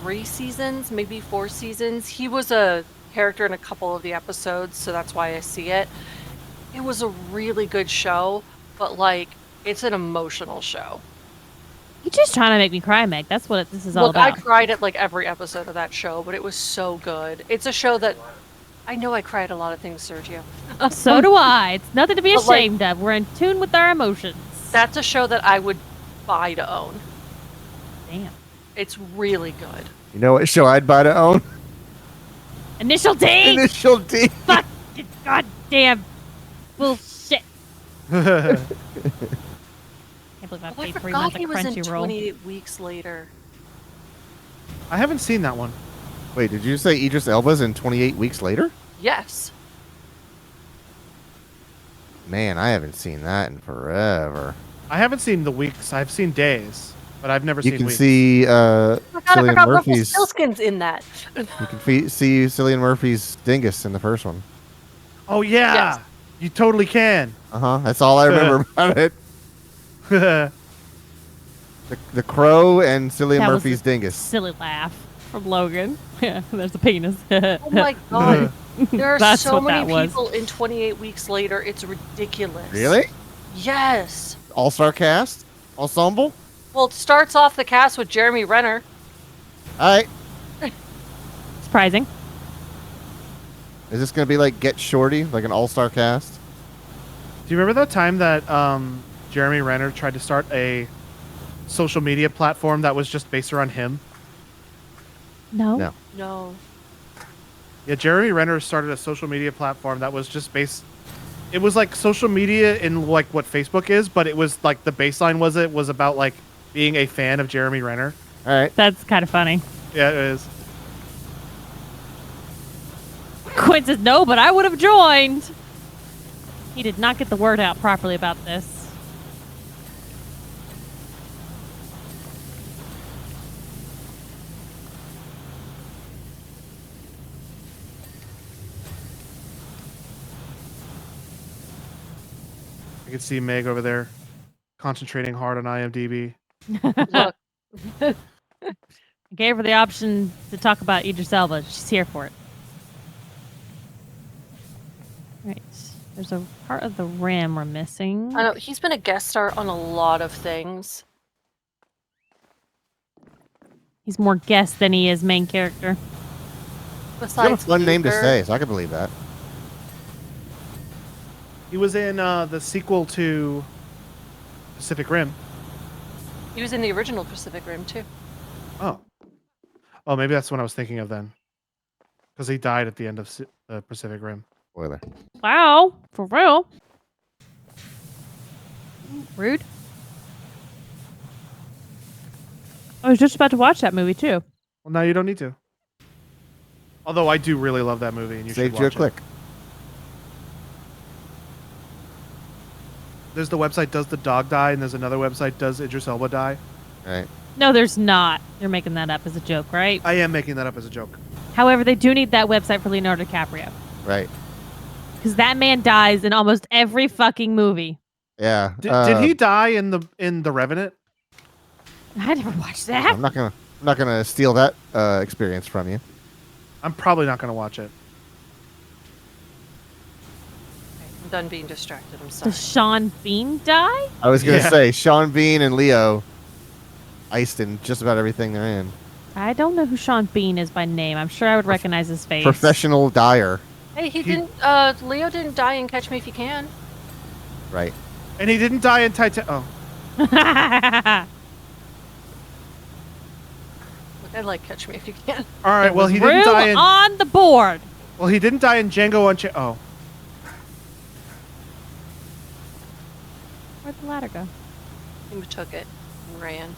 3 seasons, maybe 4 seasons. He was a character in a couple of the episodes, so that's why I see it. It was a really good show, but like, it's an emotional show. You're just trying to make me cry, Meg. That's what this is all Look, I about. cried at like every episode of that show, but it was so good. It's a show that I know I cried a lot of things, Sergio. So do I. It's nothing to be But, like, ashamed of. We're in tune with our emotions. That's a show that I would buy to own. Damn. It's really good. You know what show I'd buy to own? Initial D! Initial D. Fuck! Goddamn bullshit. Can't believe I Oh, I paid 3 forgot months of he was in Crunchyroll. 28 Weeks Later. I haven't seen that one. Wait, did you say Idris Elba's in 28 Weeks Later? Yes. Man, I haven't seen that in forever. I haven't seen the weeks. I've seen days, but I've never You seen can weeks. see Oh my god, I Cillian forgot Murphy's. Rumpelstiltskin's in that. You can see Cillian Murphy's dingus in the first one. Oh, yeah. Yes. You totally can. That's all I remember about it. The crow and Cillian That was Murphy's a dingus. Silly laugh from Logan. Yeah, there's a penis. Oh my god. There are That's so what many that was. people in 28 Weeks Later. It's ridiculous. Really? Yes. All-star cast? Ensemble? Well, it starts off the cast with Jeremy Renner. All right. Surprising. Is this going to be like Get Shorty, like an all-star cast? Do you remember that time that Jeremy Renner tried to start a social media platform that was just based around him? No. No. No. Yeah, Jeremy Renner started a social media platform that was just based. It was like social media in like what Facebook is, but it was like the baseline was about like being a fan of Jeremy Renner. All right. That's kind of funny. Yeah, it is. Quinn says no, but I would have joined. He did not get the word out properly about this. I can see Meg over there concentrating hard on IMDb. Look. I gave her the option to talk about Idris Elba. She's here for it. Right. There's a part of the rim we're missing. I know he's been a guest star on a lot of things. He's more guest than he is main character. It's got a Besides fun name to Luger. say, so I can believe that. He was in the sequel to Pacific Rim. He was in the original Pacific Rim too. Oh. Oh, maybe that's what I was thinking of then. Because he died at the end of the Pacific Rim. Spoiler. Wow, for real. Rude. I was just about to watch that movie too. Well, now you don't need to. Although I do really love that movie, and you Saved should you a watch click. it. There's the website Does the Dog Die, and there's another website Does Idris Elba Die. Right. No, there's not. You're making that up as a joke, right? I am making that up as a joke. However, they do need that website for Leonardo DiCaprio. Right. Because that man dies in almost every fucking movie. Yeah. Did he die in the Revenant? I never watched that. I'm not gonna steal that experience from you. I'm probably not going to watch it. I'm done being distracted. I'm sorry. Does Sean Bean die? I was gonna Yeah. say Sean Bean and Leo iced in just about everything they're in. I don't know who Sean Bean is by name. I'm sure I would recognize his face. Professional dyer. Hey, he didn't. Leo didn't die in Catch Me If You Can. Right. And he didn't die in Titan. Oh, I like Catch Me If You Can. all right. There Well, was he didn't room die in. on the board. Well, he didn't die in Django Unchained. Oh, Where'd the ladder go? He took it and ran.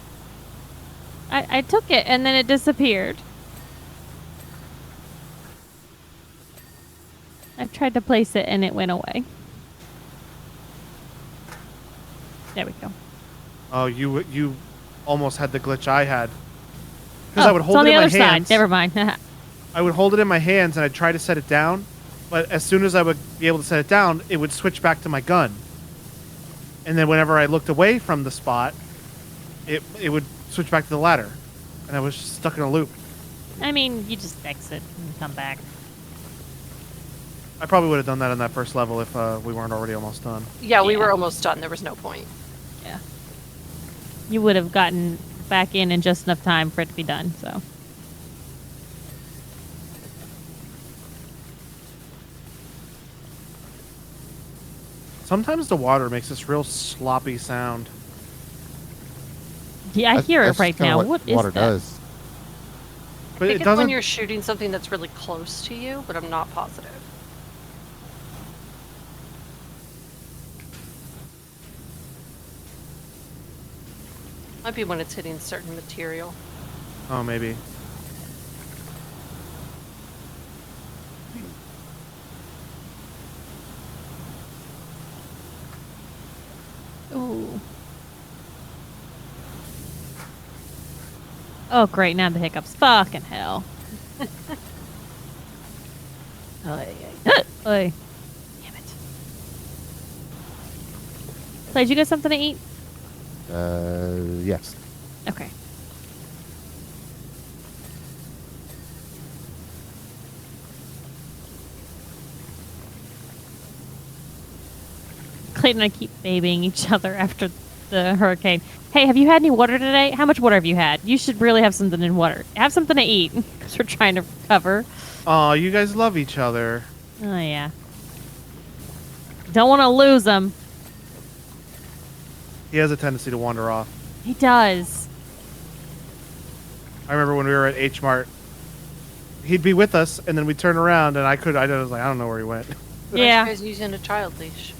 I took it and then it disappeared. I tried to place it and it went away. There we go. oh, you almost had the glitch I had. Because Oh, I would it's hold on it the in my other hands. side. Never mind. I would hold it in my hands and I'd try to set it down, but as soon as I would be able to set it down, it would switch back to my gun. And then whenever I looked away from the spot, it would switch back to the ladder, and I was just stuck in a loop. I mean, you just exit and come back. I probably would have done that on that first level if we weren't already almost done. Yeah, we Yeah. were almost done. There was no point. Yeah. You would have gotten back in just enough time for it to be done, so. Sometimes the water makes this real sloppy sound. Yeah, I hear it That's right kinda now. What What is water that? does? But I it think it's doesn't. when you're shooting something that's really close to you, but I'm not positive. Might be when it's hitting certain material. Oh, maybe. Ooh. Oh, great. Now the hiccups. Fucking hell. Oy. Damn it. Clay, did you get something to eat? Yes. Okay. Clayton and I keep babying each other after the hurricane. Hey, have you had any water today? How much water have you had? You should really have something in water. Have something to eat because we're trying to recover. Oh, you guys love each other. Oh, yeah. Don't want to lose him. He has a tendency to wander off. He does. I remember when we were at H Mart, he'd be with us, and then we'd turn around, and I was like, I don't know where he went. Yeah. You guys using a child leash.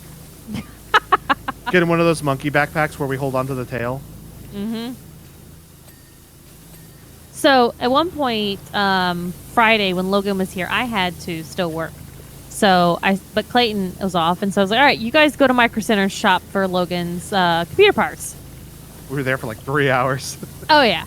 Get him one of those monkey backpacks where we hold onto the tail. Mm-hmm. So at one point, Friday when Logan was here, I had to still work. But Clayton was off, and so I was like, all right, you guys go to Micro Center, shop for Logan's computer parts. We were there for like 3 hours. Oh yeah.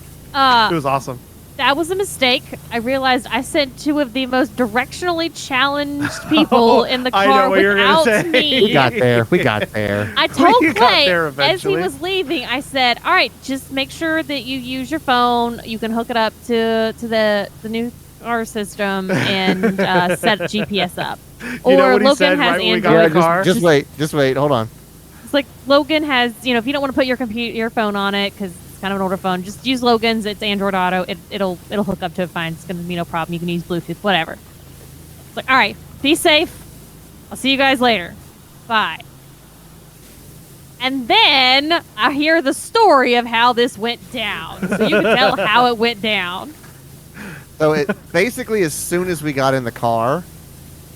It was awesome. That was a mistake. I realized I sent two of the most directionally challenged people in the I know car what you were gonna without say. me. We got there. We got there. I told We got Clay there as he eventually. was leaving, I said, all right, just make sure that you use your phone. You can hook it up to the new our system and set GPS up. You know Or what he Logan said has right when we got Android. in the car? Just wait, hold on. It's like Logan has, if you don't want to put your phone on it because it's kind of an older phone, just use Logan's. It's Android Auto. It'll hook up to it fine. It's gonna be no problem. You can use Bluetooth, whatever. It's like, all right, be safe. I'll see you guys later. Bye. And then I hear the story of how this went down, so you can tell how it went down. So it basically, as soon as we got in the car,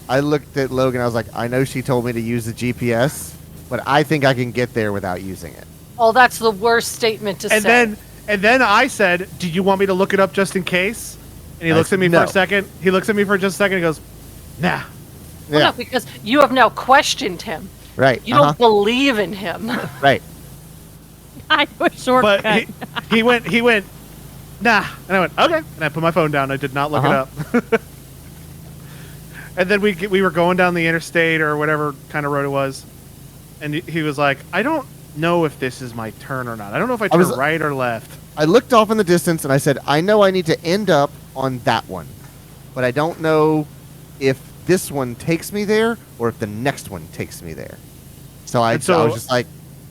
I looked at Logan. I was like, I know she told me to use the GPS, but I think I can get there without using it. Oh, that's the worst statement to say. And then I said, "Do you want me to look it up just in case?" And he looks at me for a second. He looks at me for just a second and goes, "Nah." Well, no, because you have now questioned him. Right. You don't believe in him. Right. I do a shortcut. But he went, "Nah," and I went, "Okay," and I put my phone down. I did not look it up. And then we were going down the interstate or whatever kind of road it was, and he was like, "I don't know if this is my turn or not. I don't know if I turn right or left." I looked off in the distance and I said, I know I need to end up on that one, but I don't know if this one takes me there or if the next one takes me there. So I was just like,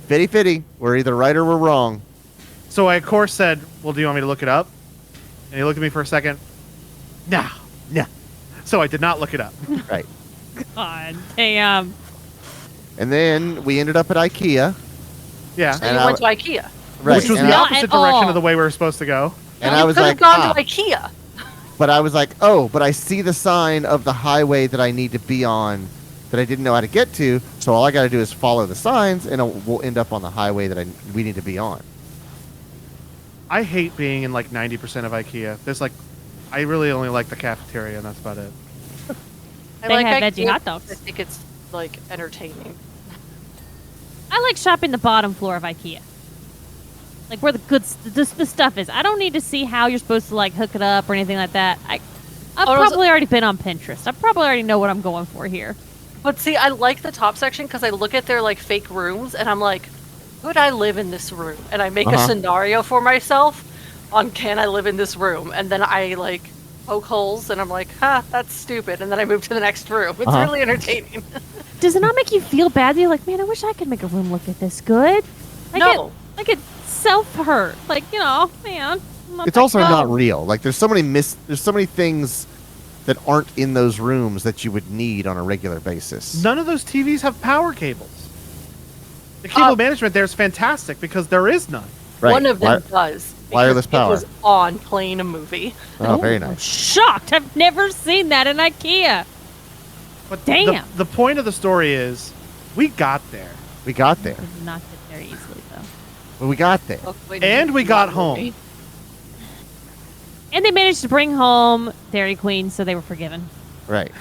fitty. We're either right or we're wrong. So I, of course, said, "Well, do you want me to look it up?" And he looked at me for a second. Nah. So I did not look it up. Right. God damn. And then we ended up at IKEA. Yeah. And you went to IKEA. Right. Which was and the Not opposite at all. direction of the way we were supposed to go. And you I was could like, have gone to IKEA. But I was like, oh, but I see the sign of the highway that I need to be on that I didn't know how to get to. So all I got to do is follow the signs, and we'll end up on the highway that we need to be on. I hate being in like 90% of IKEA. I really only like the cafeteria, and that's about it. They have veggie hot dogs. I think it's like entertaining. I like shopping the bottom floor of IKEA. Like where the stuff is. I don't need to see how you're supposed to like hook it up or anything like that. I've probably already been on Pinterest. I probably already know what I'm going for here. But see, I like the top section because I look at their like fake rooms and I'm like, could I live in this room? And I make a scenario for myself on can I live in this room? And then I like poke holes and I'm like, that's stupid. And then I move to the next room. It's really entertaining. Does it not make you feel bad? You're like, man, I wish I could make a room look at this good. No. I get self-hurt. Like, man. It's also not real. Like there's so many things that aren't in those rooms that you would need on a regular basis. None of those TVs have power cables. The cable management there is fantastic because there is none. Right. One of them does. Wireless power. It was on playing a movie. Oh, very I'm nice. shocked. I've never seen that in IKEA. But damn. The point of the story is, we got there. We got there. Did not get there easily, though. Well, we got there. And we got home. And they managed to bring home Dairy Queen, so they were forgiven. Right.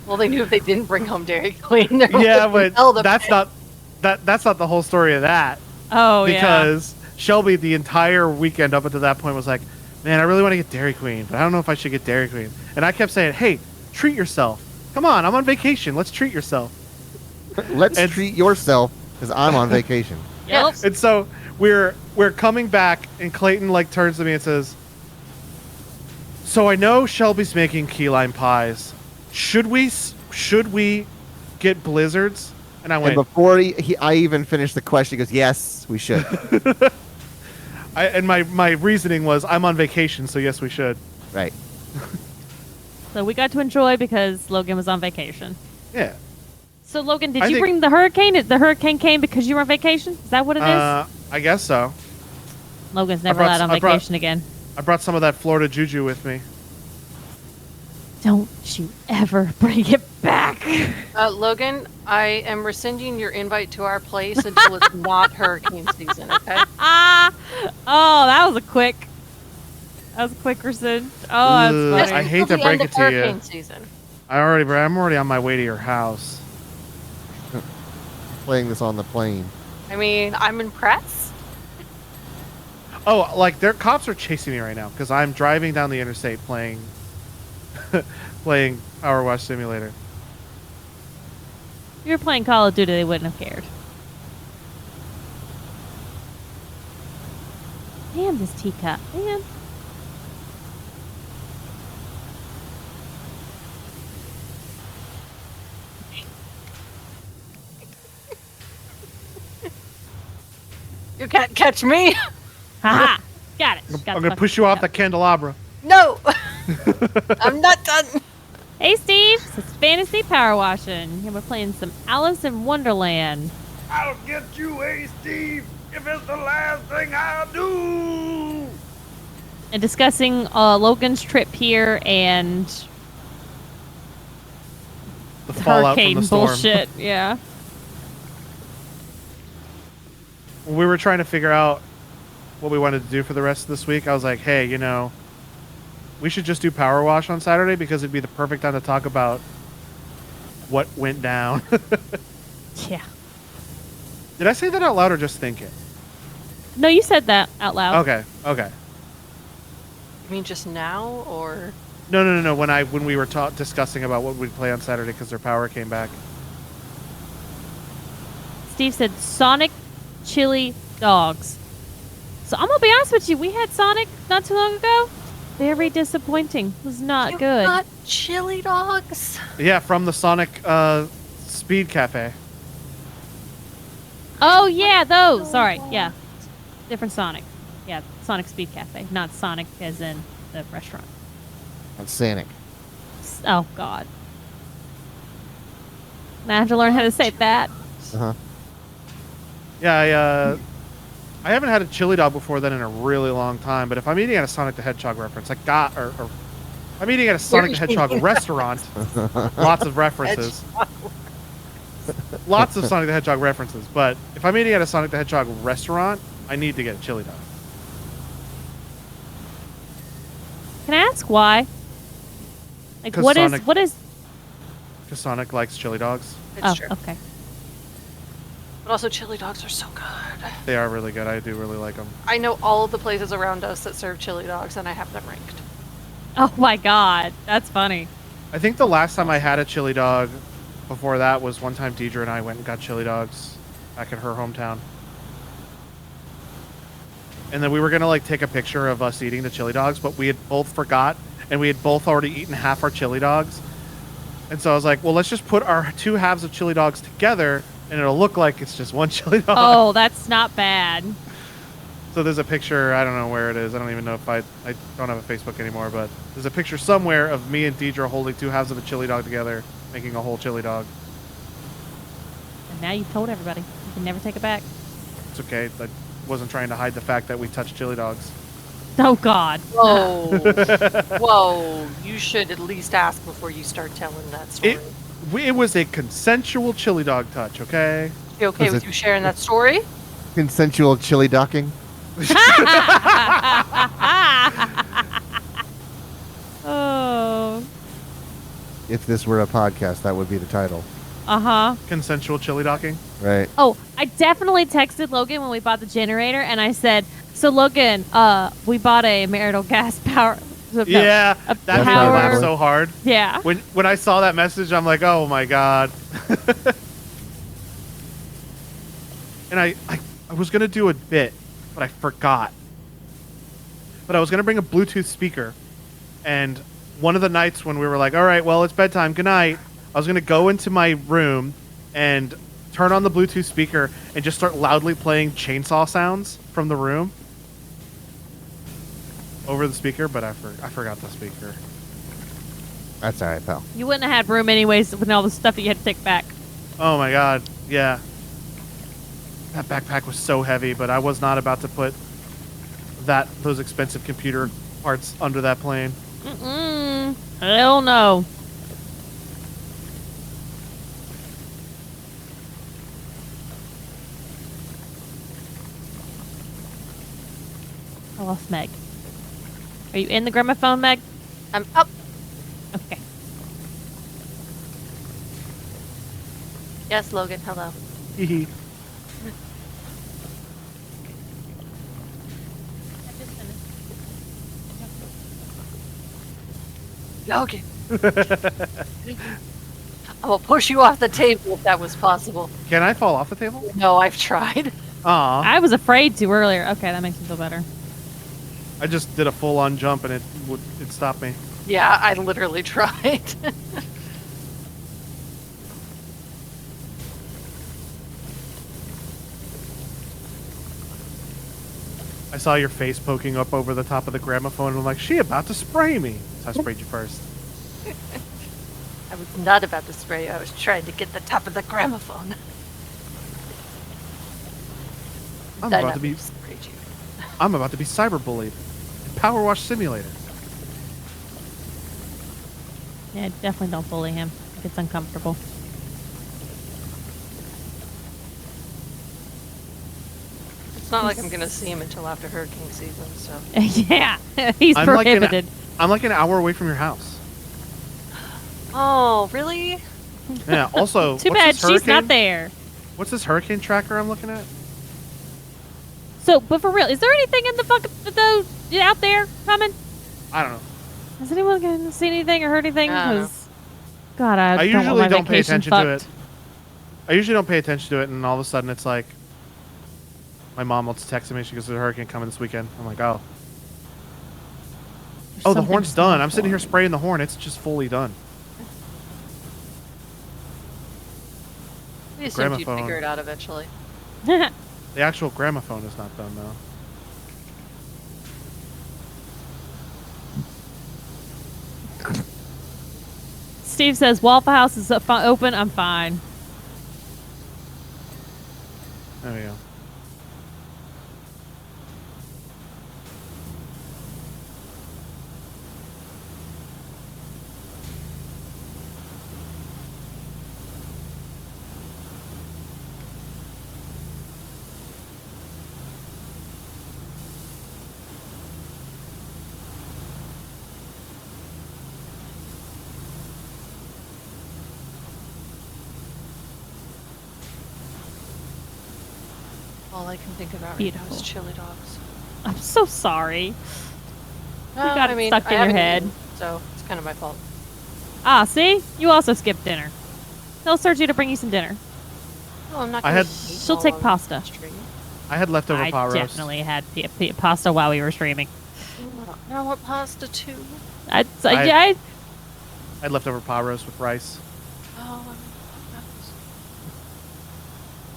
Well, they knew if they didn't bring home Dairy Queen, there Yeah, would but that's not the whole story of that. Oh, because Shelby, the entire weekend up until that point, was like, man, I really want to get Dairy Queen, but I don't know if I should get Dairy Queen. And I kept saying, hey, treat yourself. Come on, I'm on vacation. Let's treat yourself. Let's treat yourself because I'm on vacation. Yep. And so we're coming back, and Clayton like turns to me and says, so I know Shelby's making key lime pies. Should we get blizzards? And I went. And before I even finished the question, he goes, yes, we should. And my reasoning was, I'm on vacation, so yes, we should. Right. So we got to enjoy because Logan was on vacation. Yeah. So Logan, did you bring the hurricane? The hurricane came because you were on vacation? Is that what it is? I guess so. Logan's never allowed on vacation again. I brought some of that Florida juju with me. Don't you ever bring it back. Logan, I am rescinding your invite to our place until it's not hurricane season, okay? Oh, that was a quick rescind. Oh, that's funny. I hate to break it to you. Hurricane season. I'm already on my way to your house. Playing this on the plane. I mean, I'm impressed. Oh, like their cops are chasing me right now because I'm driving down the interstate playing PowerWash Simulator. If you were playing Call of Duty, they wouldn't have cared. Damn, this teacup, man. can't catch me. Haha! Got it. I'm gonna push you off the candelabra. No, I'm not done. Hey, Steve. It's Fantasy Power Washing. And we're playing some Alice in Wonderland. I'll get you, Steve, if it's the last thing I do. And discussing Logan's trip here and The fallout hurricane from the storm. bullshit. Yeah. When we were trying to figure out what we wanted to do for the rest of this week, I was like, hey, we should just do Power Wash on Saturday because it'd be the perfect time to talk about what went down. Yeah. Did I say that out loud or just think it? No, you said that out loud. Okay. You mean just now, or? No. When we were discussing about what we'd play on Saturday because their power came back. Steve said Sonic chili dogs. So I'm gonna be honest with you, we had Sonic not too long ago. Very disappointing. It was not You good. got chili dogs? Yeah, from the Sonic Speed Cafe. Oh yeah, those. Sorry, yeah, different Sonic. Yeah, Sonic Speed Cafe, not Sonic as in the restaurant. On Sonic. Oh God. Now I have to learn how to say that. Uh-huh. Yeah, I haven't had a chili dog before then in a really long time, but if I'm eating at a Sonic the Hedgehog reference, or I'm eating at a Sonic the Hedgehog restaurant, lots of references. Lots of Sonic the Hedgehog references, but if I'm eating at a Sonic the Hedgehog restaurant, I need to get a chili dog. Can I ask why? Like, 'Cause what Sonic- is? Because Sonic likes chili dogs. It's Oh, true. okay. But also, chili dogs are so good. They are really good. I do really like them. I know all of the places around us that serve chili dogs, and I have them ranked. Oh my God, that's funny. I think the last time I had a chili dog before that was one time Deidre and I went and got chili dogs back in her hometown. And then we were going to take a picture of us eating the chili dogs, but we had both forgot and we had both already eaten half our chili dogs. And so I was like, well, let's just put our two halves of chili dogs together and it'll look like it's just one chili dog. Oh, that's not bad. So there's a picture, I don't know where it is. I don't even know if I don't have a Facebook anymore, but there's a picture somewhere of me and Deidre holding two halves of a chili dog together, making a whole chili dog. And now you've told everybody. You can never take it back. It's okay. I wasn't trying to hide the fact that we touched chili dogs. Oh God. Whoa. Whoa. You should at least ask before you start telling that story. It was a consensual chili dog touch, okay? You okay Was with it- you sharing that story? Consensual chili docking. Oh. If this were a podcast, that would be the title. Uh-huh. Consensual chili docking. Right. Oh, I definitely texted Logan when we bought the generator, and I said, "So Logan, we bought a marital gas power." Yeah, a that made me power. laugh so hard. Yeah. When I saw that message, I'm like, oh my God. And I was going to do a bit, but I forgot. But I was going to bring a Bluetooth speaker. And one of the nights when we were like, all right, well, it's bedtime, good night, I was going to go into my room and turn on the Bluetooth speaker and just start loudly playing chainsaw sounds from the room over the speaker, but I forgot the speaker. That's all right, pal. You wouldn't have had room anyways with all the stuff that you had to take back. Oh my God, yeah. That backpack was so heavy, but I was not about to put those expensive computer parts under that plane. Mm-mm. Hell no. I lost Meg. Are you in the gramophone, Meg? I'm up. Okay. Yes, Logan. Hello. Hee Logan. I will push you off the table if that was possible. Can I fall off the table? No, I've tried. Aw. I was afraid to earlier. Okay, that makes me feel better. I just did a full-on jump and it stopped me. Yeah, I literally tried. I saw your face poking up over the top of the gramophone, and I'm like, she about to spray me. So I sprayed you first. I was not about to spray you. I was trying to get the top of the gramophone. I'm Then about I to be sprayed you. I'm about to be cyberbullied in PowerWash Simulator. Yeah, definitely don't bully him. It's uncomfortable. It's not like I'm gonna see him until after hurricane season, so. Yeah, he's I'm prohibited. like an hour away from your house. Oh, really? Yeah. Also, Too what's bad this she's not hurricane- there. What's this hurricane tracker I'm looking at? So, but for real, is there anything in the fucking out there coming? I don't know. Has anyone gonna see anything or heard anything? I don't know. 'Cause, God, I don't usually want my don't pay vacation attention to fucked. it. I usually don't pay attention to it, and all of a sudden it's like, my mom will text me. She goes, "There's a hurricane coming this weekend." I'm like, "Oh, There's the something horn's done." I'm sitting here small spraying the horn. It's just fully done. We assumed you'd Gramophone. figure it out eventually. for him. The actual gramophone is not done though. Steve says Waffle House is open. I'm fine. There we go. All I can think about right now Beautiful. is chili dogs. I'm so sorry. No, got it stuck in your haven't head. eaten, so it's kind of my fault. Ah, see? You also skipped dinner. Tell Sergio to bring you some dinner. No, I'm not I gonna had- eat She'll while take I'm pasta. streaming. I had leftover I pot roast. definitely had pasta while we were streaming. Now I want pasta too. I I had leftover pot roast with rice. Oh,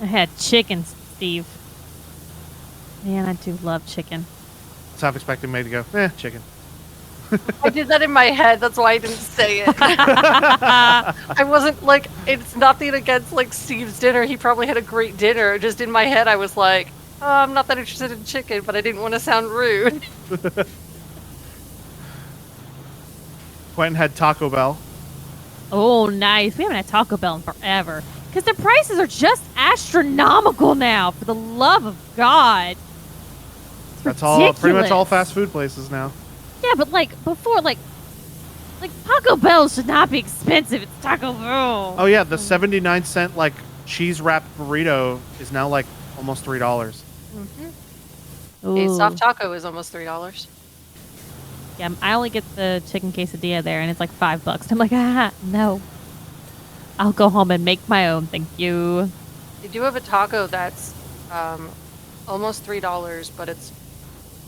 I had chicken, Steve. Man, I do love chicken. Self-expecting me to go, chicken. I did that in my head. That's why I didn't say it. I wasn't like, it's nothing against like Steve's dinner. He probably had a great dinner. Just in my head, I was like, oh, I'm not that interested in chicken, but I didn't want to sound rude. Quentin had Taco Bell. Oh, nice. We haven't had Taco Bell in forever. Because their prices are just astronomical now, for the love of God. It's That's all. Pretty much all ridiculous. fast food places now. Yeah, but like before, like Taco Bell should not be expensive. It's Taco Bell. Oh yeah, the 79-cent like cheese wrapped burrito is now like almost $3. A Ooh. soft taco is almost $3. Yeah, I only get the chicken quesadilla there, and it's like $5. I'm like, no. I'll go home and make my own. Thank you. They do have a taco that's almost $3, but it's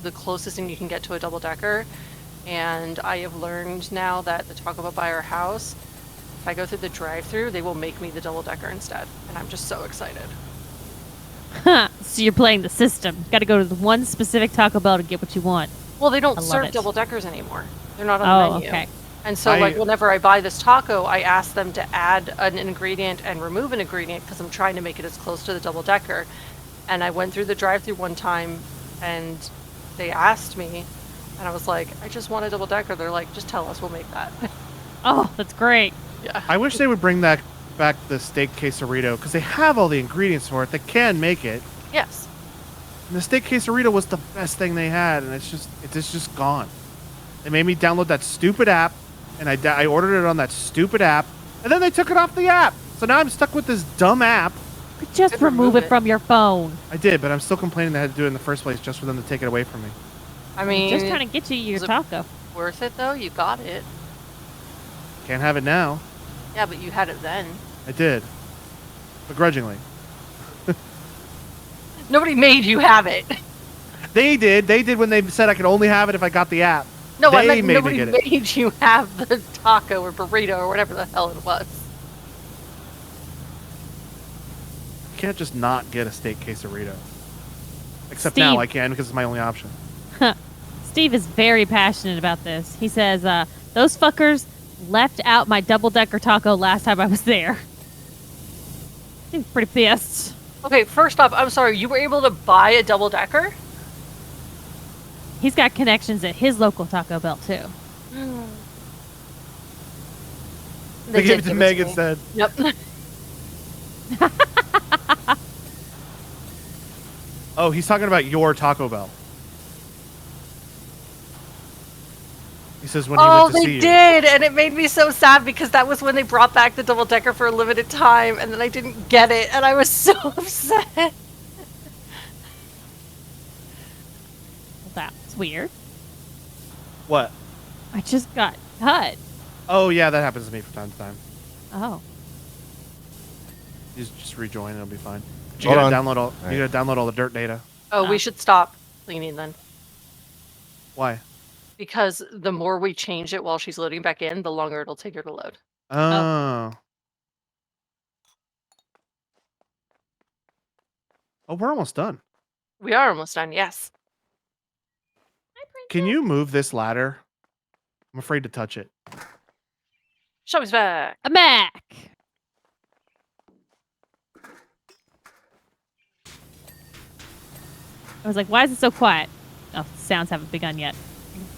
the closest thing you can get to a double decker. And I have learned now that the Taco Bell by our house, if I go through the drive-through, they will make me the double decker instead. And I'm just so excited. So you're playing the system. Got to go to the one specific Taco Bell to get what you want. Well, they don't I love serve it. double deckers anymore. They're not on Oh, the menu. okay. And so, like, whenever I buy this taco, I ask them to add an ingredient and remove an ingredient because I'm trying to make it as close to the double decker. And I went through the drive-through one time, and they asked me, and I was like, I just want a double decker. They're like, just tell us, we'll make that. Oh, that's great. Yeah. I wish they would bring back the steak quesarito because they have all the ingredients for it. They can make it. Yes. And the steak quesarito was the best thing they had, and it's just gone. They made me download that stupid app, and I ordered it on that stupid app, and then they took it off the app. So now I'm stuck with this dumb app. Just Could remove remove it it. from your phone. I did, but I'm still complaining they had to do it in the first place just for them to take it away from me. I mean, Just trying to get you your was it- taco. worth it, though? You got it. Can't have it now. Yeah, but you had it then. I did. Begrudgingly. Nobody made you have it. They did. They did when they said I could only have it if I got the app. No, I They meant made me nobody get it. made you have the taco or burrito or whatever the hell it was. You can't just not get a steak quesarito. Except Steve. now I can because it's my only option. Steve is very passionate about this. He says, those fuckers left out my double-decker taco last time I was there. He's pretty pissed. Okay, first off, I'm sorry, you were able to buy a double-decker? He's got connections at his local Taco Bell, too. They gave it to Meg me. instead. Yep. Oh, he's talking about your Taco Bell. He says when he went to see you. Oh, they did, and it made me so sad because that was when they brought back the double decker for a limited time, and then I didn't get it, and I was so upset. That's weird. What? I just got cut. Oh yeah, that happens to me from time to time. Oh. You just rejoin, it'll be fine. But you Hold gotta on. download all. Right. You gotta download all the dirt data. Oh, we should stop cleaning then. Why? Because the more we change it while she's loading back in, the longer it'll take her to load. Oh. Oh, we're almost done. We are almost done, yes. Can you move this ladder? I'm afraid to touch it. Show us back. I'm back. I was like, why is it so quiet? Oh, sounds haven't begun yet.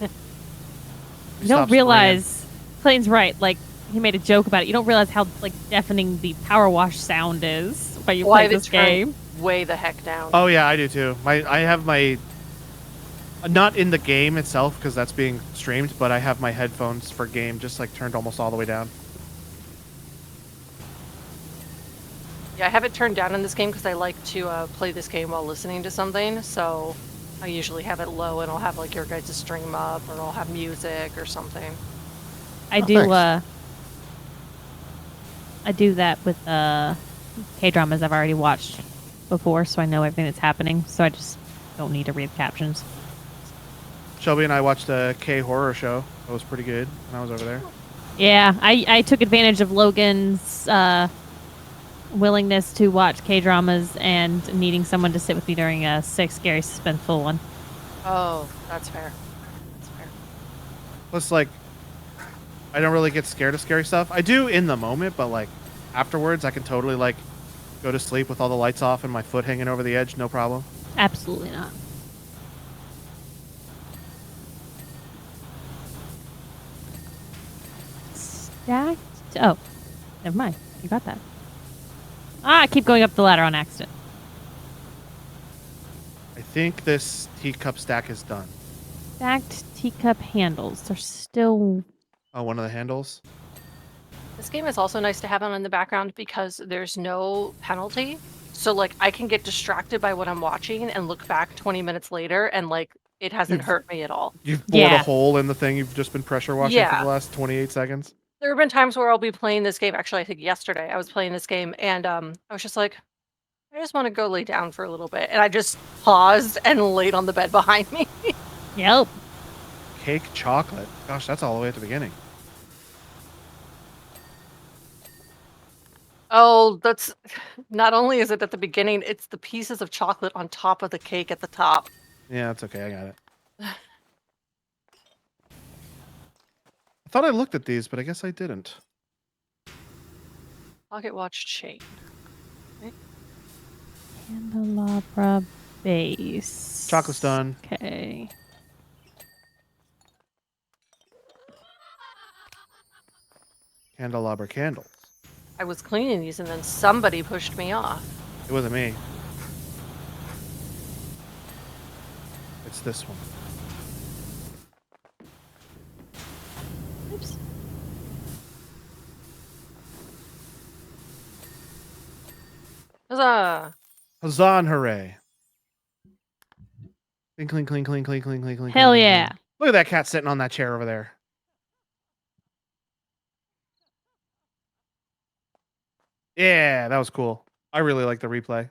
You don't realize, Clayton's right, like, he made a joke about it. You don't realize how, like, deafening the PowerWash sound is while you play this game. Way the heck down. Oh yeah, I do too. I have my not in the game itself because that's being streamed, but I have my headphones for game just like turned almost all the way down. Yeah, I have it turned down in this game because I like to play this game while listening to something, so I usually have it low and I'll have like your guys' stream up or I'll have music or something. I do that with K-dramas I've already watched before, so I know everything that's happening, so I just don't need to read captions. Shelby and I watched a K horror show. That was pretty good when I was over there. Yeah, I took advantage of Logan's willingness to watch K-dramas and needing someone to sit with me during a sick, scary, suspenseful one. Oh, that's fair. That's fair. Plus, like, I don't really get scared of scary stuff. I do in the moment, but like afterwards, I can totally like go to sleep with all the lights off and my foot hanging over the edge, no problem. Absolutely not. Stacked? Oh, never mind. You got that. I keep going up the ladder on accident. I think this teacup stack is done. Stacked teacup handles. They're still... Oh, one of the handles? This game is also nice to have on in the background because there's no penalty. So, like, I can get distracted by what I'm watching and look back 20 minutes later and, like, it hasn't hurt me at all. You've bored a hole in the thing you've just been pressure washing for the last 28 seconds? There have been times where I'll be playing this game. Actually, I think yesterday I was playing this game and I was just like, I just want to go lay down for a little bit. And I just paused and laid on the bed behind me. Yep. Cake chocolate. Gosh, that's all the way at the beginning. Oh, that's not only is it at the beginning, it's the pieces of chocolate on top of the cake at the top. Yeah, that's okay. I got it. I thought I looked at these, but I guess I didn't. Pocket watch chain. Candelabra base. Chocolate's done. Okay. Candelabra candles. I was cleaning these and then somebody pushed me off. It wasn't me. It's this one. Oops. Huzzah! Huzzah and hooray. Clean, clean, clean, clean, clean, clean, clean, clean. Hell clean, yeah. clean. Look at that cat sitting on that chair over there. Yeah, that was cool. I really like the replay.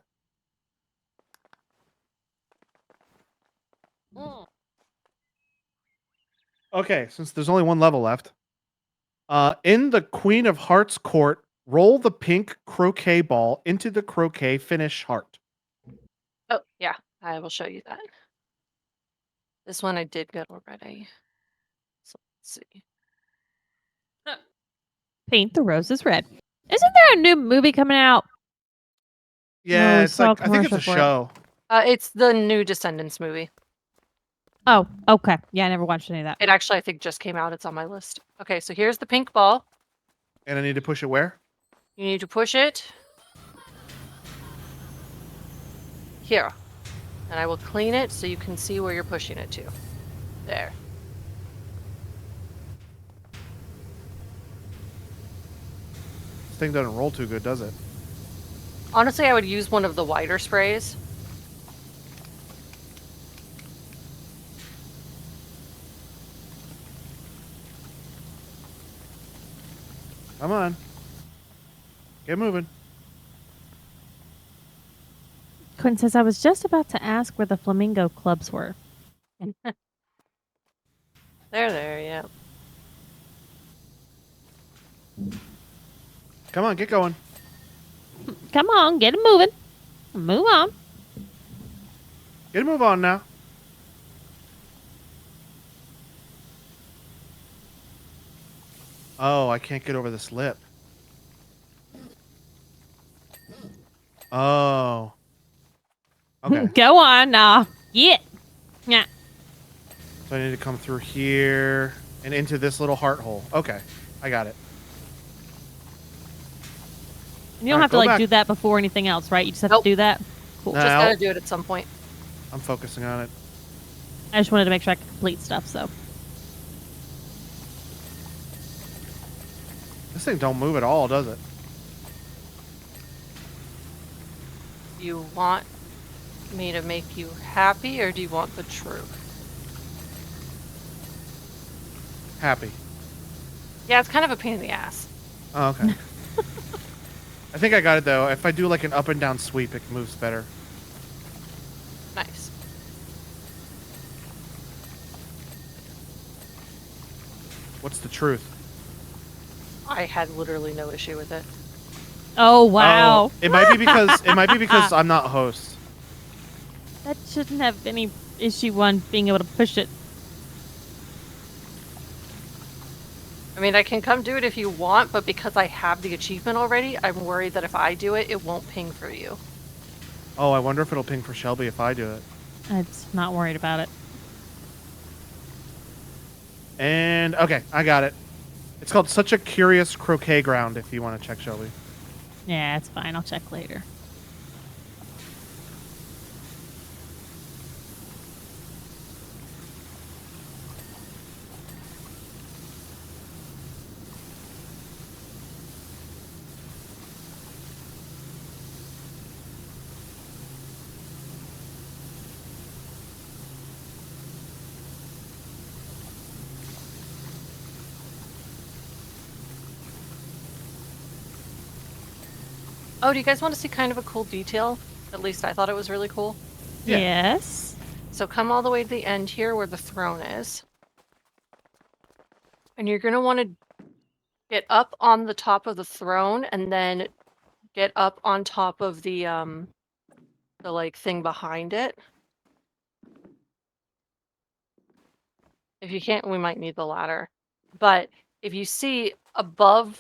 Okay, since there's only one level left. In the Queen of Hearts court, roll the pink croquet ball into the croquet finish heart. Oh, yeah. I will show you that. This one I did get already. So let's see. Paint the roses red. Isn't there a new movie coming out? Yeah, we it's saw a like I think it's a commercial for it. show. It's the new Descendants movie. Oh, okay. Yeah, I never watched any of that. It actually, I think, just came out. It's on my list. Okay, so here's the pink ball. And I need to push it where? You need to push it here. And I will clean it so you can see where you're pushing it to. There. This thing doesn't roll too good, does it? Honestly, I would use one of the wider sprays. Come on. Get moving. Quinn says, I was just about to ask where the flamingo clubs were. There, yeah. Come on, get going. Come on, get it moving. Move on. Get a move on now. Oh, I can't get over this lip. Oh. Okay. Go on now. Yeah. Yeah. So I need to come through here and into this little heart hole. Okay. I got it. You don't Alright, have to go like back. do that before anything else, right? You just have Nope. to do that. Cool. No. Just gotta do it at some point. I'm focusing on it. I just wanted to make sure I could complete stuff, so. This thing don't move at all, does it? Do you want me to make you happy or do you want the truth? Happy. Yeah, it's kind of a pain in the ass. Oh, okay. I think I got it though. If I do like an up and down sweep, it moves better. Nice. What's the truth? I had literally no issue with it. Oh, wow. Oh, it might be because I'm not host. That shouldn't have any issue one being able to push it. I mean, I can come do it if you want, but because I have the achievement already, I'm worried that if I do it, it won't ping for you. Oh, I wonder if it'll ping for Shelby if I do it. I'm not worried about it. And okay, I got it. It's called Such a Curious Croquet Ground if you want to check Shelby. Yeah, it's fine. I'll check later. Oh, do you guys want to see kind of a cool detail? At least I thought it was really cool. Yeah. Yes. So come all the way to the end here where the throne is. And you're going to want to get up on the top of the throne and then get up on top of the like thing behind it. If you can't, we might need the ladder. But if you see above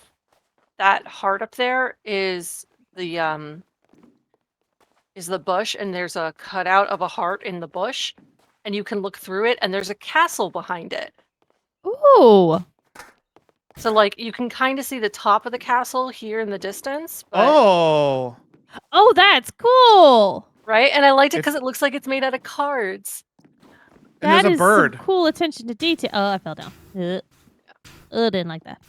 that heart up there is the bush, and there's a cutout of a heart in the bush, and you can look through it, and there's a castle behind it. Ooh. So like you can kind of see the top of the castle here in the distance. But, Oh. Oh, that's cool. right? And I liked it If- because it looks like it's made out of cards. And That there's a is bird. some cool attention to detail. Oh, I fell down. Didn't like that.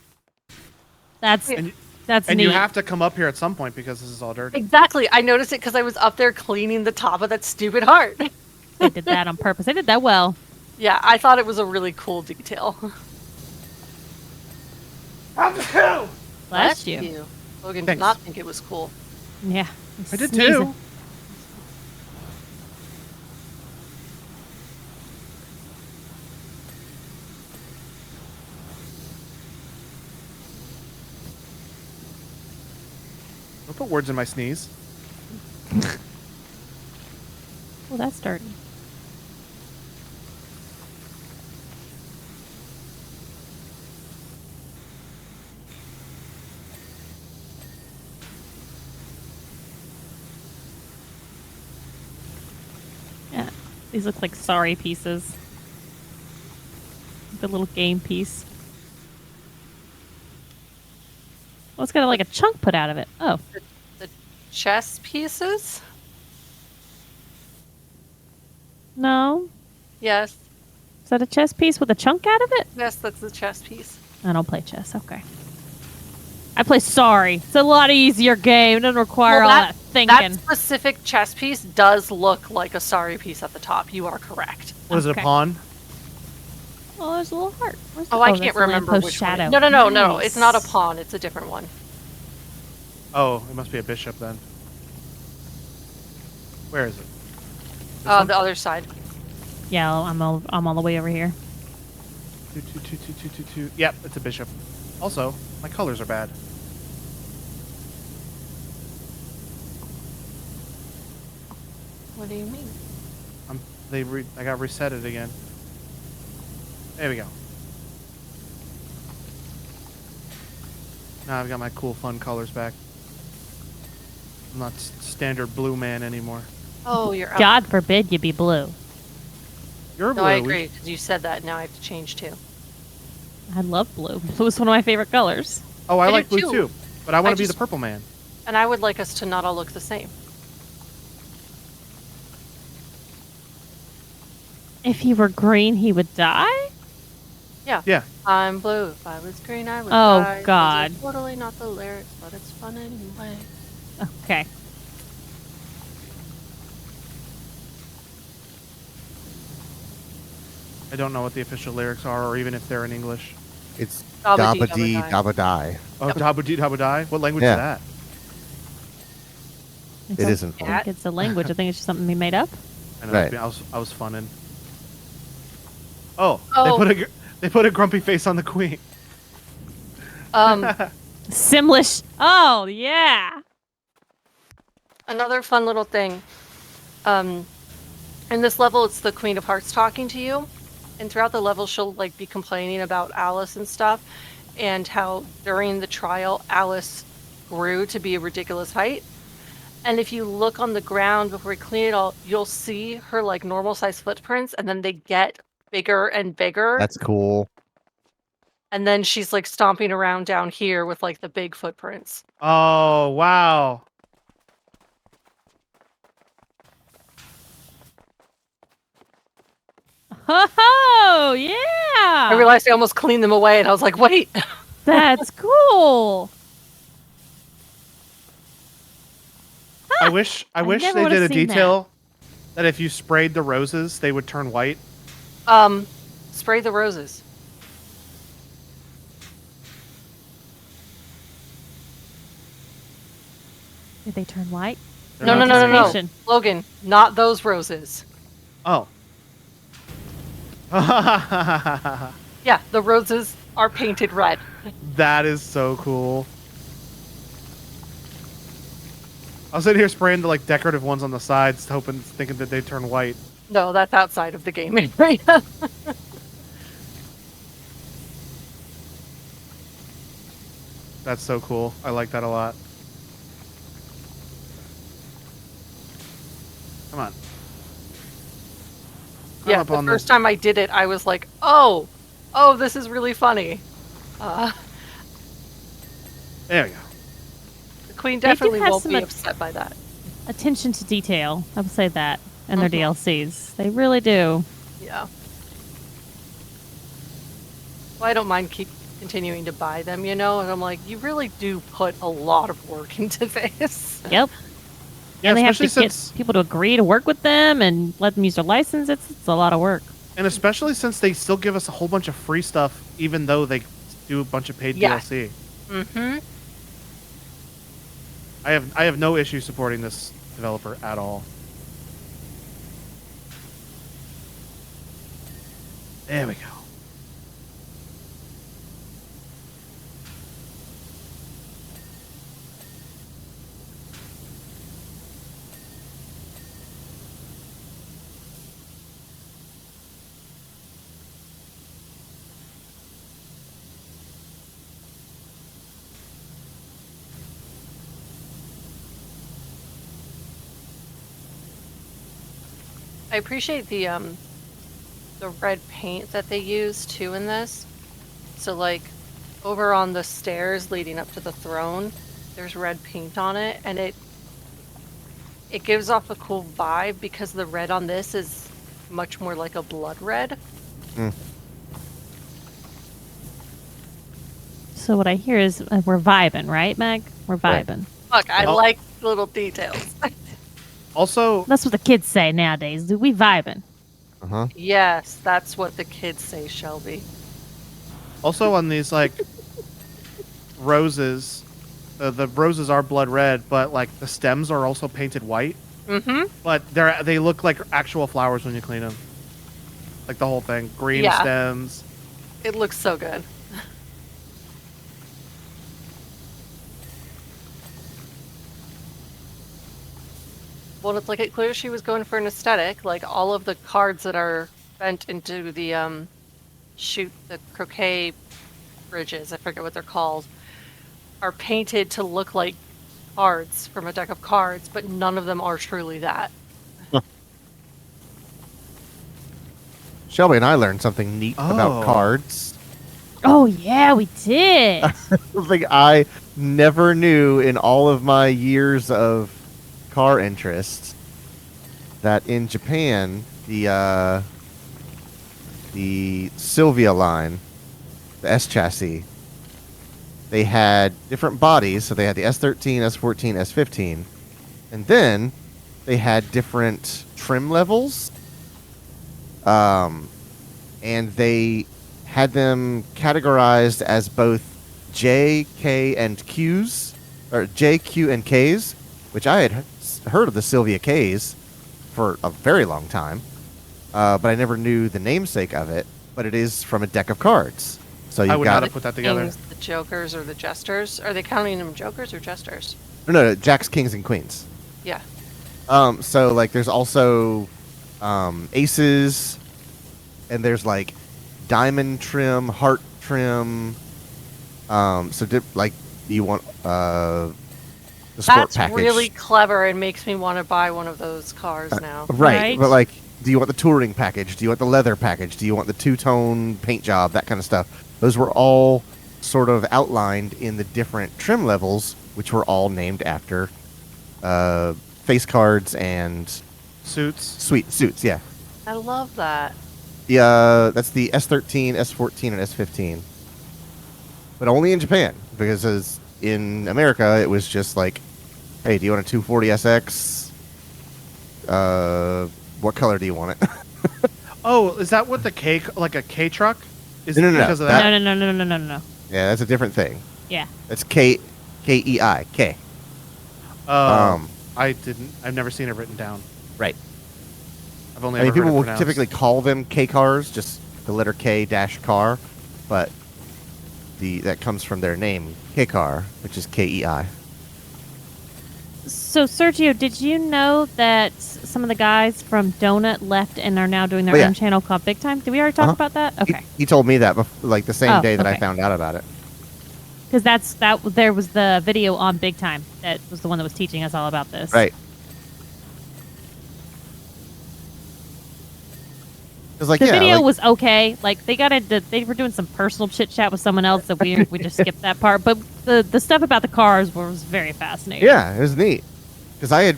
That's And- that's And neat. you have to come up here at some point because this is all dirty. Exactly. I noticed it because I was up there cleaning the top of that stupid heart. They did that on purpose. They did that well. Yeah, I thought it was a really cool detail. Bless you. Logan did Thanks. not think it was cool. Yeah. I did Sneezing. too. Don't put words in my sneeze. Oh, that's dirty. Yeah, these look like sorry pieces. The little game piece. Oh, it's got like a chunk put out of it. Oh. The chess pieces? No. Yes. Is that a chess piece with a chunk out of it? Yes, that's the chess piece. I don't play chess. Okay. I play Sorry. It's a lot easier game. It doesn't require all that thinking. That specific chess piece does look like a sorry piece at the top. You are correct. What is it, a pawn? Oh, there's a little heart. I can't remember which shadow. one. No. It's not a pawn. It's a different one. Oh, it must be a bishop then. Where is it? The other side. Yeah, I'm all the way over here. Two. Yep, it's a bishop. Also, my colors are bad. What do you mean? I got resetted again. There we go. Now I've got my cool, fun colors back. I'm not standard blue man anymore. Oh, you're up. God forbid you be blue. You're blue. No, I agree, because you said that. Now I have to change too. I love blue. Blue is one of my favorite colors. Oh, I I do like blue too. too. But I want to be the purple man. And I would like us to not all look the same. If he were green, he would die? Yeah. I'm blue. If I was green, I would Oh, die. Those are God. totally not the lyrics, but it's fun anyway. Okay. I don't know what the official lyrics are, or even if they're in English. It's Dabba-dee, dabba-dee, dabba-die. Oh, dabba-dee, dabba-die? What language Yeah. is that? It isn't I fun. think it's a language. I think it's just something he made up. I know. Right. I was funning. Oh, Oh. they put a grumpy face on the queen. Simlish. Oh, yeah. Another fun little thing. In this level, it's the Queen of Hearts talking to you. And throughout the level, she'll like be complaining about Alice and stuff. And how during the trial, Alice grew to be a ridiculous height. And if you look on the ground before we clean it all, you'll see her like normal size footprints. And then they get bigger and bigger. That's cool. And then she's like stomping around down here with like the big footprints. Oh, wow. Oh, yeah. I realized I almost cleaned them away and I was like, wait. That's cool. I wish never they would've did a seen detail that if you sprayed the roses, they would turn white. Spray the roses. Did they turn white? They're No. not the same. Anticipation. Logan, not those roses. Oh. Yeah, the roses are painted red. That is so cool. I was sitting here spraying the like decorative ones on the sides, thinking that they turn white. No, that's outside of the game area. That's so cool. I like that a lot. Come on. Yeah, up the on first this. time I did it, I was like, oh, this is really funny. There we go. The queen They do definitely have won't some be upset by that. Attention to detail. I would say that. And their DLCs. They really do. Yeah. Well, I don't mind continuing to buy them, you know? And I'm like, you really do put a lot of work into this. Yep. Yeah, And they have to especially get since people to agree to work with them and let them use their license. It's a lot of work. and especially since they still give us a whole bunch of free stuff, even though they do a bunch of paid Yeah. DLC. Mm-hmm. I have no issue supporting this developer at all. There we go. I appreciate the red paint that they use too in this. So like over on the stairs leading up to the throne, there's red paint on it, and it gives off a cool vibe because the red on this is much more like a blood red. Mm. So what I hear is we're vibing, right, Meg? We're Right. vibing. Look, I Oh. like little details. Also, That's what the kids say nowadays. Dude, we vibing. Uh-huh. Yes, that's what the kids say, Shelby. on these like roses, the roses are blood red, but like the stems are also painted white. Mm-hmm. But they look like actual flowers when you clean them. Like the whole thing, green Yeah. stems. It looks so good. Well, it's like it clear she was going for an aesthetic. Like all of the cards that are bent into the the croquet bridges, I forget what they're called, are painted to look like cards from a deck of cards, but none of them are truly that. Shelby and I learned something neat Oh. about cards. Oh yeah, we did. Something I never knew in all of my years of car interest. That in Japan, the Sylvia line, the S chassis, they had different bodies. So they had the S13, S14, S15, and then they had different trim levels. And they had them categorized as both J, K, and Qs, or J, Q, and Ks, which I had heard of the Sylvia Ks for a very long time, but I never knew the namesake of it. But it is from a deck of cards. So I you've would got not have put that together. Kings, the jokers, or the jesters. Are they counting them jokers or jesters? no, jacks, kings, and queens. Yeah. So like there's also aces, and there's like diamond trim, heart trim. Like, do you want the sport That's package? really clever and makes me want to buy one of those cars now. Right, Right. but like, do you want the touring package? Do you want the leather package? Do you want the two-tone paint job? That kind of stuff. Those were all sort of outlined in the different trim levels, which were all named after face cards and Suits. suits. Yeah, I love that. that's the S13, S14, and S15, but only in Japan, because as in America, it was just like, hey, do you want a 240SX? What color do you want it? Oh, is that what the like a K truck? Is No, it no. because of that? No. Yeah, that's a different thing. Yeah. That's K-E-I, K. I've never seen it written down. Right. I've only I mean, ever people heard it will pronounced. typically call them K cars, just the letter K dash car, but that comes from their name, K car, which is K-E-I. So Sergio, did you know that some of the guys from Donut left and are now doing their Oh, yeah. own channel called Big Time? Did we already talk Uh-huh. about that? Okay. He told me that like the same Oh, day that I okay. found out about it. Because there was the video on Big Time that was the one that was teaching us all about this. Right. Because like The yeah, video like, was okay. Like they were doing some personal chit chat with someone else that we just skipped that part. But the stuff about the cars was very fascinating. yeah, it was neat. Because I had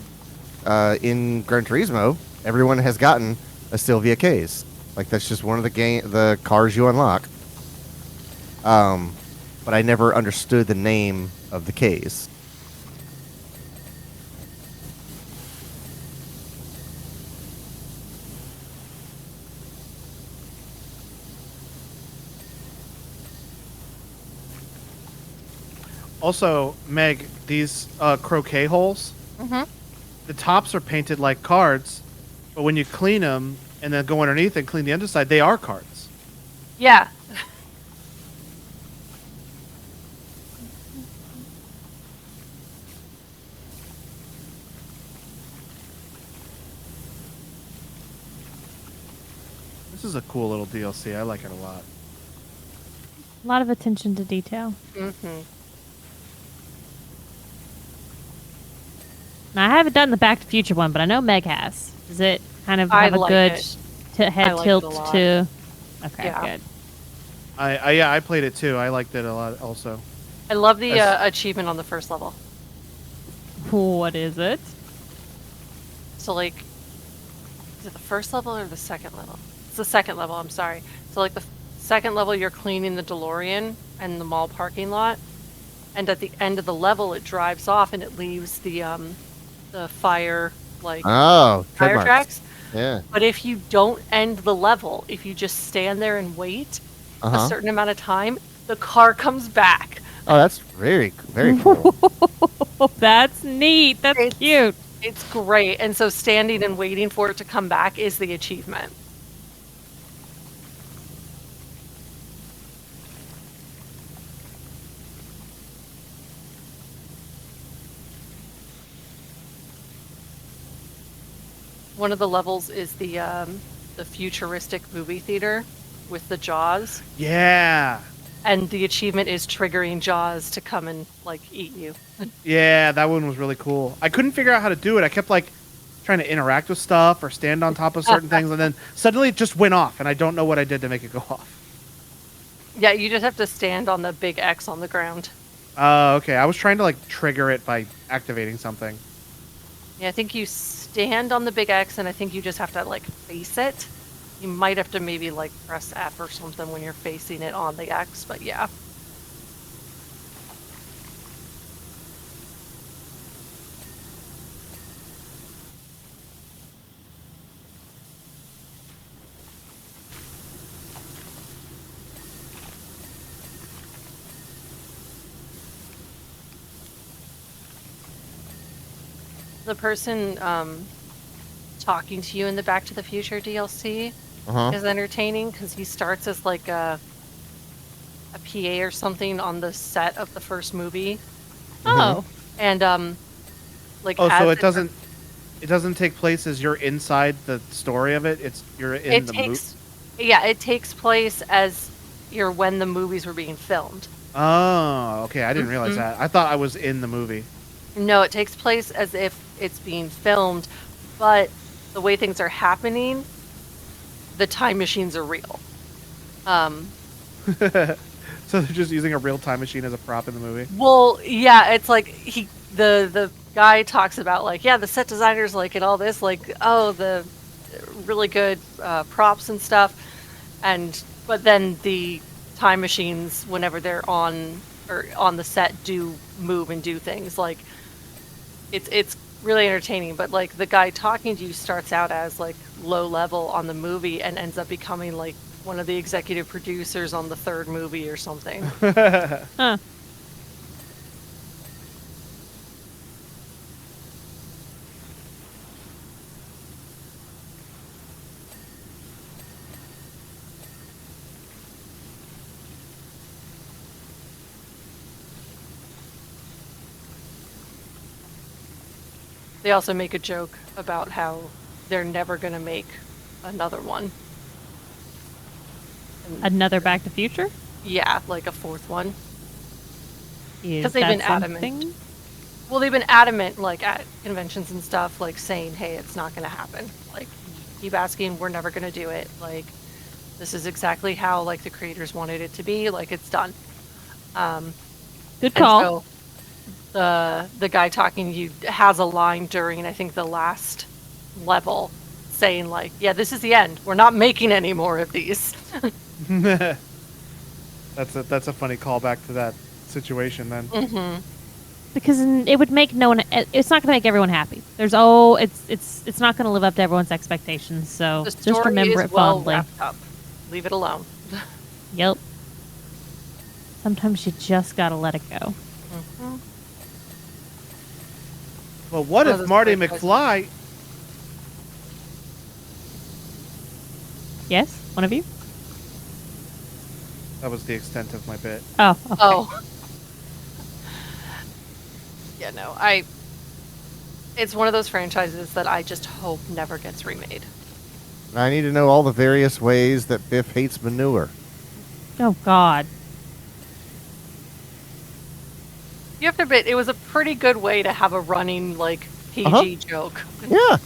in Gran Turismo, everyone has gotten a Sylvia K's. Like that's just one of the cars you unlock. But I never understood the name of the K's. Also, Meg, these croquet holes, Mm-hmm. the tops are painted like cards, but when you clean them and then go underneath and clean the underside, they are cards. Yeah. This is a cool little DLC. I like it a lot. A lot of attention to detail. Mm-hmm. Now I haven't done the Back to the Future one, but I know Meg has. Is it kind of I have a like good it. head like it a tilt lot. to. Okay, Yeah. good. I played it too. I liked it a lot also. I love the That's- achievement on the first level. What is it? So like, is it the first level or the second level? It's the second level. I'm sorry. So like the second level, you're cleaning the DeLorean and the mall parking lot, and at the end of the level, it drives off and it leaves the fire Oh, tread tire marks. tracks. Yeah. But if you don't end the level, if you just stand there and wait a certain amount of time, the car comes back. Oh, that's very cool. That's neat. That's cute. It's great. And so standing and waiting for it to come back is the achievement. One of the levels is the futuristic movie theater with the Jaws. Yeah. And the achievement is triggering Jaws to come and like eat you. Yeah, that one was really cool. I couldn't figure out how to do it. I kept like trying to interact with stuff or stand on top of certain things, and then suddenly it just went off, and I don't know what I did to make it go off. Yeah, you just have to stand on the big X on the ground. Okay. I was trying to like trigger it by activating something. Yeah, I think you stand on the big X, and I think you just have to like face it. You might have to maybe like press F or something when you're facing it on the X, but yeah. The person talking to you in the Back to the Future DLC is entertaining because he starts as like a PA or something on the set of the first movie. Oh. And like Oh, so as it doesn't take place as you're inside the story of it. You're in the movie. Yeah, it takes place as you're when the movies were being filmed. Oh, okay. I didn't realize that. I thought I was in the movie. No, it takes place as if it's being filmed, but the way things are happening, the time machines are real. So they're just using a real time machine as a prop in the movie. Well, yeah, it's like the guy talks about like, yeah, the set designers like and all this, like, oh, the really good props and stuff, but then the time machines, whenever they're on the set, do move and do things. Like, it's really entertaining. But like the guy talking to you starts out as like low level on the movie and ends up becoming like one of the executive producers on the third movie or something. Huh. They also make a joke about how they're never going to make another one. Another Back to the Future? Yeah, like a fourth one. Because they've been adamant. Well, they've been adamant, like at conventions and stuff, like saying, "Hey, it's not going to happen. Like, keep asking, we're never going to do it. Like, this is exactly how like the creators wanted it to be. Like, it's done." Good call. So the guy talking to you has a line during, I think, the last level, saying like, "Yeah, this is the end. We're not making any more of these." That's a funny callback to that situation then. Mm-hmm. Because it would make no one. It's not going to make everyone happy. It's not going to live up to everyone's expectations. So The just story remember is it well fondly. wrapped up. Leave it alone. Yep. Sometimes you just got to let it go. Mm-hmm. Well, what One of if those Marty great choices. McFly? Yes, one of you. That was the extent of my bit. Oh. Okay. Oh. Yeah, no, it's one of those franchises that I just hope never gets remade. I need to know all the various ways that Biff hates manure. Oh God. You have to admit, it was a pretty good way to have a running, like, PG joke. Yeah.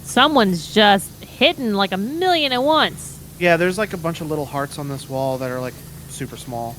Someone's just hitting like a million at once. Yeah, there's like a bunch of little hearts on this wall that are like super small.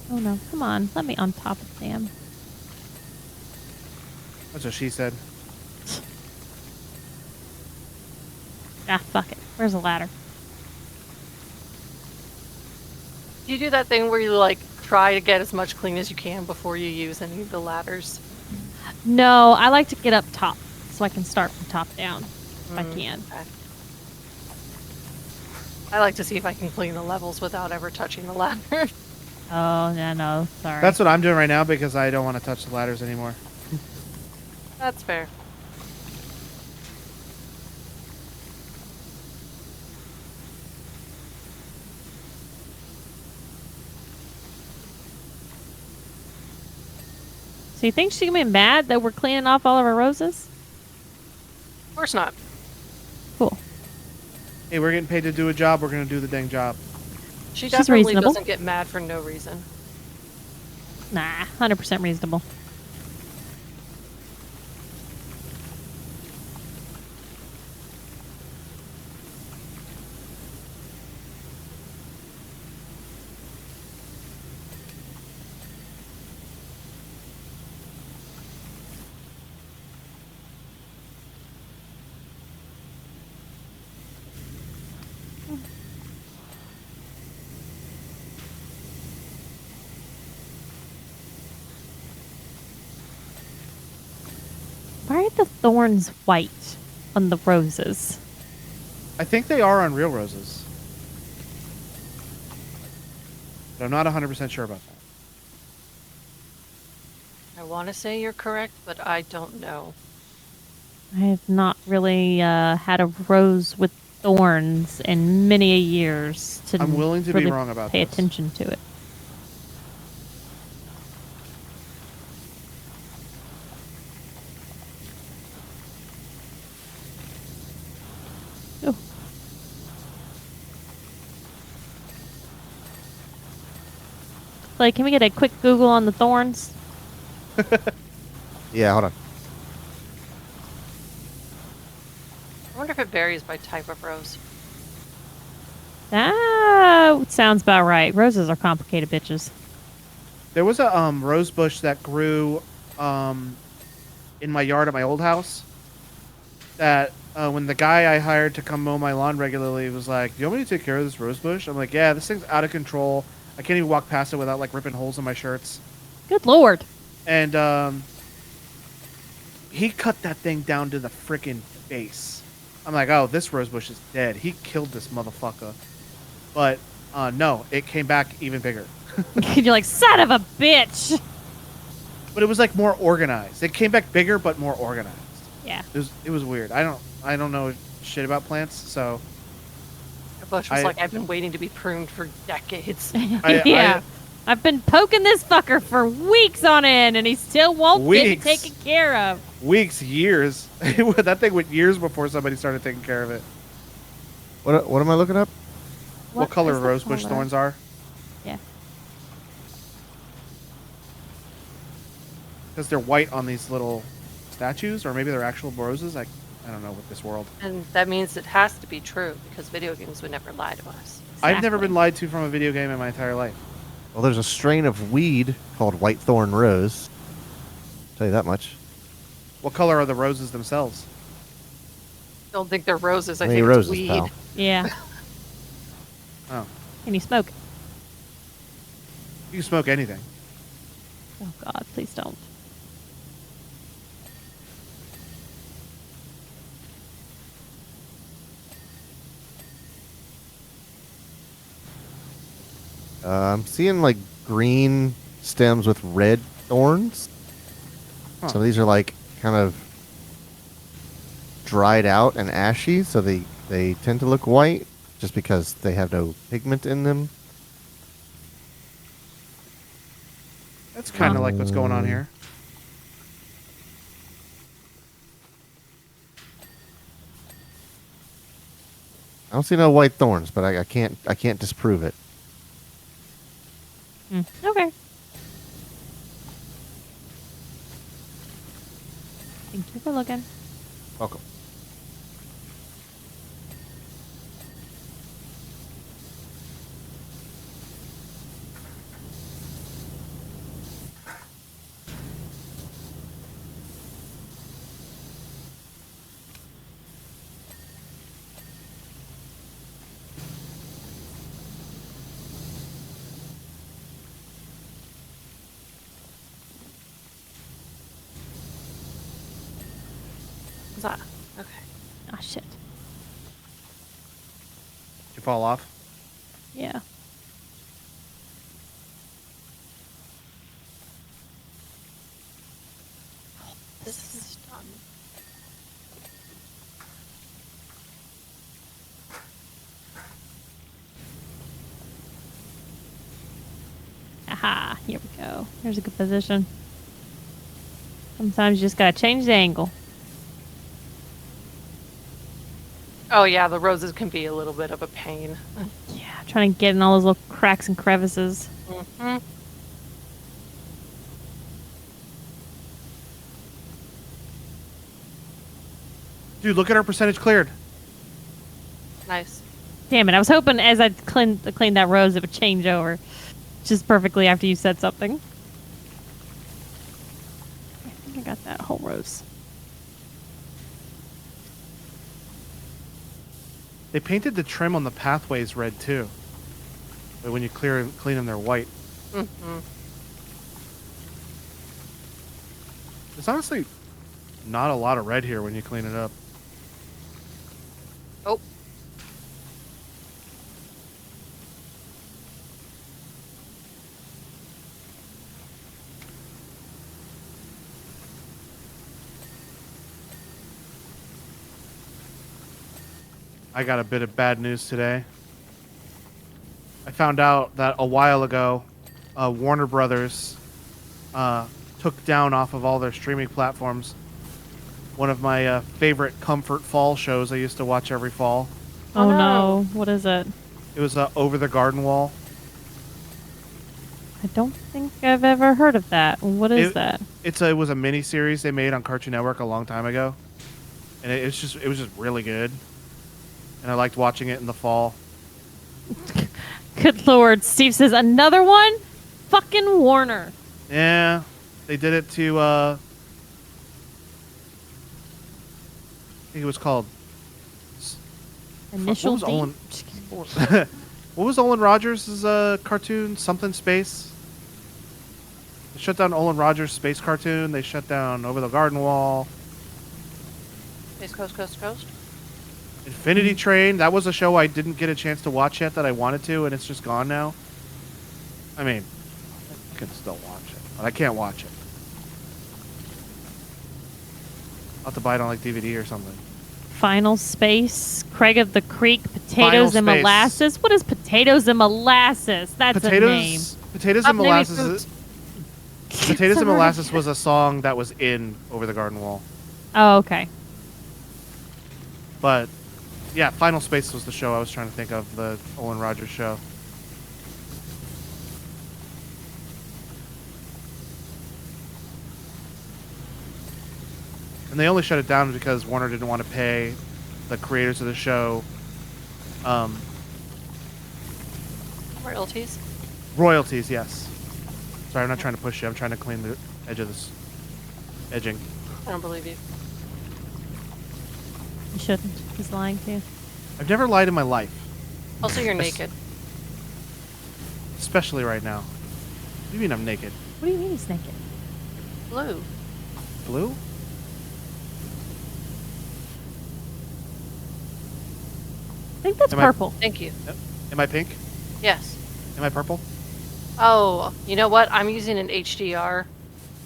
Oh no, come on. Let me on top of Sam. That's what she said. Ah, fuck it. Where's the ladder? You do that thing where you like try to get as much clean as you can before you use any of the ladders. No, I like to get up top so I can start from top down if I can. Okay. I like to see if I can clean the levels without ever touching the ladder. Oh, no, sorry. That's what I'm doing right now because I don't want to touch the ladders anymore. That's fair. So you think she's gonna be mad that we're cleaning off all of our roses? Of course not. Cool. Hey, we're getting paid to do a job. We're going to do the dang job. She She's definitely reasonable. doesn't get mad for no reason. Nah, 100% reasonable. Why are the thorns white on the roses? I think they are on real roses. But I'm not 100% sure about that. I want to say you're correct, but I don't know. I have not really had a rose with thorns in many a years to I'm willing to be really wrong about pay this. attention to it. Oh. Like, can we get a quick Google on the thorns? Yeah, hold on. I wonder if it varies by type of rose. That sounds about right. Roses are complicated bitches. There was a rose bush that grew in my yard at my old house that when the guy I hired to come mow my lawn regularly was like, do you want me to take care of this rose bush? I'm like, yeah, this thing's out of control. I can't even walk past it without like ripping holes in my shirts. Good lord. And he cut that thing down to the frickin' base. I'm like, oh, this rose bush is dead. He killed this motherfucker. But no, it came back even bigger. You're like, son of a bitch. But it was like more organized. It came back bigger but more organized. Yeah. It was weird. I don't know shit about plants, so The bush was like, I've been waiting to be pruned for decades. Yeah. I've been poking this fucker for weeks on end, and he still won't get it taken care of. Weeks, years. That thing went years before somebody started taking care of it. What am I looking up? What color is the rosebush color? thorns are? Yeah. Because they're white on these little statues, or maybe they're actual roses. I don't know with this world. And that means it has to be true, because video games would never lie to us. I've never Exactly. been lied to from a video game in my entire life. Well, there's a strain of weed called white thorn rose. Tell you that much. What color are the roses themselves? Don't think they're roses. I Many think roses, it's weed. pal. Yeah. Oh, Can you smoke it? you can smoke anything. Oh, God, please don't. I'm seeing like green stems with red thorns. Huh. Some of these are like kind of dried out and ashy, so they tend to look white just because they have no pigment in them. That's kind of like what's going on here. I don't see no white thorns, but I can't disprove it. Okay. Thank you for looking. Welcome. Is that okay? Ah, shit. Did you fall off? Yeah. This is done. Aha, here we go. Here's a good position. Sometimes you just gotta change the angle. Oh yeah, the roses can be a little bit of a pain. Yeah, trying to get in all those little cracks and crevices. Mm-hmm. Dude, look at our percentage cleared. Nice. Damn it, I was hoping as I cleaned that rose it would change over. Just perfectly after you said something. I think I got that whole rose. They painted the trim on the pathways red too. But when you clean them, they're white. Mm-hmm. There's honestly not a lot of red here when you clean it up. Oh. I got a bit of bad news today. I found out that a while ago, Warner Brothers took down off of all their streaming platforms one of my favorite comfort fall shows I used to watch every fall. Oh no, what is it? It was Over the Garden Wall. I don't think I've ever heard of that. What is that? It was a mini series they made on Cartoon Network a long time ago, and it was just really good. And I liked watching it in the fall. Good lord, Steve says another one? Fucking Warner. Yeah, they did it to I think it was called Initial what was D. Olin, what was Olin Rogers' cartoon? Something Space. They shut down Olin Rogers' space cartoon. They shut down Over the Garden Wall. Space Coast, Coast to Coast. Infinity Train. That was a show I didn't get a chance to watch yet that I wanted to, and it's just gone now. I mean, I can still watch it, but I can't watch it. I'll have to buy it on like DVD or something. Final Space, Craig of the Creek, Potatoes Final and Space. Molasses. What is Potatoes and Molasses? That's a name. Potatoes and Molasses. Potatoes and Molasses was a song that was in Over the Garden Wall. Oh, okay. But yeah, Final Space was the show I was trying to think of, the Olin Rogers show. And they only shut it down because Warner didn't want to pay the creators of the show Royalties. royalties, yes. Sorry, I'm not trying to push you. I'm trying to clean the edge of this edging. I don't believe you. You shouldn't. He's lying to you. I've never lied in my life, Also, you're naked. especially right now. What do you mean I'm naked? What do you mean he's naked? Blue. Blue? I think that's Am I- purple. Thank you. Am I pink? Yes. Am I purple? Oh, you know what? I'm using an HDR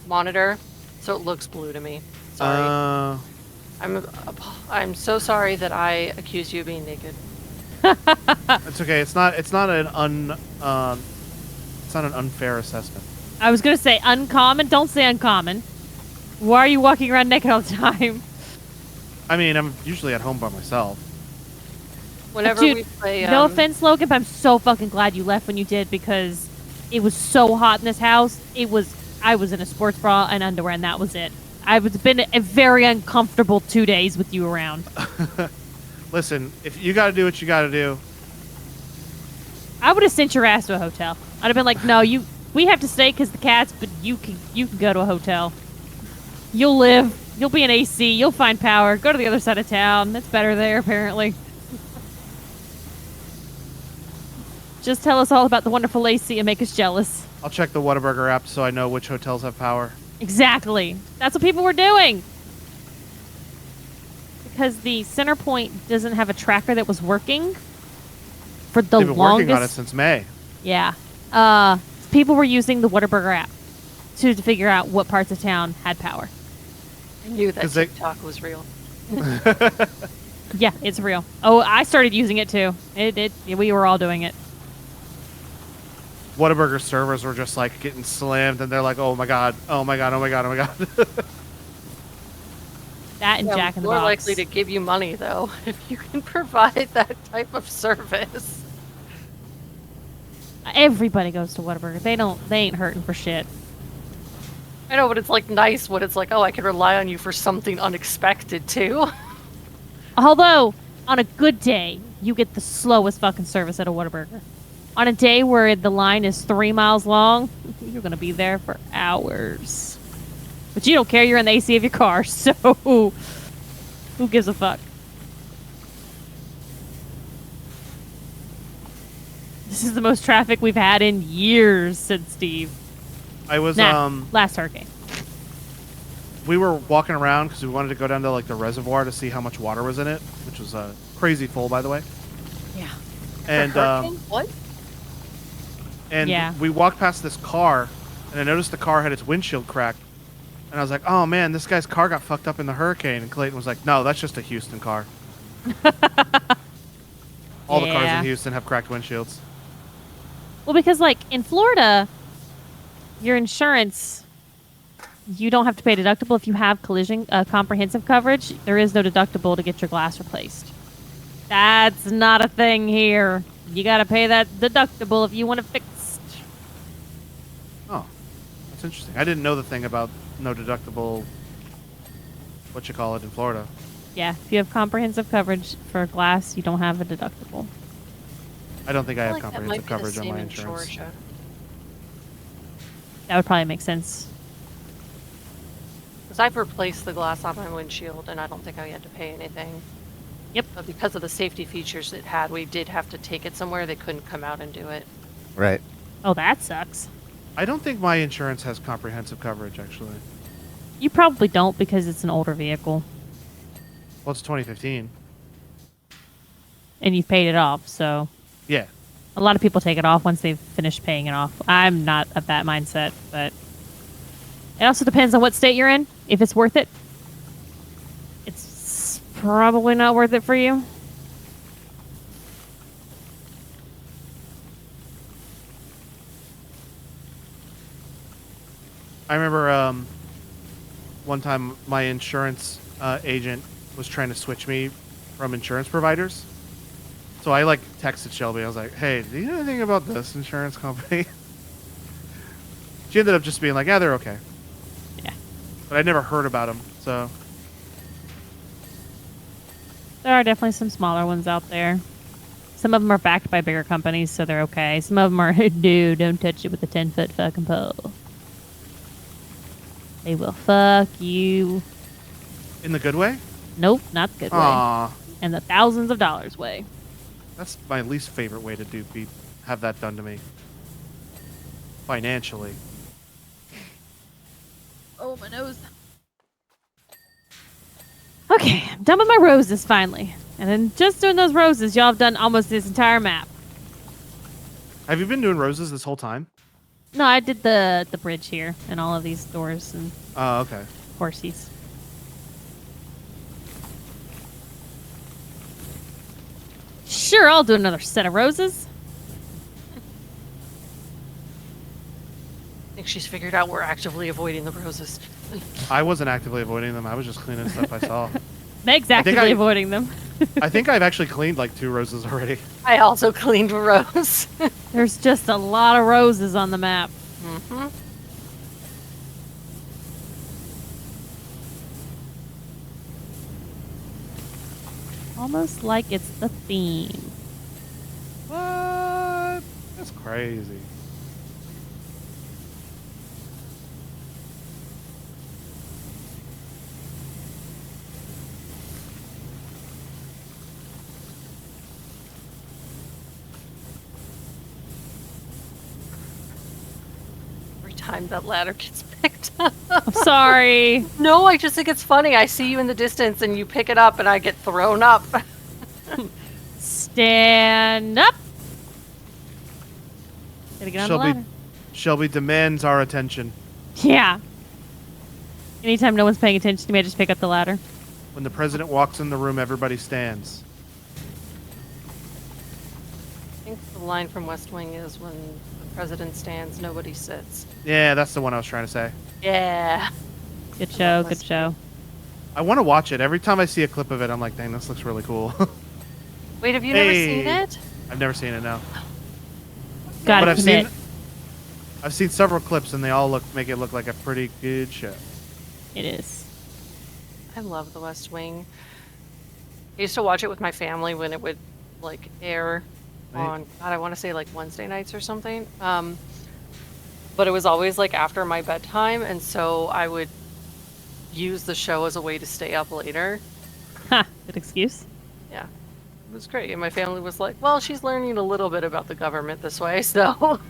monitor, so it looks blue to me. Sorry. I'm so sorry that I accused you of being naked. It's okay. It's not an unfair assessment. I was gonna say uncommon. Don't say uncommon. Why are you walking around naked all the time? I mean, I'm usually at home by myself. Whenever Dude, we play, no offense, Logan, but I'm so fucking glad you left when you did because it was so hot in this house. I was in a sports bra and underwear, and that was it. It's been a very uncomfortable 2 days with you around. Listen, if you got to do what you got to do. I would have sent your ass to a hotel. I'd have been like, no, we have to stay because the cats, but you can go to a hotel. You'll live. You'll be in AC. You'll find power. Go to the other side of town. It's better there, apparently. Just tell us all about the wonderful AC and make us jealous. I'll check the Whataburger app so I know which hotels have power. Exactly. That's what people were doing. Because the center point doesn't have a tracker that was working for the They've been longest. working on it since May. Yeah. People were using the Whataburger app to figure out what parts of town had power. I knew that TikTok was real. Yeah, it's real. Oh, I started using it too. We were all doing it. Whataburger servers were just like getting slammed, and they're like, "Oh my god, oh my god, oh my god, oh my god." That and Jack in the Box. More Box. likely to give you money though if you can provide that type of service. Everybody goes to Whataburger. They ain't hurting for shit. I know, but it's like nice when it's like, oh, I can rely on you for something unexpected too. Although, on a good day, you get the slowest fucking service at a Whataburger. On a day where the line is 3 miles long, you're going to be there for hours. But you don't care. You're in the AC of your car, so who gives a fuck? This is the most traffic we've had in years, said Steve. I was last hurricane. We were walking around because we wanted to go down to like the reservoir to see how much water was in it, which was crazy full, by the way. Yeah. And what? And yeah. We walked past this car, and I noticed the car had its windshield cracked. And I was like, oh man, this guy's car got fucked up in the hurricane. And Clayton was like, no, that's just a Houston car. All the cars in Houston have cracked windshields. Well, because like in Florida, your insurance, you don't have to pay a deductible if you have collision comprehensive coverage. There is no deductible to get your glass replaced. That's not a thing here. You got to pay that deductible if you want to fix. Oh, that's interesting. I didn't know the thing about no deductible, what you call it, in Florida. Yeah, if you have comprehensive coverage for glass, you don't have a deductible. I don't think I have like comprehensive coverage on my insurance. Georgia. That would probably make sense. Because I've replaced the glass on my windshield, and I don't think I had to pay anything. Yep. But because of the safety features it had, we did have to take it somewhere. They couldn't come out and do it. Right. Oh, that sucks. I don't think my insurance has comprehensive coverage, actually. You probably don't because it's an older vehicle. Well, it's 2015. And you've paid it off, so... Yeah. A lot of people take it off once they've finished paying it off. I'm not of that mindset, but... It also depends on what state you're in, if it's worth it. It's probably not worth it for you. I remember one time my insurance agent was trying to switch me from insurance providers. So I like texted Shelby. I was like, hey, do you know anything about this insurance company? She ended up just being like, yeah, they're okay. Yeah. But I'd never heard about them, so. There are definitely some smaller ones out there. Some of them are backed by bigger companies, so they're okay. Some of them are, dude, don't touch it with a 10-foot fucking pole. They will fuck you. In the good way? Nope, not the good Aww. way. And the thousands of dollars way. That's my least favorite way to have that done to me. Financially. Oh, my nose. Okay, I'm done with my roses finally. And then just doing those roses, y'all have done almost this entire map. Have you been doing roses this whole time? No, I did the bridge here and all of these doors and Oh, okay. horsies. Sure, I'll do another set of roses. I think she's figured out we're actively avoiding the roses. I wasn't actively avoiding them. I was just cleaning stuff I saw. Meg's I think actively avoiding them. I think I've actually cleaned like 2 roses already. I also cleaned a rose. There's just a lot of roses on the map. Mm-hmm. Almost like it's the theme. What? That's crazy. Every time that ladder gets picked up. I'm sorry. No, I just think it's funny. I see you in the distance and you pick it up and I get thrown up. Stand up. Gotta get on the ladder. Shelby demands our attention. Yeah. Anytime no one's paying attention to me, I just pick up the ladder. When the president walks in the room, everybody stands. I think the line from West Wing is when the president stands, nobody sits. Yeah, that's the one I was trying to say. Yeah. Good show, good show. I want to watch it. Every time I see a clip of it, I'm like, dang, this looks really cool. Wait, have you never seen it? I've never seen it, no. Gotta But commit. I've seen several clips, and they all make it look like a pretty good show. It is. I love the West Wing. I used to watch it with my family when it would like air on, God, I want to say like Wednesday nights or something. But it was always like after my bedtime, and so I would use the show as a way to stay up later. Ha, good excuse. Yeah, it was great. And my family was like, well, she's learning a little bit about the government this way, so.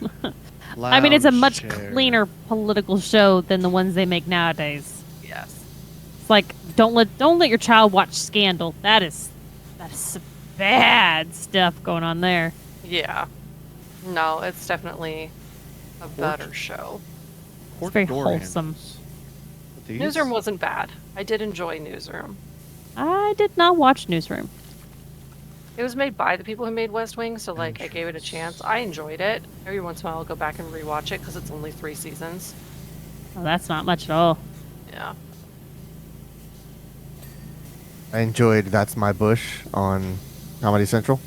I mean, it's a much Lounge chair. cleaner political show than the ones they make nowadays. Yes. It's like don't let your child watch Scandal. That is some bad stuff going on there. Yeah. No, it's definitely a better show. It's very Door wholesome. handles. With these? Newsroom wasn't bad. I did enjoy Newsroom. I did not watch Newsroom. It was made by the people who made West Wing, so like I gave it a chance. I enjoyed it. Every once in a while I'll go back and rewatch it because it's only 3 seasons. Oh, that's not much at all. Yeah. I enjoyed That's My Bush on Comedy Central.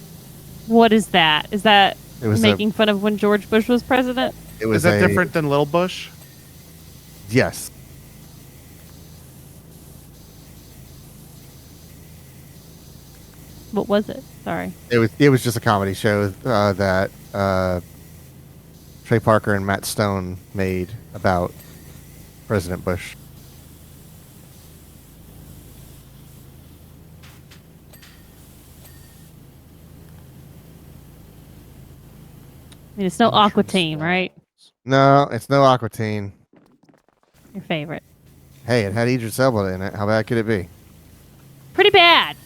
What is that? Is that It was making fun of when George Bush was president? It was Is that different than Little Bush? Yes. What was it? Sorry. It was just a comedy show that Trey Parker and Matt Stone made about President Bush. I mean, it's no Aqua Teen, right? No, it's no Aqua Teen. Your favorite. Hey, it had Idris Elba in it. How bad could it be? Pretty bad.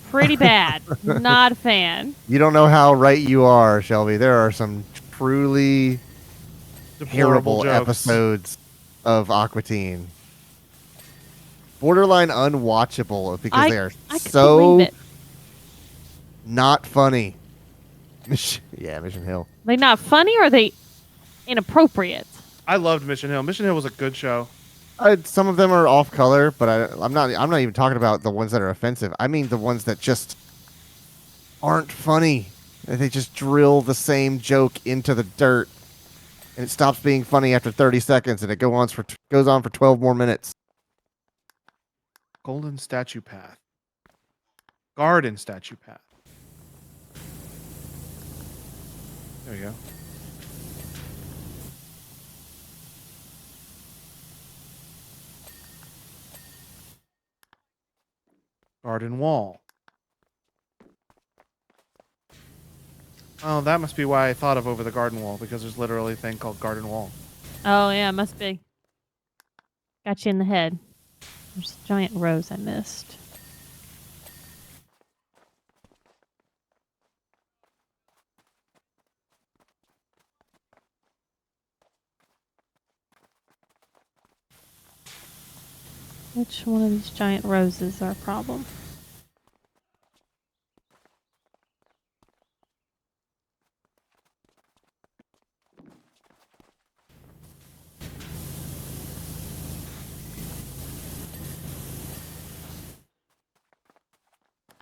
Pretty bad. Not a fan. You don't know how right you are, Shelby. There are some truly Deplorable terrible jokes. episodes of Aqua Teen. Borderline unwatchable because they are I could so believe it. not funny. Yeah, Mission Hill. Are they not funny or are they inappropriate? I loved Mission Hill. Mission Hill was a good show. Some of them are off color, but I'm not even talking about the ones that are offensive. I mean the ones that just aren't funny. They just drill the same joke into the dirt, and it stops being funny after 30 seconds, and it goes on for 12 more minutes. Golden Statue Path. Garden Statue Path. There you go. Garden Wall. Oh, that must be why I thought of Over the Garden Wall, because there's literally a thing called Garden Wall. Oh, yeah, must be. Got you in the head. There's a giant rose I missed. Which one of these giant roses are a problem?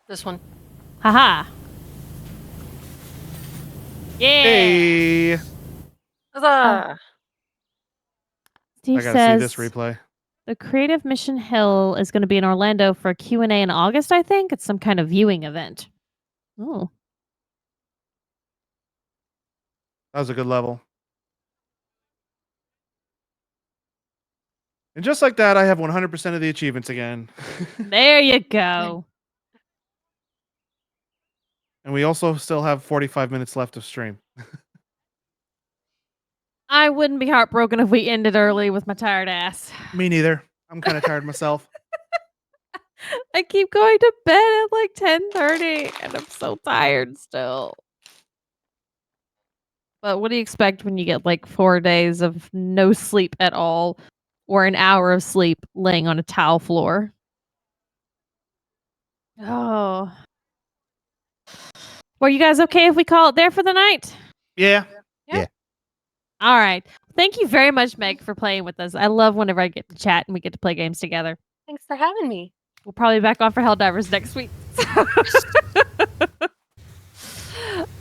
This one. Haha. Yeah. Hey, Huzzah! Steve I gotta see says this replay. the Creative Mission Hill is going to be in Orlando for a Q&A in August, I think. It's some kind of viewing event. Oh. That was a good level. And just like that, I have 100% of the achievements again. There you go. And we also still have 45 minutes left of stream. I wouldn't be heartbroken if we ended early with my tired ass. Me neither. I'm kind of tired myself. I keep going to bed at like 10:30 and I'm so tired still. But what do you expect when you get like 4 days of no sleep at all or an hour of sleep laying on a tile floor? Oh. Were you guys okay if we call it there for the night? Yeah. All right. Thank you very much, Meg, for playing with us. I love whenever I get to chat and we get to play games together. Thanks for having me. We'll probably be back on for Helldivers next week.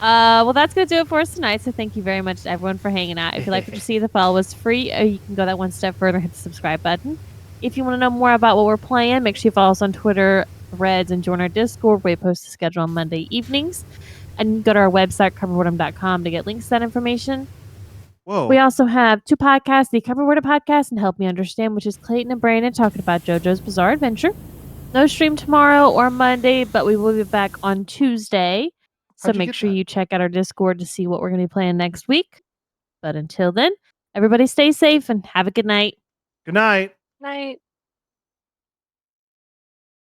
Well, that's going to do it for us tonight. So thank you very much to everyone for hanging out. If you like what you see, the follow is free. Or you can go that one step further and hit the subscribe button. If you want to know more about what we're playing, make sure you follow us on Twitter, Threads, and join our Discord where we post the schedule on Monday evenings. And go to our website, coverboredom.com, to get links to that information. Whoa. We also have 2 podcasts, the Cover Word podcast and Help Me Understand, which is Clayton and Brandon talking about JoJo's Bizarre Adventure. No stream tomorrow or Monday, but we will be back on Tuesday. So make sure you check out our Discord to see what we're going to be playing next week. But until then, everybody stay safe and have a good night. Good night. Night.